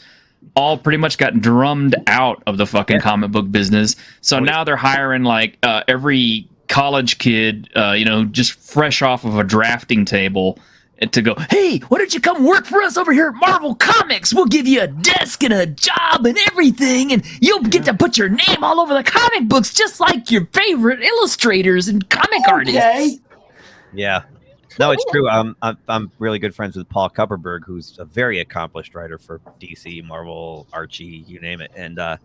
all pretty much got drummed out of the fucking comic book business. So now they're hiring like every college kid, just fresh off of a drafting table to go, hey, why don't you come work for us over here at Marvel Comics? We'll give you a desk and a job and everything, and you'll get to put your name all over the comic books just like your favorite illustrators and comic artists. Yeah. No, it's true. I'm really good friends with Paul Kupperberg, who's a very accomplished writer for DC, Marvel, Archie, you name it. And I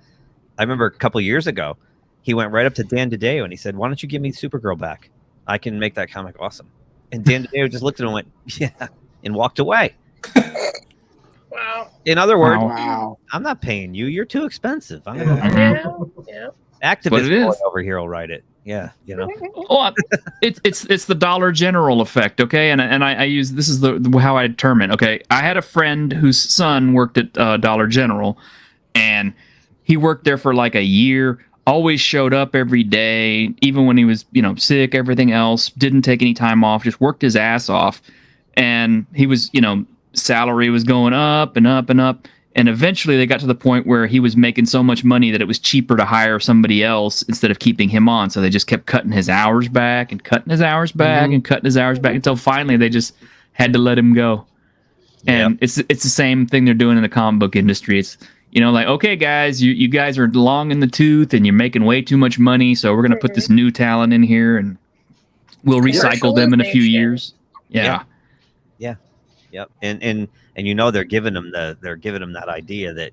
remember a couple of years ago, he went right up to Dan DiDio and he said, why don't you give me Supergirl back? I can make that comic awesome. And Dan DiDio just looked at him and went, yeah, and walked away. Wow. In other words, I'm not paying you. You're too expensive. I'm Yeah. Activist boy over here will write it. Yeah, Oh, it's the Dollar General effect, okay? And I use this is the how I term it. Okay, I had a friend whose son worked at Dollar General, and he worked there for like a year. Always showed up every day, even when he was sick. Everything else, didn't take any time off. Just worked his ass off, and he was salary was going up and up and up. And eventually they got to the point where he was making so much money that it was cheaper to hire somebody else instead of keeping him on. So they just kept cutting his hours back and cutting his hours back and cutting his hours back until finally they just had to let him go. And it's the same thing they're doing in the comic book industry. It's, like, okay, guys, you guys are long in the tooth and you're making way too much money. So we're going to put this new talent in here and we'll recycle them in a few years. Yeah. Yep. And they're giving them that idea that,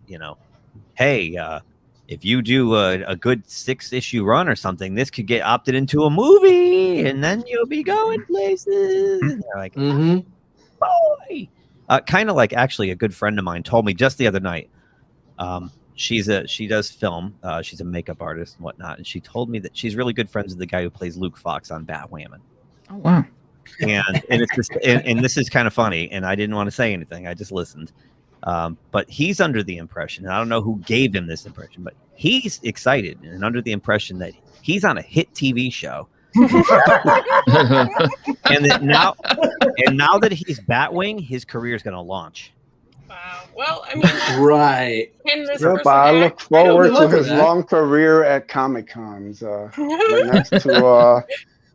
hey, if you do a good 6-issue run or something, this could get opted into a movie and then you'll be going places. And they're like, boy. Kind of like actually a good friend of mine told me just the other night. She does film. She's a makeup artist and whatnot. And she told me that she's really good friends with the guy who plays Luke Fox on Batwoman. Oh, wow. And it's just and this is kind of funny, and I didn't want to say anything. I just listened. But he's under the impression, and I don't know who gave him this impression, but he's excited and under the impression that he's on a hit TV show. and now that he's Batwing, his career is going to launch. Wow. Well, I mean, right. Yep, I look forward to his long career at Comic Cons. Right next to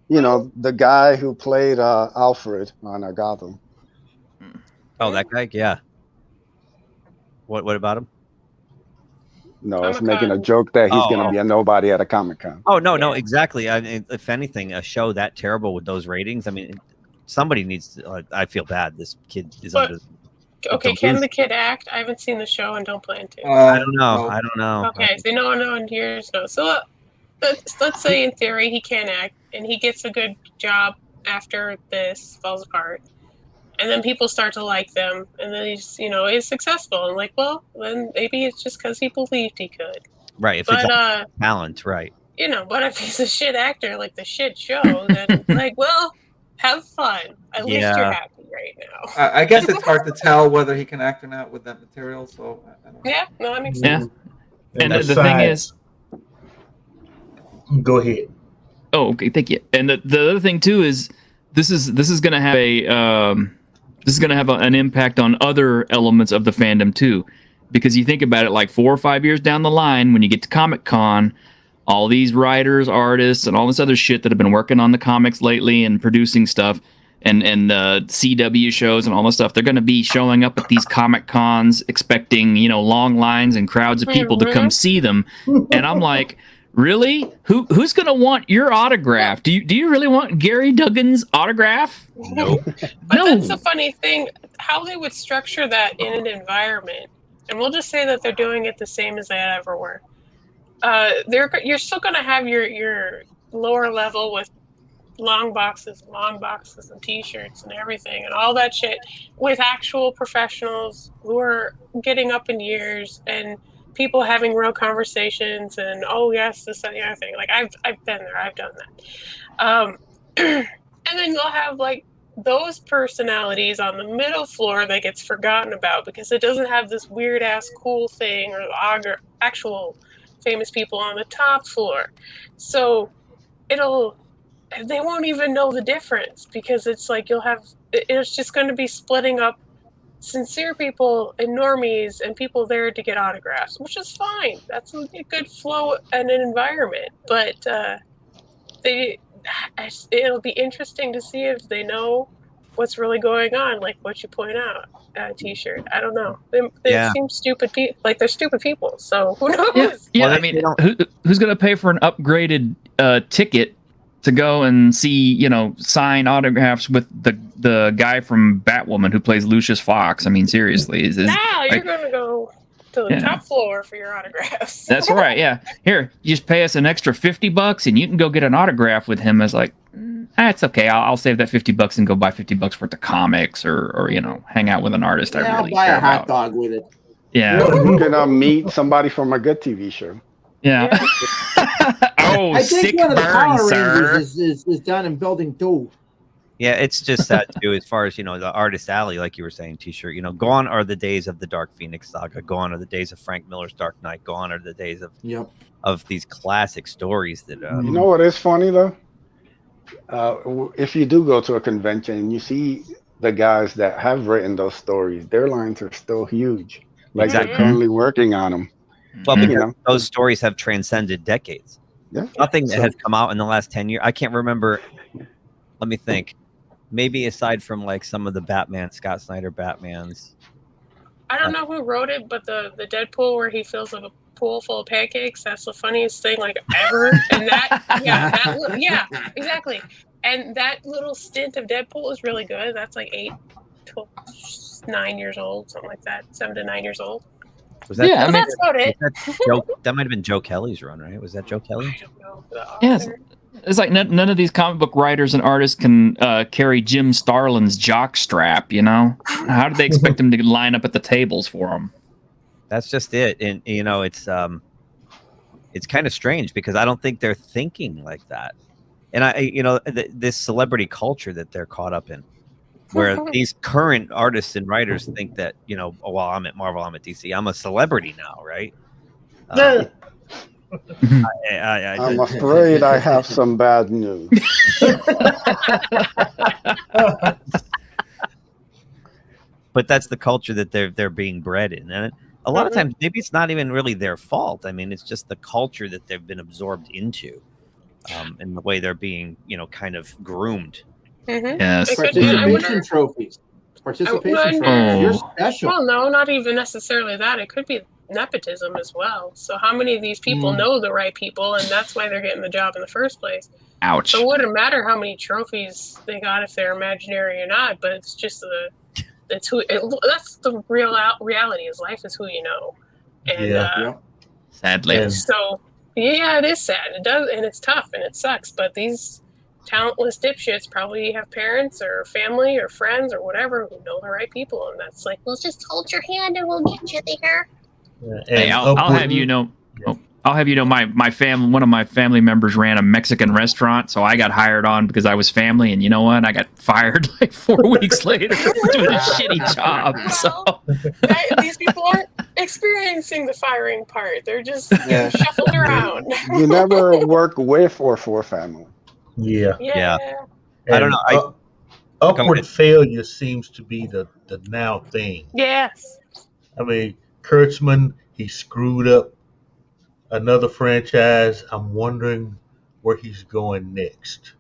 the guy who played Alfred on Gotham. Oh, that guy? Yeah. What about him? No, it's making a joke that he's going to be a nobody at a Comic-Con. Oh, no, exactly. I mean, if anything, a show that terrible with those ratings, I mean, somebody needs to, I feel bad. This kid is under... Okay, can the kid act? I haven't seen the show and don't plan to. I don't know. Okay, so no, and here's no. So let's say in theory he can act and he gets a good job after this falls apart. And then people start to like them, and then he's successful. And like, well, then maybe it's just because he believed he could. Right. If it's talent, right. But if he's a shit actor, like the shit show, then like, well, have fun. At least you're happy right now. I guess it's hard to tell whether he can act or not with that material. So I don't know. Yeah, no, that makes sense. And the thing is, go ahead. Oh, okay, thank you. And the other thing too is this is going to have an impact on other elements of the fandom too, because you think about it, like 4 or 5 years down the line, when you get to Comic-Con, all these writers, artists, and all this other shit that have been working on the comics lately and producing stuff and CW shows and all this stuff, they're going to be showing up at these Comic-Cons expecting, long lines and crowds of people to come see them. And I'm like, really? Who's going to want your autograph? Do you really want Gary Duggan's autograph? No. But that's the funny thing, how they would structure that in an environment. And we'll just say that they're doing it the same as they ever were. You're still going to have your lower level with long boxes and T-shirts and everything and all that shit with actual professionals who are getting up in years and people having real conversations and oh yes, this and the other thing. Like I've been there, I've done that. And then you'll have like those personalities on the middle floor that gets forgotten about because it doesn't have this weird ass cool thing or actual famous people on the top floor. So they won't even know the difference because it's like it's just going to be splitting up sincere people and normies and people there to get autographs, which is fine. That's a good flow and an environment. But it'll be interesting to see if they know what's really going on, like what you point out. T-shirt. I don't know. They seem stupid people. Like they're stupid people. So who knows? Yeah. I mean, who's going to pay for an upgraded ticket to go and see, sign autographs with the guy from Batwoman who plays Lucius Fox? I mean, seriously, you're going to go to the top floor for your autographs. That's right. Yeah. Here, you just pay us an extra $50 and you can go get an autograph with him. As like, it's okay. I'll save that $50 and go buy $50 worth of comics or hang out with an artist. I'll buy a hot dog with it. Yeah. You can meet somebody from a good TV show. Yeah. Oh, I think sick one of the burn, Power sir. Rangers is down in Building 2. Yeah, it's just that too. As far as the Artist Alley, like you were saying, T-shirt. Gone are the days of the Dark Phoenix saga. Gone are the days of Frank Miller's Dark Knight. Gone are the days of these classic stories that. You know what is funny though? If you do go to a convention and you see the guys that have written those stories, their lines are still huge. Like they're currently working on them. Well, because those stories have transcended decades. Yeah. Nothing that has come out in the last 10 years. I can't remember. Let me think. Maybe aside from like some of the Scott Snyder Batmans. I don't know who wrote it, but the Deadpool where he fills up a pool full of pancakes, that's the funniest thing like ever. And exactly. And that little stint of Deadpool is really good. That's like 9 years old, something like that. 7 to 9 years old. Was that, that's about it. That might have been Joe Kelly's run, right? Was that Joe Kelly? I don't know. Yes. It's like none of these comic book writers and artists can carry Jim Starlin's jock strap, How do they expect him to line up at the tables for them? That's just it. And, it's kind of strange because I don't think they're thinking like that. And, this celebrity culture that they're caught up in, where these current artists and writers think that, I'm at Marvel, I'm at DC, I'm a celebrity now, right? I'm afraid I have some bad news. But that's the culture that they're being bred in, and a lot of times maybe it's not even really their fault. I mean, it's just the culture that they've been absorbed into, and the way they're being, kind of groomed. Yes. Participation trophies. Participation trophies. You're special. Well, no, not even necessarily that. It could be nepotism as well. So how many of these people know the right people, and that's why they're getting the job in the first place? Ouch. So it wouldn't matter how many trophies they got if they're imaginary or not, but it's just that's the reality is life is who you know. And sadly. So it is sad. It does, and it's tough and it sucks, but these talentless dipshits probably have parents or family or friends or whatever who know the right people, and that's like, well, just hold your hand and we'll get you there. Hey, I'll have you know. I'll have you know, one of my family members ran a Mexican restaurant, so I got hired on because I was family, and you know what? I got fired like 4 weeks later for doing a shitty job. So these people aren't experiencing the firing part; they're just shuffled around. You never work with or for family. Yeah. I don't know. Upward failure seems to be the now thing. Yes. I mean, Kurtzman, he screwed up another franchise. I'm wondering where he's going next.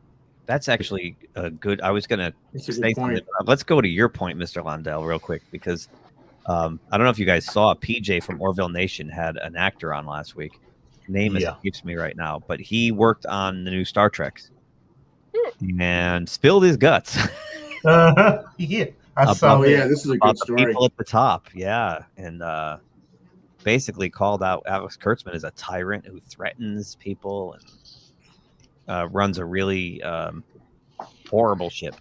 That's actually a good. I was going to say something. Let's go to your point, Mr. Londell, real quick, because I don't know if you guys saw PJ from Orville Nation had an actor on last week. Name escapes me right now, but he worked on the new Star Treks and spilled his guts. Yeah, I saw. This is a good story. The people at the top, and basically called out Alex Kurtzman as a tyrant who threatens people and runs a really horrible ship.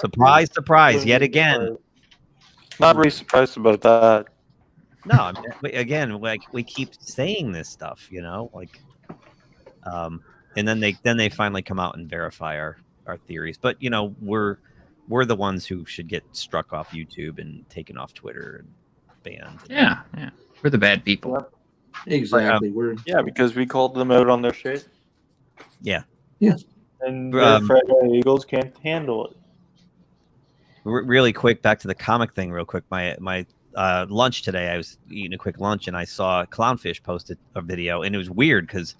Surprise, surprise, yet again. Not really surprised about that. No, I mean, again, like we keep saying this stuff, like, and then they finally come out and verify our theories. But we're the ones who should get struck off YouTube and taken off Twitter and banned. Yeah, we're the bad people. Exactly. Because we called them out on their shit. Yeah. And the Fred Eagles can't handle it. Really quick, back to the comic thing real quick. My lunch today, I was eating a quick lunch and I saw Clownfish posted a video, and it was weird because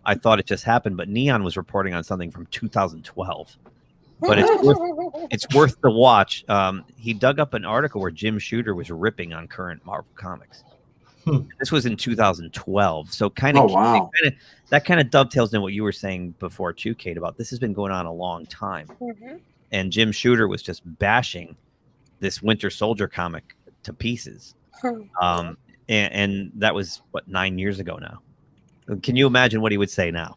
I thought it just happened, but Neon was reporting on something from 2012. But it's worth the watch. He dug up an article where Jim Shooter was ripping on current Marvel comics. This was in 2012, so that kind of dovetails in what you were saying before too, Kate, about this has been going on a long time. And Jim Shooter was just bashing this Winter Soldier comic to pieces. And that was 9 years ago now. Can you imagine what he would say now?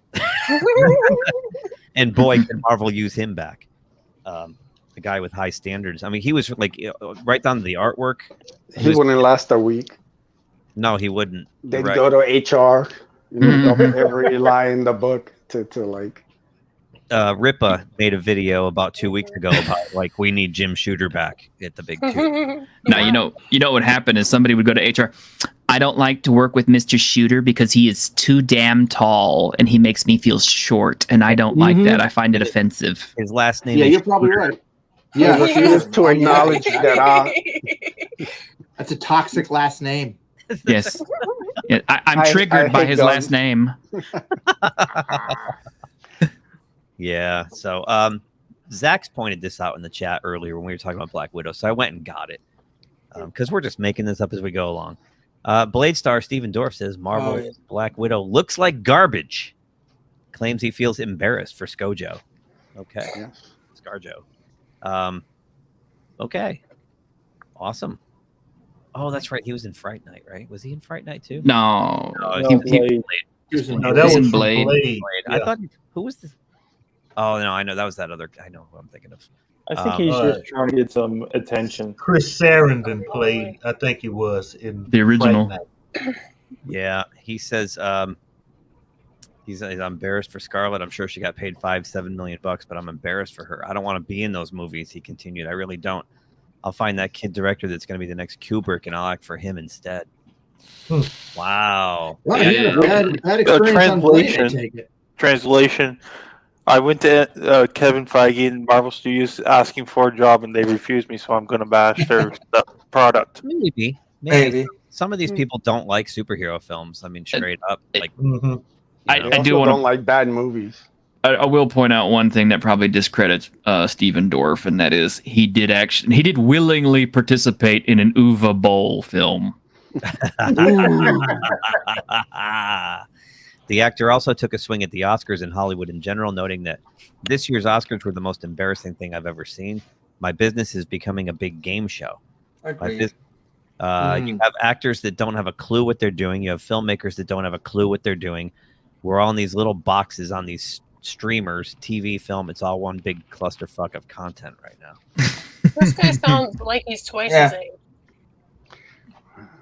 And boy, can Marvel use him back. The guy with high standards. I mean, he was like right down to the artwork. He wouldn't last a week. No, he wouldn't. They'd go to HR, every line in the book to like. Ripa made a video about 2 weeks ago about like we need Jim Shooter back at the big two. Now you know what would happen is somebody would go to HR. I don't like to work with Mr. Shooter because he is too damn tall and he makes me feel short, and I don't like that. I find it offensive. His last name. Yeah, is you're probably Shooter. right. Yeah, just to acknowledge that. That's a toxic last name. Yes. Yeah, I'm triggered by his last name. Yeah. So Zach's pointed this out in the chat earlier when we were talking about Black Widow. So I went and got it because we're just making this up as we go along. Blade Star Steven Dorff says Marvel's Black Widow looks like garbage. Claims he feels embarrassed for ScarJo. Okay. Yeah. ScarJo. Okay. Awesome. Oh, that's right. He was in Fright Night, right? Was he in Fright Night too? No. He was in Blade. Yeah. I thought who was this? Oh no, I know that was that other. I know who I'm thinking of. I think he's just trying to get some attention. Chris Sarandon played. I think he was in the original. Yeah, he says he's embarrassed for Scarlett. I'm sure she got paid $5-7 million, but I'm embarrassed for her. I don't want to be in those movies. He continued. I really don't. I'll find that kid director that's going to be the next Kubrick, and I'll act for him instead. Wow. Well, bad experience Translation. I went to Kevin Feige and Marvel Studios asking for a job, and they refused me, so I'm going to bash their product. Maybe. Some of these people don't like superhero films. I mean, straight up. Like, I do want don't like bad movies. I will point out one thing that probably discredits Steven Dorff, and that is he did willingly participate in an Uwe Boll film. The actor also took a swing at the Oscars and Hollywood in general, noting that this year's Oscars were the most embarrassing thing I've ever seen. My business is becoming a big game show. You have actors that don't have a clue what they're doing. You have filmmakers that don't have a clue what they're doing. We're all in these little boxes on these streamers, TV, film. It's all one big clusterfuck of content right now. This guy sounds like he's twice his age.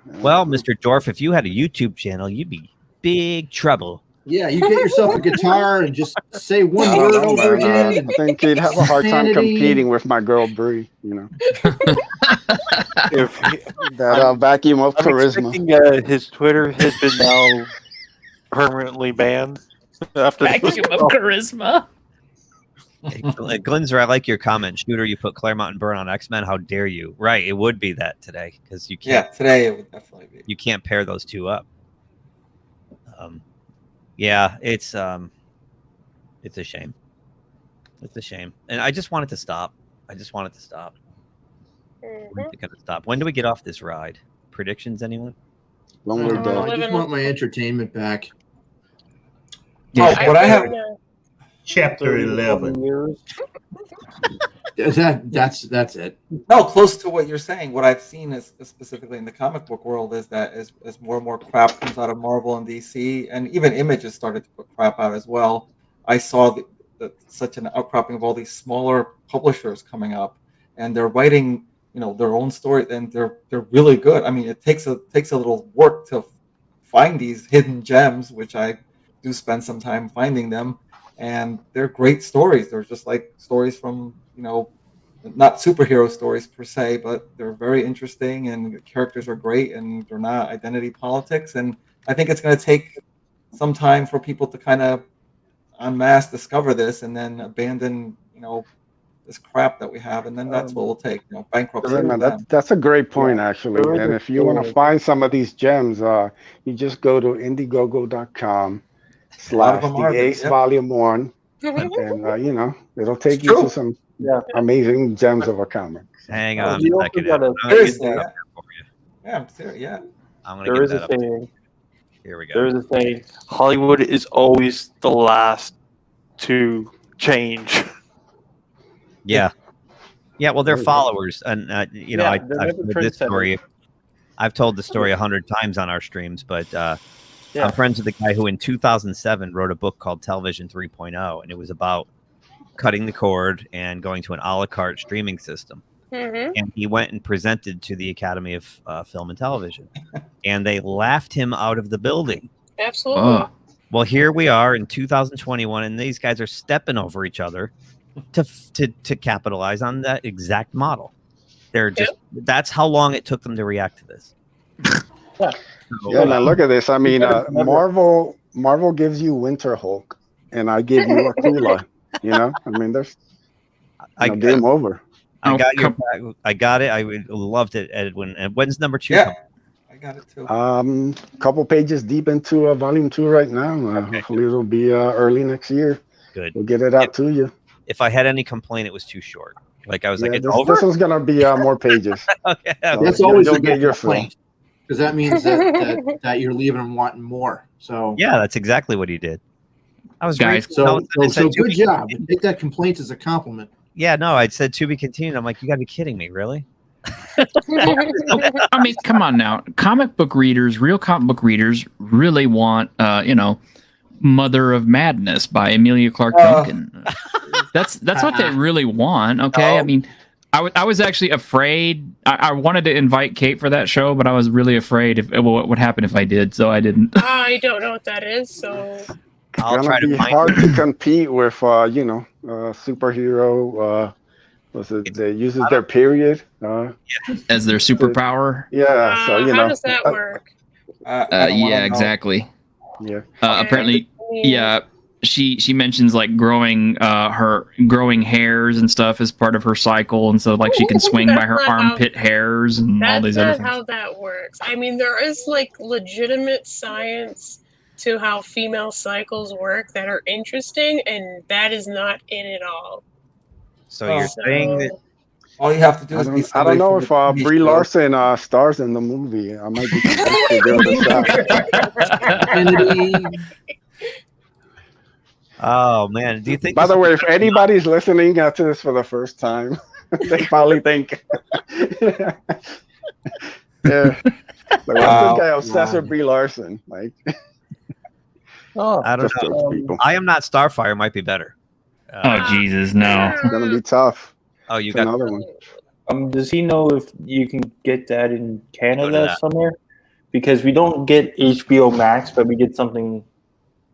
Well, Mr. Dorff, if you had a YouTube channel, you'd be big trouble. Yeah, you get yourself a guitar and just say one word over again. I think he'd have a hard time competing with my girl Brie. That vacuum of charisma. His Twitter has been now permanently banned after vacuum of charisma. Hey, Glenzer, I like your comment. Shooter, you put Claremont and Byrne on X-Men. How dare you? Right, it would be that today because you can't. Yeah, today it would definitely be. You can't pair those two up. Yeah, it's a shame. It's a shame, and I just want it to stop. When's it gonna stop? When do we get off this ride? Predictions, anyone? When we're done. I just want my entertainment back. Yeah, what I have. Chapter 11. That's it. No, close to what you're saying. What I've seen is specifically in the comic book world is that as more and more crap comes out of Marvel and DC, and even Image has started to put crap out as well. I saw such an outcropping of all these smaller publishers coming up, and they're writing their own story, and they're really good. I mean, it takes a little work to find these hidden gems, which I do spend some time finding them, and they're great stories. They're just like stories from not superhero stories per se, but they're very interesting, and the characters are great, and they're not identity politics. And I think it's going to take some time for people to kind of en masse discover this and then abandon this crap that we have, and then that's what will take bankruptcy. That's a great point, actually. And if you want to find some of these gems, you just go to Indiegogo.com/The Ace Volume 1, and it'll take you to some amazing gems of a comic. Hang on a second. I'm serious. Yeah, I'm gonna get that up. Here we go. There is a saying: Hollywood is always the last to change. Yeah. Well, they're followers, and I've heard this story. I've told the story 100 times on our streams, but I'm friends with a guy who in 2007 wrote a book called Television 3.0, and it was about cutting the cord and going to an a la carte streaming system. Mm-hmm. And he went and presented to the Academy of Film and Television, and they laughed him out of the building. Absolutely. Well, here we are in 2021, and these guys are stepping over each other to capitalize on that exact model. They're just that's how long it took them to react to this. Man, look at this. I mean, Marvel gives you Winter Hulk, and I give you Aquila. I mean, there's game over. I got it. I loved it, Edwin. And when's number 2? Yeah, I got it too. Couple pages deep into volume 2 right now. Hopefully it'll be early next year. Good. We'll get it out to you. If I had any complaint, it was too short. Like I was it's over. This one's gonna be more pages. Okay. So that's always a good complaint, because that means that you're leaving them wanting more. So yeah, that's exactly what he did. I was guys. So good job. Take that complaint as a compliment. Yeah, no, I said to be continued. I'm like, you got to be kidding me, really? I mean, come on now. Real comic book readers really want, Mother of Madness by Amelia Clark Duncan. That's what they really want. Okay, I mean, I was actually afraid. I wanted to invite Kate for that show, but I was really afraid what would happen if I did, so I didn't. I don't know what that is, so I'll try to find hard to compete with, superhero. That uses their period as their superpower. Yeah, so how does that work? Exactly. Yeah. Apparently, she mentions like growing hairs and stuff as part of her cycle, and so like she can swing by her armpit hairs and all these other things. That's not how that works. I mean, there is like legitimate science to how female cycles work that are interesting, and that is not in it all. So you're saying that all you have to do is I don't know if Brie Larson stars in the movie. I might be Oh man, do you think? By the way, if anybody's listening to this for the first time, they probably think, "Yeah, like, what's this guy obsessed with Brie Larson?" Like, I don't know. I Am Not Starfire might be better. Oh Jesus, no! It's gonna be tough. Oh, you got another one. Does he know if you can get that in Canada somewhere? Because we don't get HBO Max, but we get something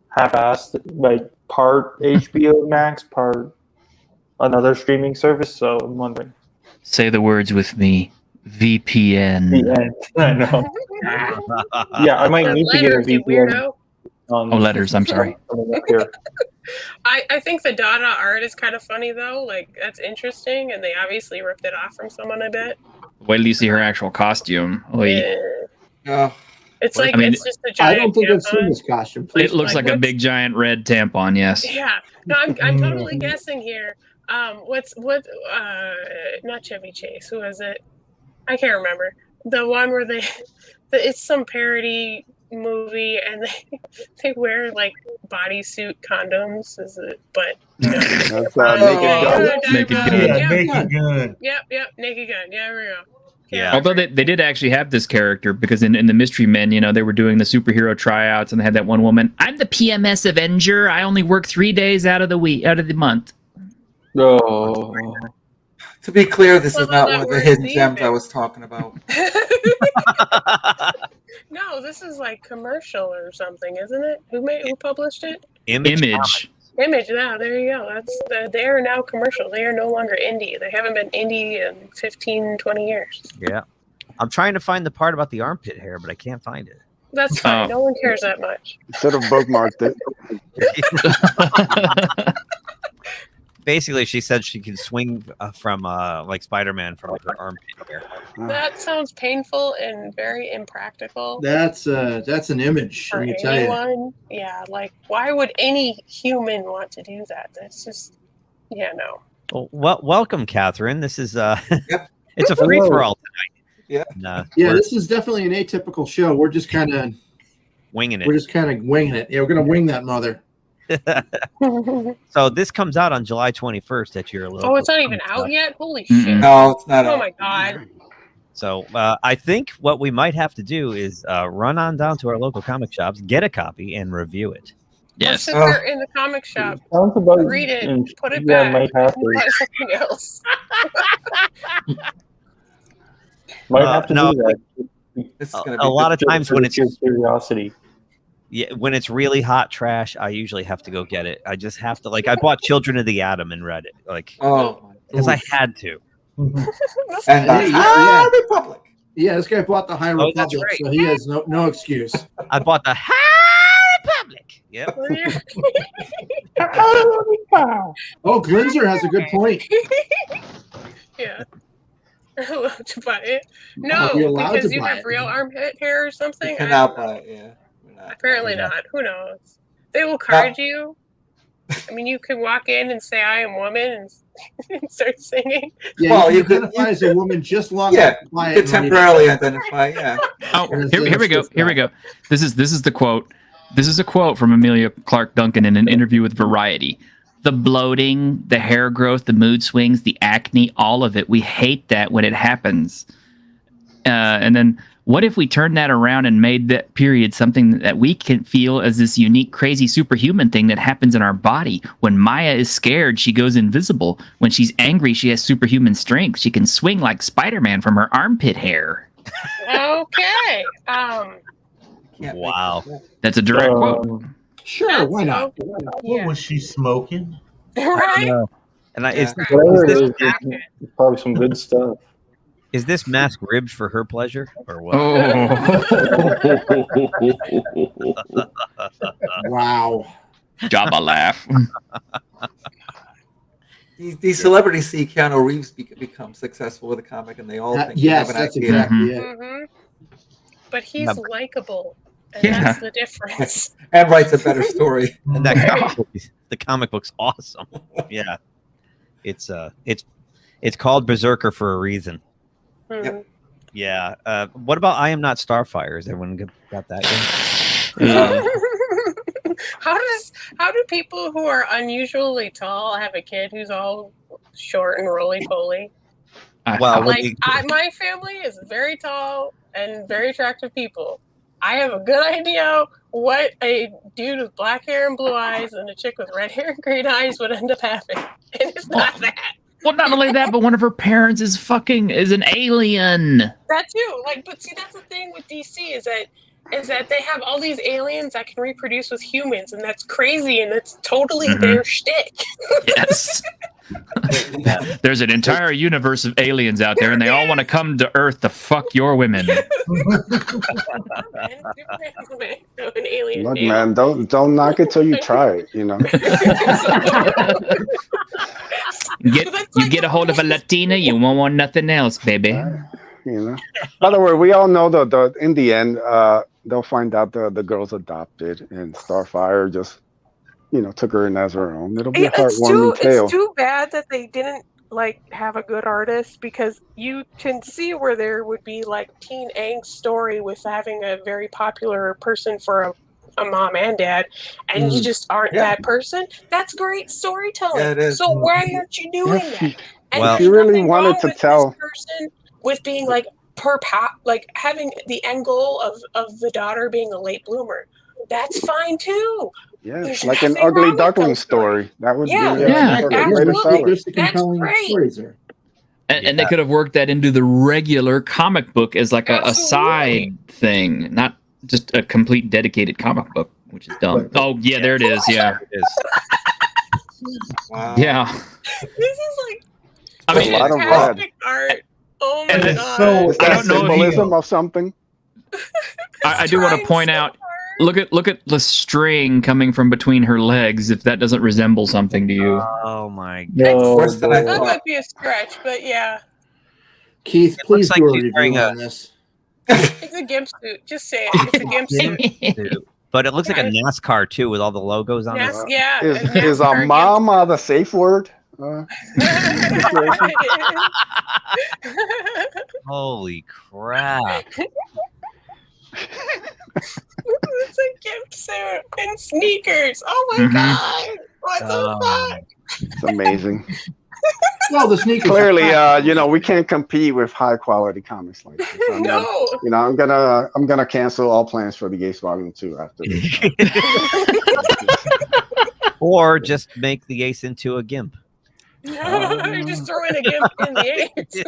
half-assed, like part HBO Max, part another streaming service. So I'm wondering. Say the words with me. VPN. I know. Yeah, I might need to get a VPN. Letters. I'm sorry. I think the Dada art is kind of funny though. Like that's interesting, and they obviously ripped it off from someone. I bet. Wait till you see her actual costume. It's like it's just a giant. I don't think tampon. I've seen this costume. It looks like a big giant red tampon. Yes. Yeah. No, I'm totally guessing here. Not Chevy Chase. Who is it? I can't remember. The one where it's some parody movie and they wear like bodysuit condoms. Is it? But that's Naked Gun. Naked Gun. Yep, Naked Gun. Yeah, there we go. Yeah. Although they did actually have this character because in the Mystery Men, they were doing the superhero tryouts and they had that one woman. I'm the PMS Avenger. I only work 3 days out of the month. Oh. To be clear, this Well, is not that one of the word's hidden easy. gems I was talking about. No, this is like commercial or something, isn't it? Who published it? Image. Image. Yeah, there you go. They are now commercial. They are no longer indie. They haven't been indie in 15, 20 years. Yeah. I'm trying to find the part about the armpit hair, but I can't find it. That's fine. No one cares that much. Should have bookmarked it. Basically, she said she can swing from like Spider-Man from like her armpit hair. That sounds painful and very impractical. That's an image. For Let me tell you. anyone, yeah, like why would any human want to do that? That's just, yeah, no. Well, welcome, Catherine. This is it's a free for all tonight. Yeah, yeah. This is definitely an atypical show. We're just kind of winging it. We're just kind of winging it. Yeah, we're gonna wing that mother. So this comes out on July 21st at your local. Oh, it's not even out yet? Holy shit. No, it's not Oh out. my god. So I think what we might have to do is run on down to our local comic shops, get a copy, and review it. Yes. Sit there in the comic shop, Sounds about read it, put it yeah, back, might have and to. buy something else. Might have to no, do that. a lot of times when it's curiosity. Yeah, when it's really hot trash, I usually have to go get it. I just have to, like, I bought Children of the Atom and read it, like, because I had to. And Republic. Yeah, this guy bought the High Oh, Republic, that's right. so he has no excuse. I bought the High Republic. Yep. Oh, Glinzer has a good point. Yeah. Allowed to buy it? Are we No, allowed because to you buy have it? real armpit hair or something. You I cannot don't know. buy it, yeah. Apparently not. Who knows? They will card you. I mean, you could walk in and say, "I am woman," and start singing. Yeah, Well, you you can could- identify as a woman just long Yeah, enough to buy you it could and read it. temporarily identify, yeah. Oh, here we go. Here we go. This is the quote. This is a quote from Amelia Clark Duncan in an interview with Variety. The bloating, the hair growth, the mood swings, the acne, all of it. We hate that when it happens. And then what if we turned that around and made that period something that we can feel as this unique, crazy, superhuman thing that happens in our body? When Maya is scared, she goes invisible. When she's angry, she has superhuman strength. She can swing like Spider-Man from her armpit hair. Okay. Wow. That's a direct quote. Sure, why not? What was she smoking? Right? And Whatever it is, it's probably some good stuff. Is this mask ribbed for her pleasure or what? Wow. Jabba laugh. These celebrities see Keanu Reeves become successful with a comic, and they all think yes, they have an that's idea. exactly it. Mhm. But he's likable, and Yeah. that's the difference. And writes a better story. And that the comic book's awesome. Yeah, it's called Berserker for a reason. Mhm. Yeah. What about I Am Not Starfire? Is everyone got that? How do people who are unusually tall have a kid who's all short and roly poly? Well, Like my family is very tall and very attractive people. I have a good idea what a dude with black hair and blue eyes and a chick with red hair and green eyes would end up having. And it's not that. Well, not only that, but one of her parents is an alien. That too. Like, but see, that's the thing with DC is that they have all these aliens that can reproduce with humans, and that's crazy, and that's totally their shtick. Yes. There's an entire universe of aliens out there, and they all want to come to Earth to fuck your women. An alien. Look, man, don't knock it till you try it. You know. You get a hold of a Latina, you won't want nothing else, baby. You know. By the way, we all know that in the end, they'll find out the girl's adopted, and Starfire just, took her in as her own. It'll be a heartwarming tale. It's too bad that they didn't have a good artist, because you can see where there would be teen angst story with having a very popular person for a mom and dad, and you just aren't that person. That's great storytelling. Yeah, it is. So why aren't you doing that? And Well, there's if you really nothing wanted wrong to with tell- this person with being having the end goal of the daughter being a late bloomer. That's fine too. Yeah, There's like an nothing wrong ugly with ducking those story. That would Yeah, be yeah, a greater absolutely. seller. That's great. And they could have worked that into the regular comic book as like a side thing, not just a complete dedicated comic book, which is dumb. Oh, yeah, there it is. Yeah. It is. Wow. Yeah. This is like I mean, a lot of red. fantastic art. Oh my And god. so is I that don't know if symbolism of something? I do want to point out. Look at the string coming from between her legs. If that doesn't resemble something to you. Oh my No, worse than I That thought. might be a stretch, but yeah. Keith, please looks do like a he's wearing review a- on this. It's a gimp suit. Just say it. It's a gimp suit. But it looks like a NASCAR too, with all the logos on Yes, it. yeah. Is a mom the safe word? Holy crap! It's a gimp suit and sneakers. Oh my god! What the fuck? It's amazing. Well, the sneakers. Clearly, we can't compete with high quality comics like this. No. I'm gonna cancel all plans for the Ace Volume 2 after this. Or just make the Ace into a gimp. You're just throwing a gimp in the ace.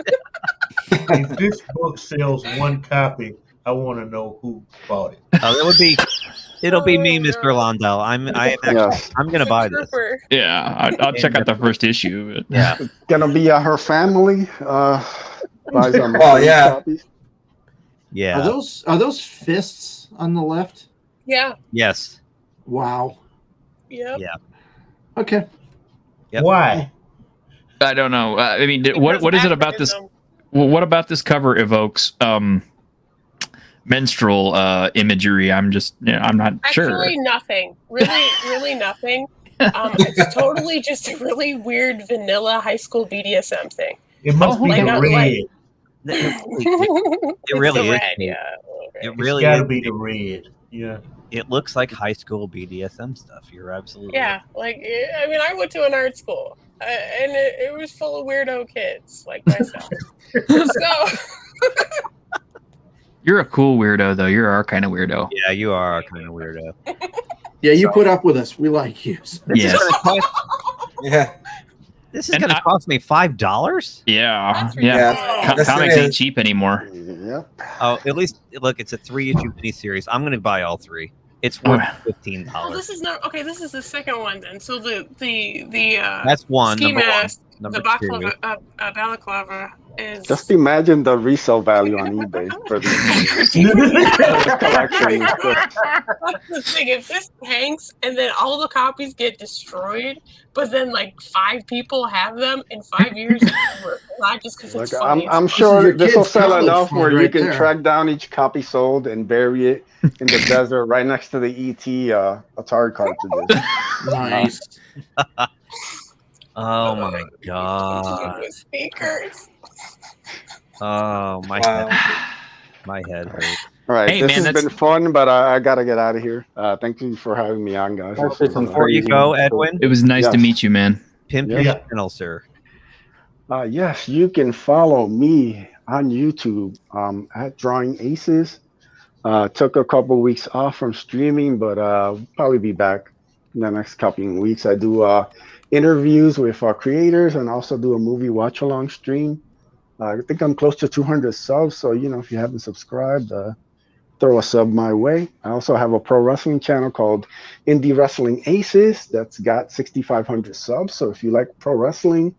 If this book sells one copy, I want to know who bought it. It'll be me, Mr. Londell. I'm gonna buy this. Yeah, I'll check out the first issue. But. Yeah, it's gonna be her family. Buys some copies. Yeah. Are those fists on the left? Yeah. Yes. Wow. Yep. Yeah. Okay. Yep. Why? I don't know. I mean, what is it about this? What about this cover evokes menstrual imagery? I'm not sure. Actually, nothing. Really nothing. It's totally just a really weird vanilla high school BDSM thing. It must be the red. It really is. Red, yeah. It really It's gotta is. be the red. Yeah. It looks like high school BDSM stuff. You're absolutely Yeah, like I mean, I went to an art school, and it was full of weirdo kids like myself. So You're a cool weirdo, though. You're our kind of weirdo. Yeah, you are our kind of weirdo. Yeah, you put up with us. We like you. Yes. Yeah. This is going to cost me $5. Yeah. That's Comics it. ain't cheap anymore. Yep. Oh, at least look, it's a 3-issue miniseries. I'm going to buy all 3. It's worth $15. well, this is not okay. This is the second one then. So the That's one. ski Number mask, one. Number the two. balaclava is Just imagine the resale value on eBay for the collection. That's the thing. If this tanks and then all the copies get destroyed, but then like 5 people have them in 5 years, not just because it's funny. I'm sure this will sell enough where you right can there. track down each copy sold and bury it in the desert right next to the ET Atari cartridges. Nice. Oh my god. Speakers. Oh my Wow. head. My head hurts. All right, Hey, this man, has been fun, but I gotta get out of here. Thank you for having me on, guys. Before you go, Edwin, It was nice to Yes. meet you, man. pimp Yeah. your channel, sir. Yes, you can follow me on YouTube at Drawing Aces. Took a couple weeks off from streaming, but probably be back in the next couple of weeks. I do interviews with creators and also do a movie watch along stream. I think I'm close to 200 subs, so if you haven't subscribed, throw a sub my way. I also have a pro wrestling channel called Indie Wrestling Aces that's got 6,500 subs. So if you like pro wrestling,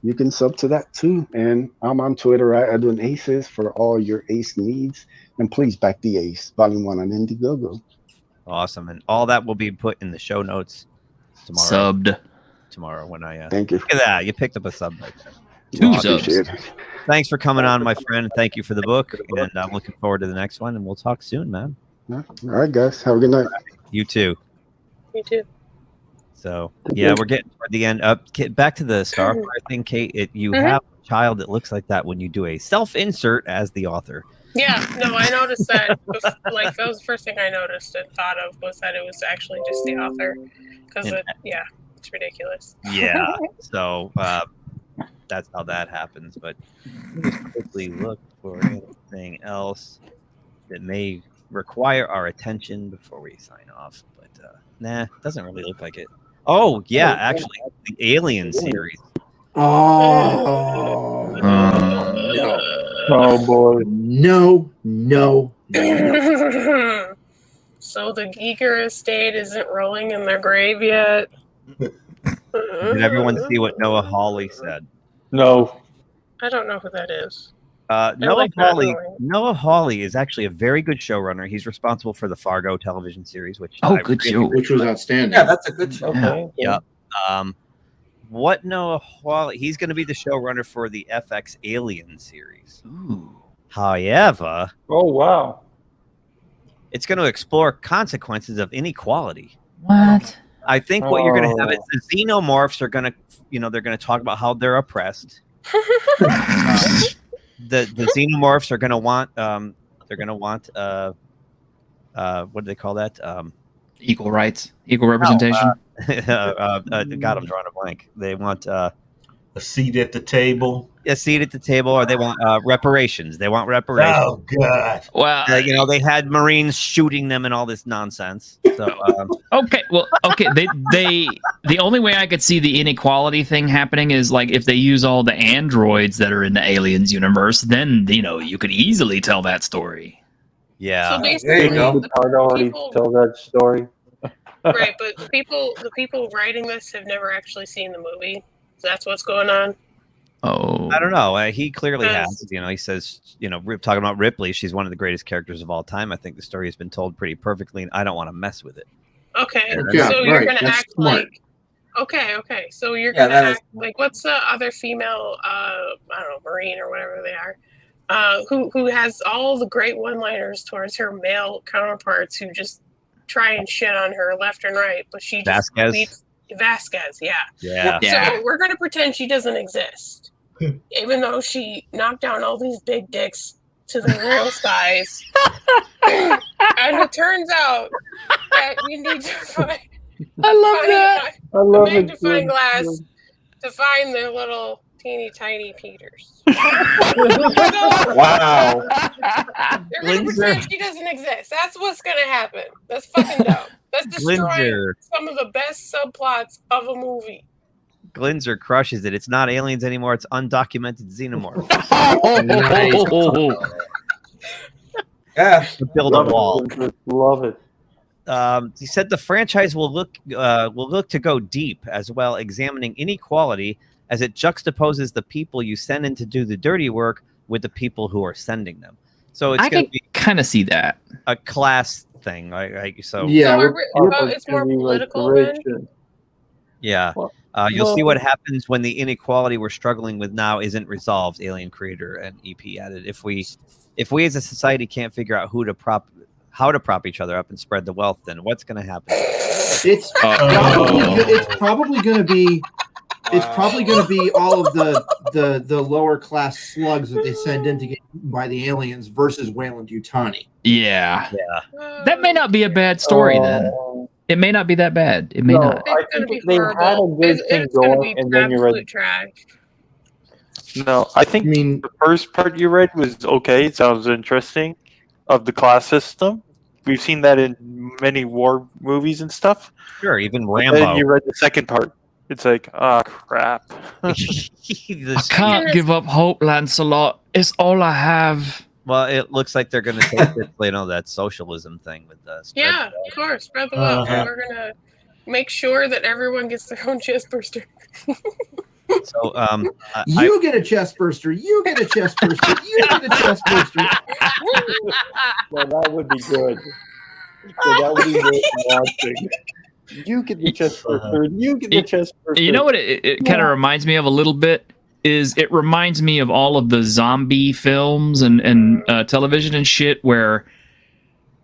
you can sub to that too. And I'm on Twitter at Edwin Aces for all your ace needs. And please back the Ace, Volume 1 on Indiegogo. Awesome. And all that will be put in the show notes tomorrow. Subbed. Tomorrow when I Thank you. look at that. You picked up a sub right there. 2 subs. Appreciate it. Thanks for coming on, my friend. Thank you for the book. And I'm looking forward to the next one. And we'll talk soon, man. All right, guys. Have a good night. You too. Me too. So yeah, we're getting toward the end. Back to the Starfire thing, Kate. You have a child that looks like that when you do a self-insert as the author. Yeah, no, I noticed that. Like that was the first thing I noticed and thought of was that it was actually just the author, because it's ridiculous. Yeah. So that's how that happens. But let's quickly look for anything else that may require our attention before we sign off. But nah, doesn't really look like it. Oh yeah, actually, the Alien series. Oh no! Oh boy! No! So the Giger estate isn't rolling in their grave yet. Did everyone see what Noah Hawley said? No. I don't know who that is. Noah Hawley is actually a very good showrunner. He's responsible for the Fargo television series, which which was outstanding. Yeah, that's a good show. Okay. Yep. What Noah Hawley? He's going to be the showrunner for the FX Alien series. Ooh. However, oh wow, it's going to explore consequences of inequality. What? I think what you're going to have is the xenomorphs are going to, they're going to talk about how they're oppressed. The xenomorphs are going to want, what do they call that? Equal rights, equal representation. God, I'm drawing a blank. They want a seat at the table. A seat at the table, or they want reparations. They want reparations. Oh God! Well, they had Marines shooting them and all this nonsense. So okay. They the only way I could see the inequality thing happening is like if they use all the androids that are in the Aliens universe, then you could easily tell that story. So basically, tell that story. Right, but the people writing this have never actually seen the movie. So that's what's going on. Oh, I don't know. He clearly has. He says, talking about Ripley, she's one of the greatest characters of all time. I think the story has been told pretty perfectly, and I don't want to mess with it. Okay, Yeah, so you're going to That's act smart. like. Okay. So you're going to act like what's the other female? I don't know, Marine or whatever they are. Who has all the great one-liners towards her male counterparts who just try and shit on her left and right, but she just Vasquez, yeah. So we're gonna pretend she doesn't exist, even though she knocked down all these big dicks to the real size. And it turns out that we need to find a magnifying glass to find their little teeny tiny Peters. Wow. They're gonna pretend she doesn't exist. That's what's gonna happen. That's fucking dumb. That's destroying some of the best subplots of a movie. Glinzer crushes it. It's not aliens anymore. It's undocumented xenomorphs. Yeah. Build a wall. Love it. He said the franchise will look to go deep as well, examining inequality as it juxtaposes the people you send in to do the dirty work with the people who are sending them. So it's going to be kind of see that a class thing. So it's more political then. Yeah. You'll see what happens when the inequality we're struggling with now isn't resolved. Alien creator and EP added. If we as a society can't figure out how to prop each other up and spread the wealth, then what's going to happen? It's probably going to be. It's probably going to be all of the lower class slugs that they send in to get eaten by the aliens versus Weyland-Yutani. Yeah. That may not be a bad story then. It may not be that bad. It may not. I think they had a good thing going, and then you read trash. No, I think the first part you read was okay. It sounds interesting. Of the class system, we've seen that in many war movies and stuff. Sure, even Rambo. And then you read the second part. It's like, crap. I can't give up hope, Lancelot. It's all I have. Well, it looks like they're going to take this, that socialism thing with us. Yeah, of course, spread the wealth. And we're gonna make sure that everyone gets their own chest burster. So, you get a chest burster. You get a chest burster. You get a chest burster. Well, that would be good. So that would be worth watching. You get the chest burster. You get the chest burster. You know what it kind of reminds me of a little bit? It reminds me of all of the zombie films and television and shit where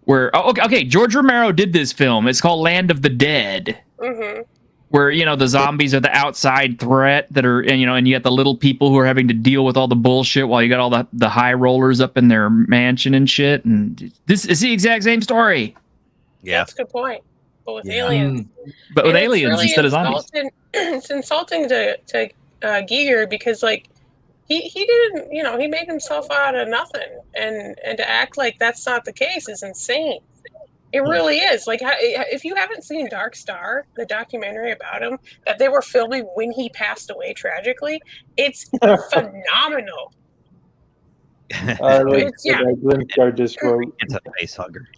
George Romero did this film. It's called Land of the Dead. Mm-hmm. Where the zombies are the outside threat that are and you got the little people who are having to deal with all the bullshit while you got all the high rollers up in their mansion and shit. And this is the exact same story. Yeah, that's a good point. But with aliens, but with aliens really instead of zombies. It's insulting to Giger because he didn't he made himself out of nothing and to act like that's not the case is insane. It really is. Like, if you haven't seen Dark Star, the documentary about him that they were filming when he passed away tragically, it's phenomenal. It's a face hugger.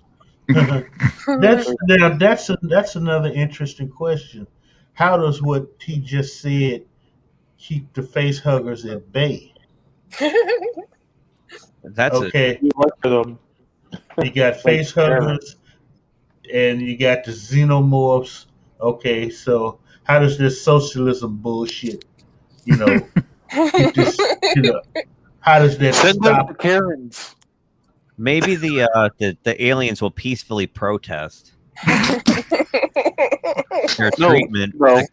That's another interesting question. How does what he just said keep the face huggers at bay? That's okay. You got face huggers, and you got the xenomorphs. Okay, so how does this socialism bullshit, keep this, how does that stop? The Karens. Maybe the aliens will peacefully protest their treatment with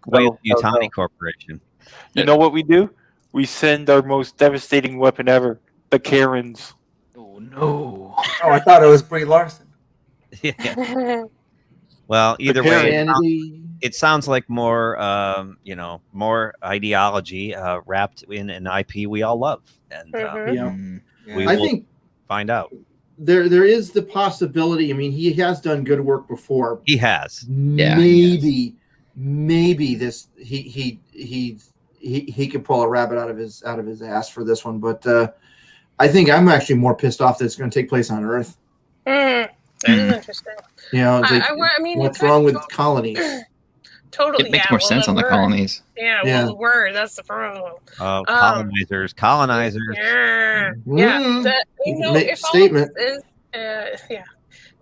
Yutani Corporation. You know what we do? We send our most devastating weapon ever, the Karens. Oh no! Oh, I thought it was Brie Larson. Yeah. Well, either way, it sounds like more, more ideology wrapped in an IP we all love, and we I will think find out. There is the possibility. I mean, he has done good work before. He has. Maybe this he could pull a rabbit out of his ass for this one, but I think I'm actually more pissed off that it's going to take place on Earth. That is interesting. What's wrong with colonies? Totally. It makes more sense on the colonies. Yeah, well, the word, that's the problem. Colonizers. Yeah. If statement.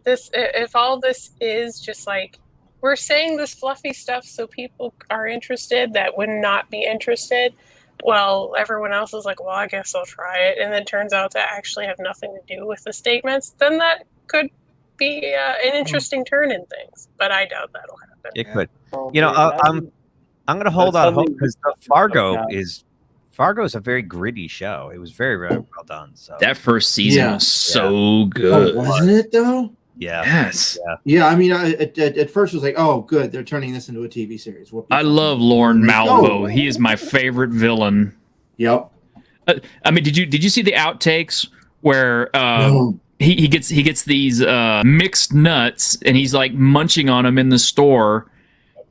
If all this is just like, we're saying this fluffy stuff so people are interested that would not be interested, well, everyone else is like, well, I guess I'll try it, and then turns out to actually have nothing to do with the statements, then that could be an interesting turn in things. But I doubt that'll happen. It could. I'm going to hold on hope because Fargo's a very gritty show. It was very, very well done. So that first season was so good, wasn't it? Though. Yeah. Yes. Yeah. I mean, at first it was like, oh, good, they're turning this into a TV series. I love Lorne Malvo. He is my favorite villain. Yep. I mean, did you see the outtakes where he gets these mixed nuts and he's like munching on them in the store,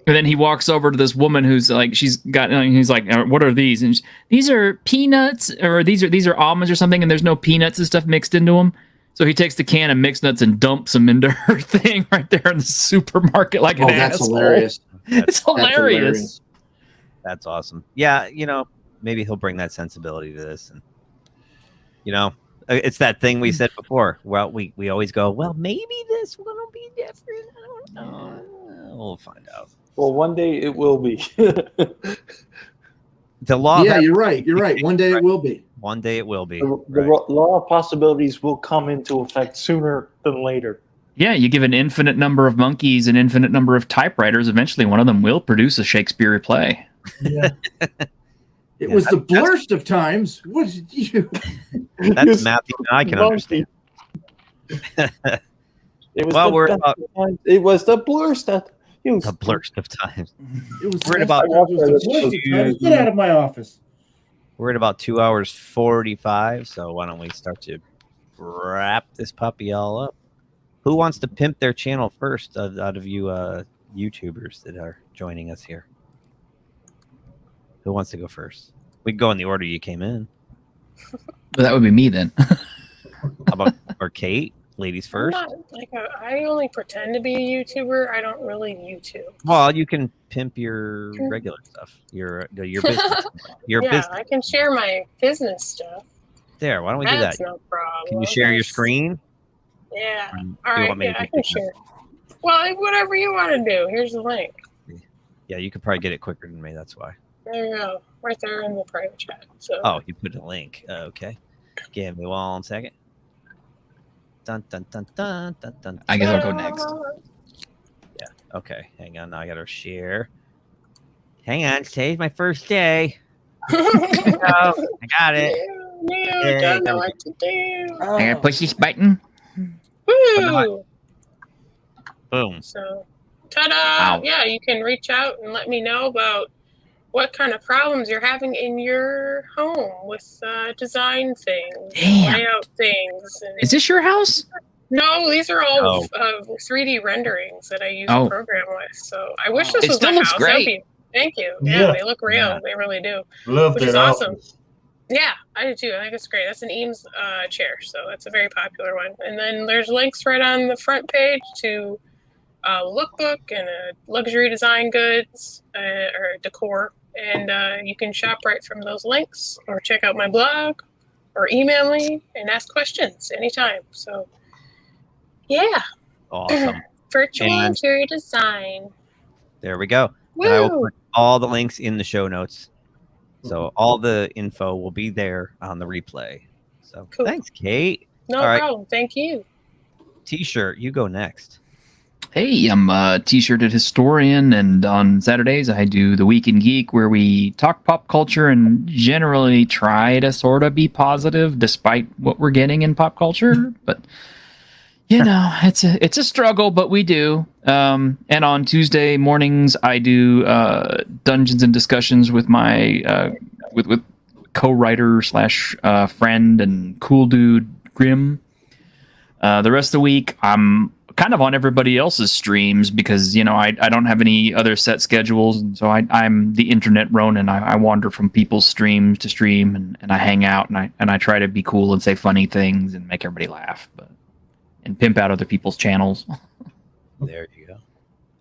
and then he walks over to this woman who's like, he's like, what are these? And these are peanuts, or these are almonds or something, and there's no peanuts and stuff mixed into them. So he takes the can of mixed nuts and dumps them into her thing right there in the supermarket like an that's asshole. Hilarious. It's hilarious. That's awesome. Yeah, maybe he'll bring that sensibility to this, and it's that thing we said before. Well, we always go, well, maybe this will be different. I don't know. We'll find out. Well, one day it will be. The law. Yeah, you're right. You're right. One day it will be. One day it will be. The law of possibilities will come into effect sooner than later. Yeah, you give an infinite number of monkeys an infinite number of typewriters. Eventually, one of them will produce a Shakespeare play. Yeah. It was the blurst of times. What did you? That's Matthew and I can understand. It was the blurst of the blurst of times. It was We're at about get out of my office. We're at about 2 hours 45. So why don't we start to wrap this puppy all up? Who wants to pimp their channel first out of you YouTubers that are joining us here? Who wants to go first? We can go in the order you came in. Well, that would be me then. How about or Kate? Ladies first. I only pretend to be a YouTuber. I don't really YouTube. Well, you can pimp your regular stuff. Your business. Business. I can share my business stuff. There. Why don't we do that? That's no problem. Can you share your screen? Yeah. All right. I can share. Well, whatever you want to do. Here's the link. Yeah, you could probably get it quicker than me. That's why. There you go. Right there in the private chat. So. Oh, you put a link. Okay. Give me 1 second. Dun, dun, dun, dun, dun, dun. I guess I'll go next. Yeah. Okay. Hang on. Now I got to share. Hang on. Today's my first day. I got it. I don't know what to do. I gotta push this button. Woo! Boom. So, ta-da! Yeah, you can reach out and let me know about what kind of problems you're having in your home with design things, layout things. Is this your house? No, these are all 3D renderings that I use a program with. So I wish this was my house. Thank you. Yeah, they look real. Yeah. They really do. Love which that is awesome. office. Yeah, I do too. I think it's great. That's an Eames chair, so that's a very popular one. And then there's links right on the front page to a lookbook and a luxury design goods or decor. And you can shop right from those links or check out my blog or email me and ask questions anytime. So, yeah. Awesome. Virtual interior design. There we go. And I will put all the links in the show notes. So all the info will be there on the replay. So thanks, Kate. No problem. Thank you. T-shirt, you go next. Hey, I'm a T-shirted historian, and on Saturdays I do the Week in Geek, where we talk pop culture and generally try to sort of be positive despite what we're getting in pop culture. But you know, it's a struggle, but we do. And on Tuesday mornings, I do Dungeons and Discussions with my with co-writer / friend and cool dude Grim. The rest of the week, I'm kind of on everybody else's streams because, you know, I don't have any other set schedules. And so I'm the internet Ronin. I wander from people's streams to stream and I hang out and I try to be cool and say funny things and make everybody laugh. And pimp out other people's channels. There you go.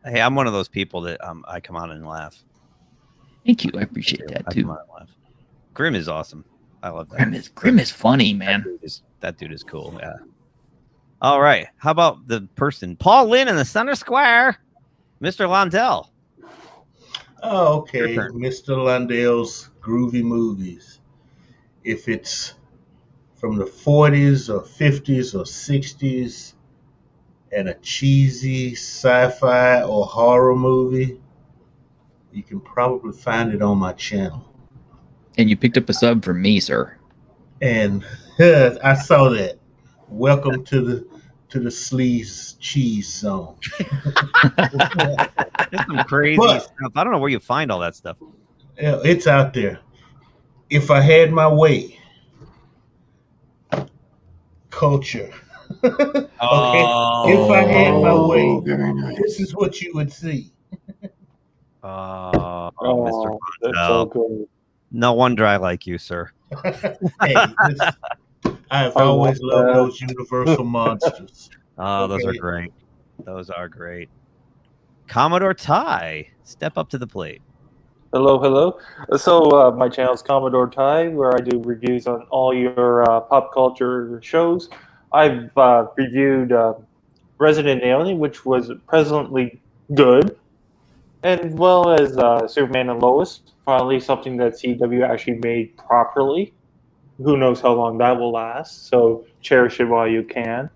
Hey, I'm one of those people that I come on and laugh. Thank you. I appreciate that too. I come on and laugh. Grim is awesome. I love that. Grim is funny, man. That dude is cool. Yeah. All right. How about the person, Paul Lynn in the center square, Mr. Londell? Oh, okay. Mr. Londell's Groovy Movies. If it's from the 40s or 50s or 60s and a cheesy sci-fi or horror movie, you can probably find it on my channel. And you picked up a sub from me, sir. And I saw that. Welcome to the sleaze cheese zone. There's some crazy stuff. I don't know where you find all that stuff. It's out there. If I had my way. Culture. Okay. If I had my way, this is what you would see. Mr. Londell. No wonder I like you, sir. Hey, I've always loved those universal monsters. Oh, those are great. Those are great. Commodore Ty, step up to the plate. Hello. So my channel is Commodore Ty, where I do reviews on all your pop culture shows. I've reviewed Resident Alien, which was presently good, as well as Superman and Lois, finally something that CW actually made properly. Who knows how long that will last, so cherish it while you can.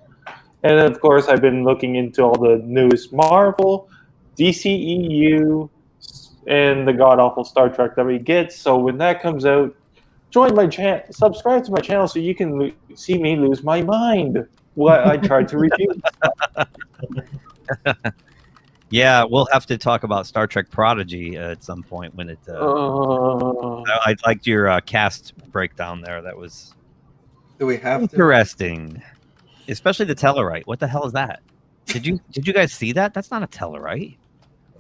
And then, of course, I've been looking into all the newest Marvel, DCEU, and the god-awful Star Trek that we get. So when that comes out, join my channel, subscribe to my channel so you can see me lose my mind while I try to review. Yeah, we'll have to talk about Star Trek Prodigy at some point when it. I liked your cast breakdown there. That was Do we have interesting, especially the Tellarite. What the hell is that? Did you guys see that? That's not a Tellarite.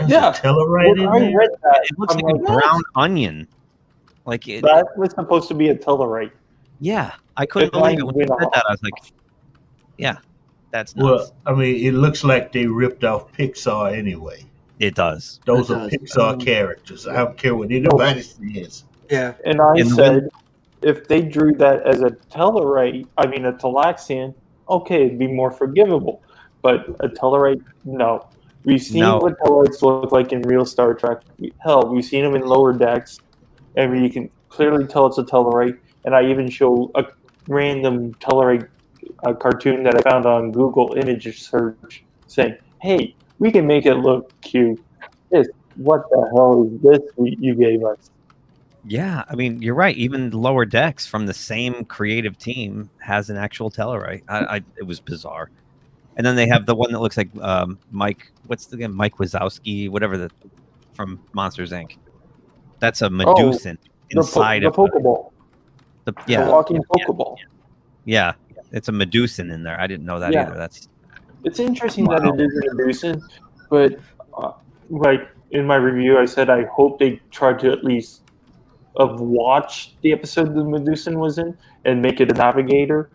Yeah, Tellarite. I read that. It looks like a brown onion. Like that was supposed to be a Tellarite. Yeah, I couldn't believe it when you said that. I was like, yeah. That's nuts. Well, I mean, it looks like they ripped off Pixar anyway. It does. Those are Pixar characters. I don't care what anybody says. Yeah. And I said, if they drew that as a Tellarite, a Talaxian, okay, it'd be more forgivable. But a Tellarite, no. We've seen what Tellarites look like in real Star Trek. Hell, we've seen them in Lower Decks, and you can clearly tell it's a Tellarite. And I even show a random Tellarite cartoon that I found on Google image search saying, hey, we can make it look cute. What the hell is this you gave us? Yeah, I mean, you're right. Even Lower Decks from the same creative team has an actual Tellarite. It was bizarre. And then they have the one that looks like Mike. What's the name? Mike Wazowski, whatever from Monsters Inc. That's a Medusan inside the Pokeball. The walking Pokeball. Yeah. It's a Medusan in there. I didn't know that Yeah. either. That's It's interesting that it is a Medusan, but like in my review, I said I hope they try to at least have watched the episode the Medusan was in and make it a navigator.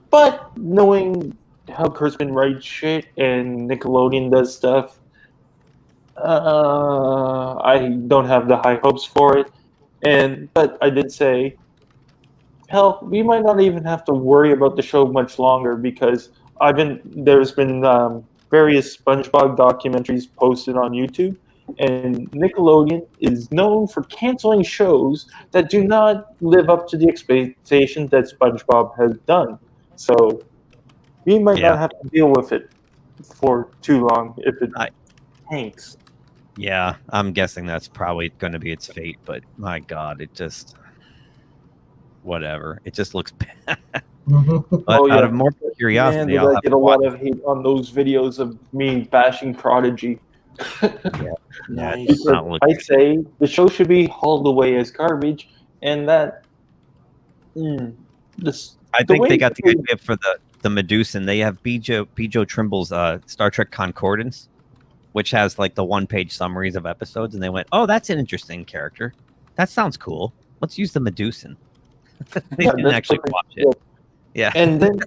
But knowing how Kurtzman writes shit and Nickelodeon does stuff, I don't have the high hopes for it. But I did say, hell, we might not even have to worry about the show much longer because there's been various SpongeBob documentaries posted on YouTube, and Nickelodeon is known for canceling shows that do not live up to the expectations that SpongeBob has done. So we might not have to deal with it for too long if it tanks. Yeah, I'm guessing that's probably going to be its fate. But my God, it just whatever. It just looks bad. But out of more curiosity, Man, did I get a lot of hate on those videos of me bashing Prodigy. It's not looking I'd say the show should be hauled away as garbage, and that. I think they got the idea for the Medusan. They have Joe Trimble's Star Trek Concordance, which has like the one-page summaries of episodes, and they went, "Oh, that's an interesting character. That sounds cool. Let's use the Medusan." They didn't actually watch it. Yeah. And then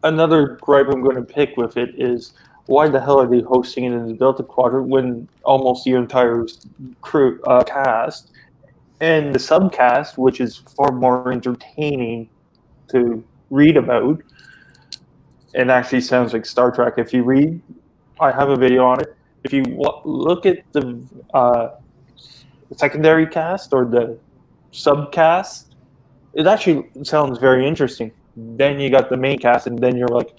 another gripe I'm going to pick with it is why the hell are they hosting it in the Delta Quadrant when almost the entire crew cast and the subcast, which is far more entertaining to read about, and actually sounds like Star Trek. If you read, I have a video on it. If you look at the secondary cast or the subcast, it actually sounds very interesting. Then you got the main cast, and then you're like,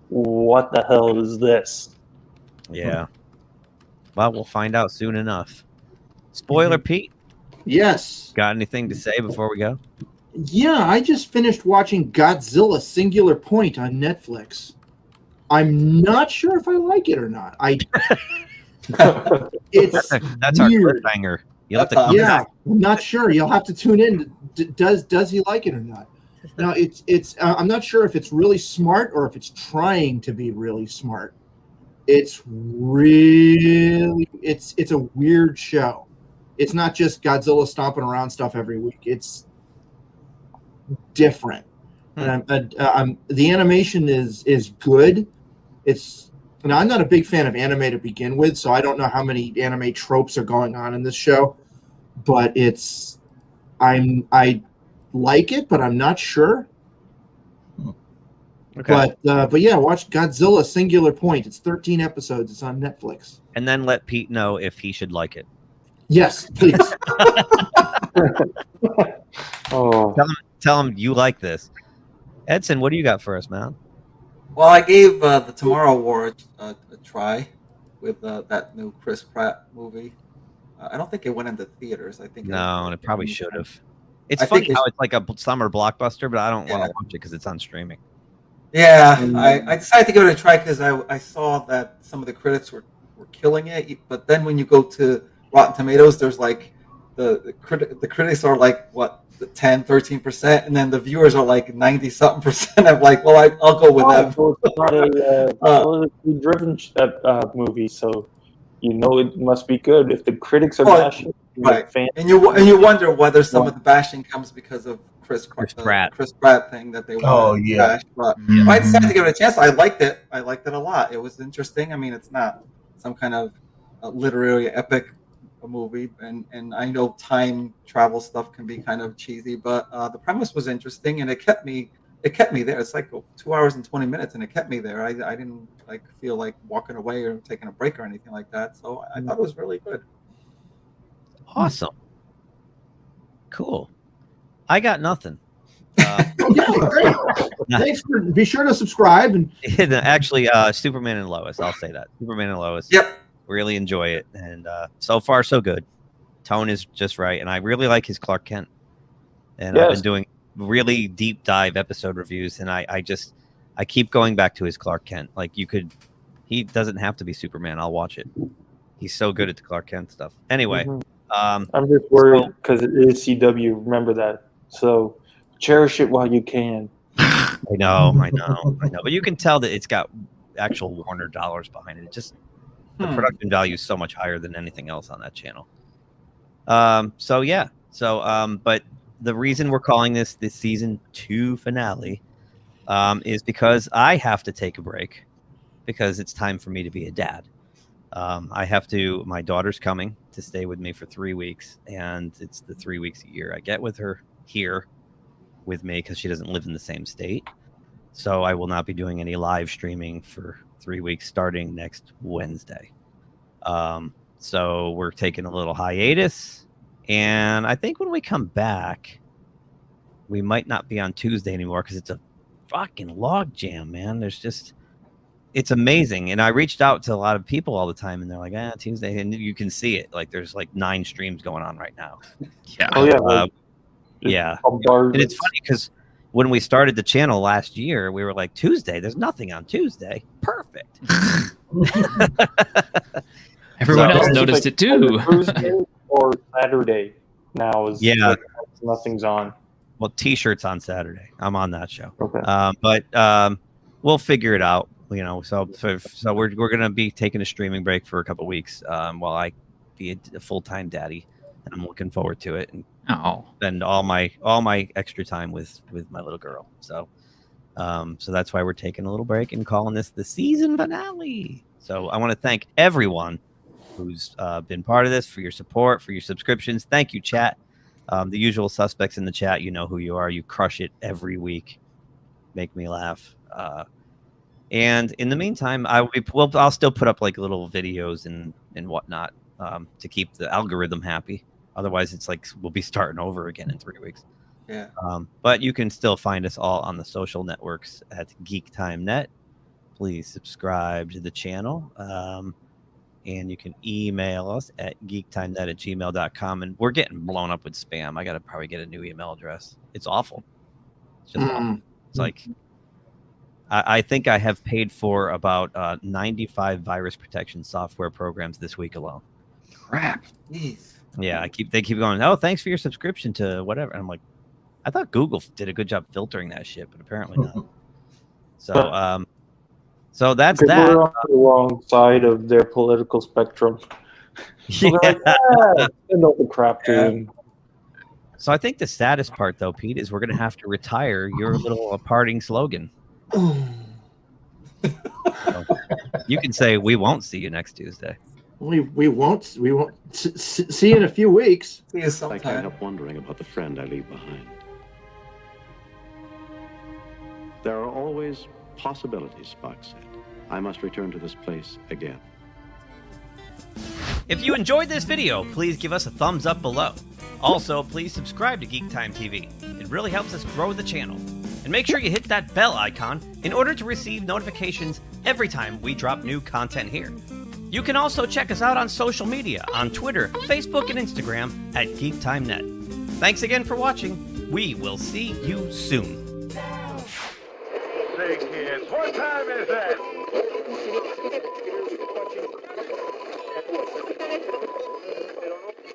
what the hell is this? Yeah. Well, we'll find out soon enough. Spoiler, Pete? Yes. Got anything to say before we go? Yeah, I just finished watching Godzilla Singular Point on Netflix. I'm not sure if I like it or not. It's that's weird. Our cliffhanger. You'll have to come back. I'm not sure. You'll have to tune in. Does he like it or not? Now it's I'm not sure if it's really smart or if it's trying to be really smart. It's a weird show. It's not just Godzilla stomping around stuff every week. It's different. And the animation is good. I'm not a big fan of anime to begin with, so I don't know how many anime tropes are going on in this show. But I like it, but I'm not sure. Okay. But yeah, watch Godzilla Singular Point. It's 13 episodes. It's on Netflix. And then let Pete know if he should like it. Yes, please. Tell him you like this. Edson, what do you got for us, man? Well, I gave the Tomorrow War a try with that new Chris Pratt movie. I don't think it went into theaters. I think no, it probably should have. It's funny how it's like a summer blockbuster, but I don't want to watch it because it's on streaming. Yeah, I decided to give it a try because I saw that some of the critics were killing it. But then when you go to Rotten Tomatoes, there's like the critics are like what, 10-13%, and then the viewers are like 90-something%. I'm like, well, I'll go with that. So it's not a politically driven movie, so you know it must be good if the critics are bashing. Right, and you wonder whether some of the bashing comes because of Chris Pratt thing that they want to bash. But I decided to give it a chance. I liked it. I liked it a lot. It was interesting. I mean, it's not some kind of literary epic movie, and I know time travel stuff can be kind of cheesy, but the premise was interesting, and it kept me there. It's like 2 hours and 20 minutes, and it kept me there. I didn't feel like walking away or taking a break or anything like that. So I thought it was really good. Awesome. Cool. I got nothing. Great. Thanks for be sure to subscribe and actually Superman and Lois. I'll say that. Superman and Lois. Yep. Really enjoy it, and so far so good. Tone is just right, and I really like his Clark Kent. And I've been doing really deep dive episode reviews, and I keep going back to his Clark Kent. Like he doesn't have to be Superman. I'll watch it. He's so good at the Clark Kent stuff. Anyway, I'm just worried because it is CW. Remember that. So cherish it while you can. I know. But you can tell that it's got actual Warner dollars behind it. It just the production value is so much higher than anything else on that channel. But the reason we're calling this season 2 finale is because I have to take a break because it's time for me to be a dad. My daughter's coming to stay with me for 3 weeks, and it's the 3 weeks a year I get with her here with me because she doesn't live in the same state. So I will not be doing any live streaming for 3 weeks starting next Wednesday. So we're taking a little hiatus, and I think when we come back, we might not be on Tuesday anymore because it's a fucking log jam, man. It's amazing. And I reached out to a lot of people all the time, and they're like, Tuesday. And you can see it. Like, there's like 9 streams going on right now. Yeah. Yeah. And it's funny because when we started the channel last year, we were like, Tuesday, there's nothing on Tuesday. Perfect. Everyone else noticed it too. Thursday or Saturday now is nothing's on. Well, T-shirts on Saturday. I'm on that show. Okay. But we'll figure it out. So we're gonna be taking a streaming break for a couple weeks while I be a full-time daddy, and I'm looking forward to it and spend all my extra time with my little girl. So that's why we're taking a little break and calling this the season finale. So I want to thank everyone who's been part of this, for your support, for your subscriptions. Thank you, chat. The usual suspects in the chat, you know who you are. You crush it every week. Make me laugh. And in the meantime, I'll still put up like little videos and whatnot to keep the algorithm happy. Otherwise, it's like we'll be starting over again in 3 weeks. Yeah. But you can still find us all on the social networks at GeekTime.net. Please subscribe to the channel. And you can email us at geektimenet@gmail.com. And we're getting blown up with spam. I got to probably get a new email address. It's awful. It's just awful. It's like, I think I have paid for about 95 virus protection software programs this week alone. Crap. Jeez. Yeah, they keep going, oh, thanks for your subscription to whatever. And I'm like, I thought Google did a good job filtering that shit, but apparently not. So that's that. We're on the wrong side of their political spectrum. So they're like, send all the crap to them. So I think the saddest part, though, Pete, is we're going to have to retire your little parting slogan. So you can say we won't see you next Tuesday. We won't see you in a few weeks. See you sometime. I can't help wondering about the friend I leave behind. There are always possibilities, Spock said. I must return to this place again. If you enjoyed this video, please give us a thumbs up below. Also, please subscribe to GeekTime TV. It really helps us grow the channel. And make sure you hit that bell icon in order to receive notifications every time we drop new content here. You can also check us out on social media on Twitter, Facebook, and Instagram at GeekTimeNet. Thanks again for watching. We will see you soon. Say, kids, what time is that?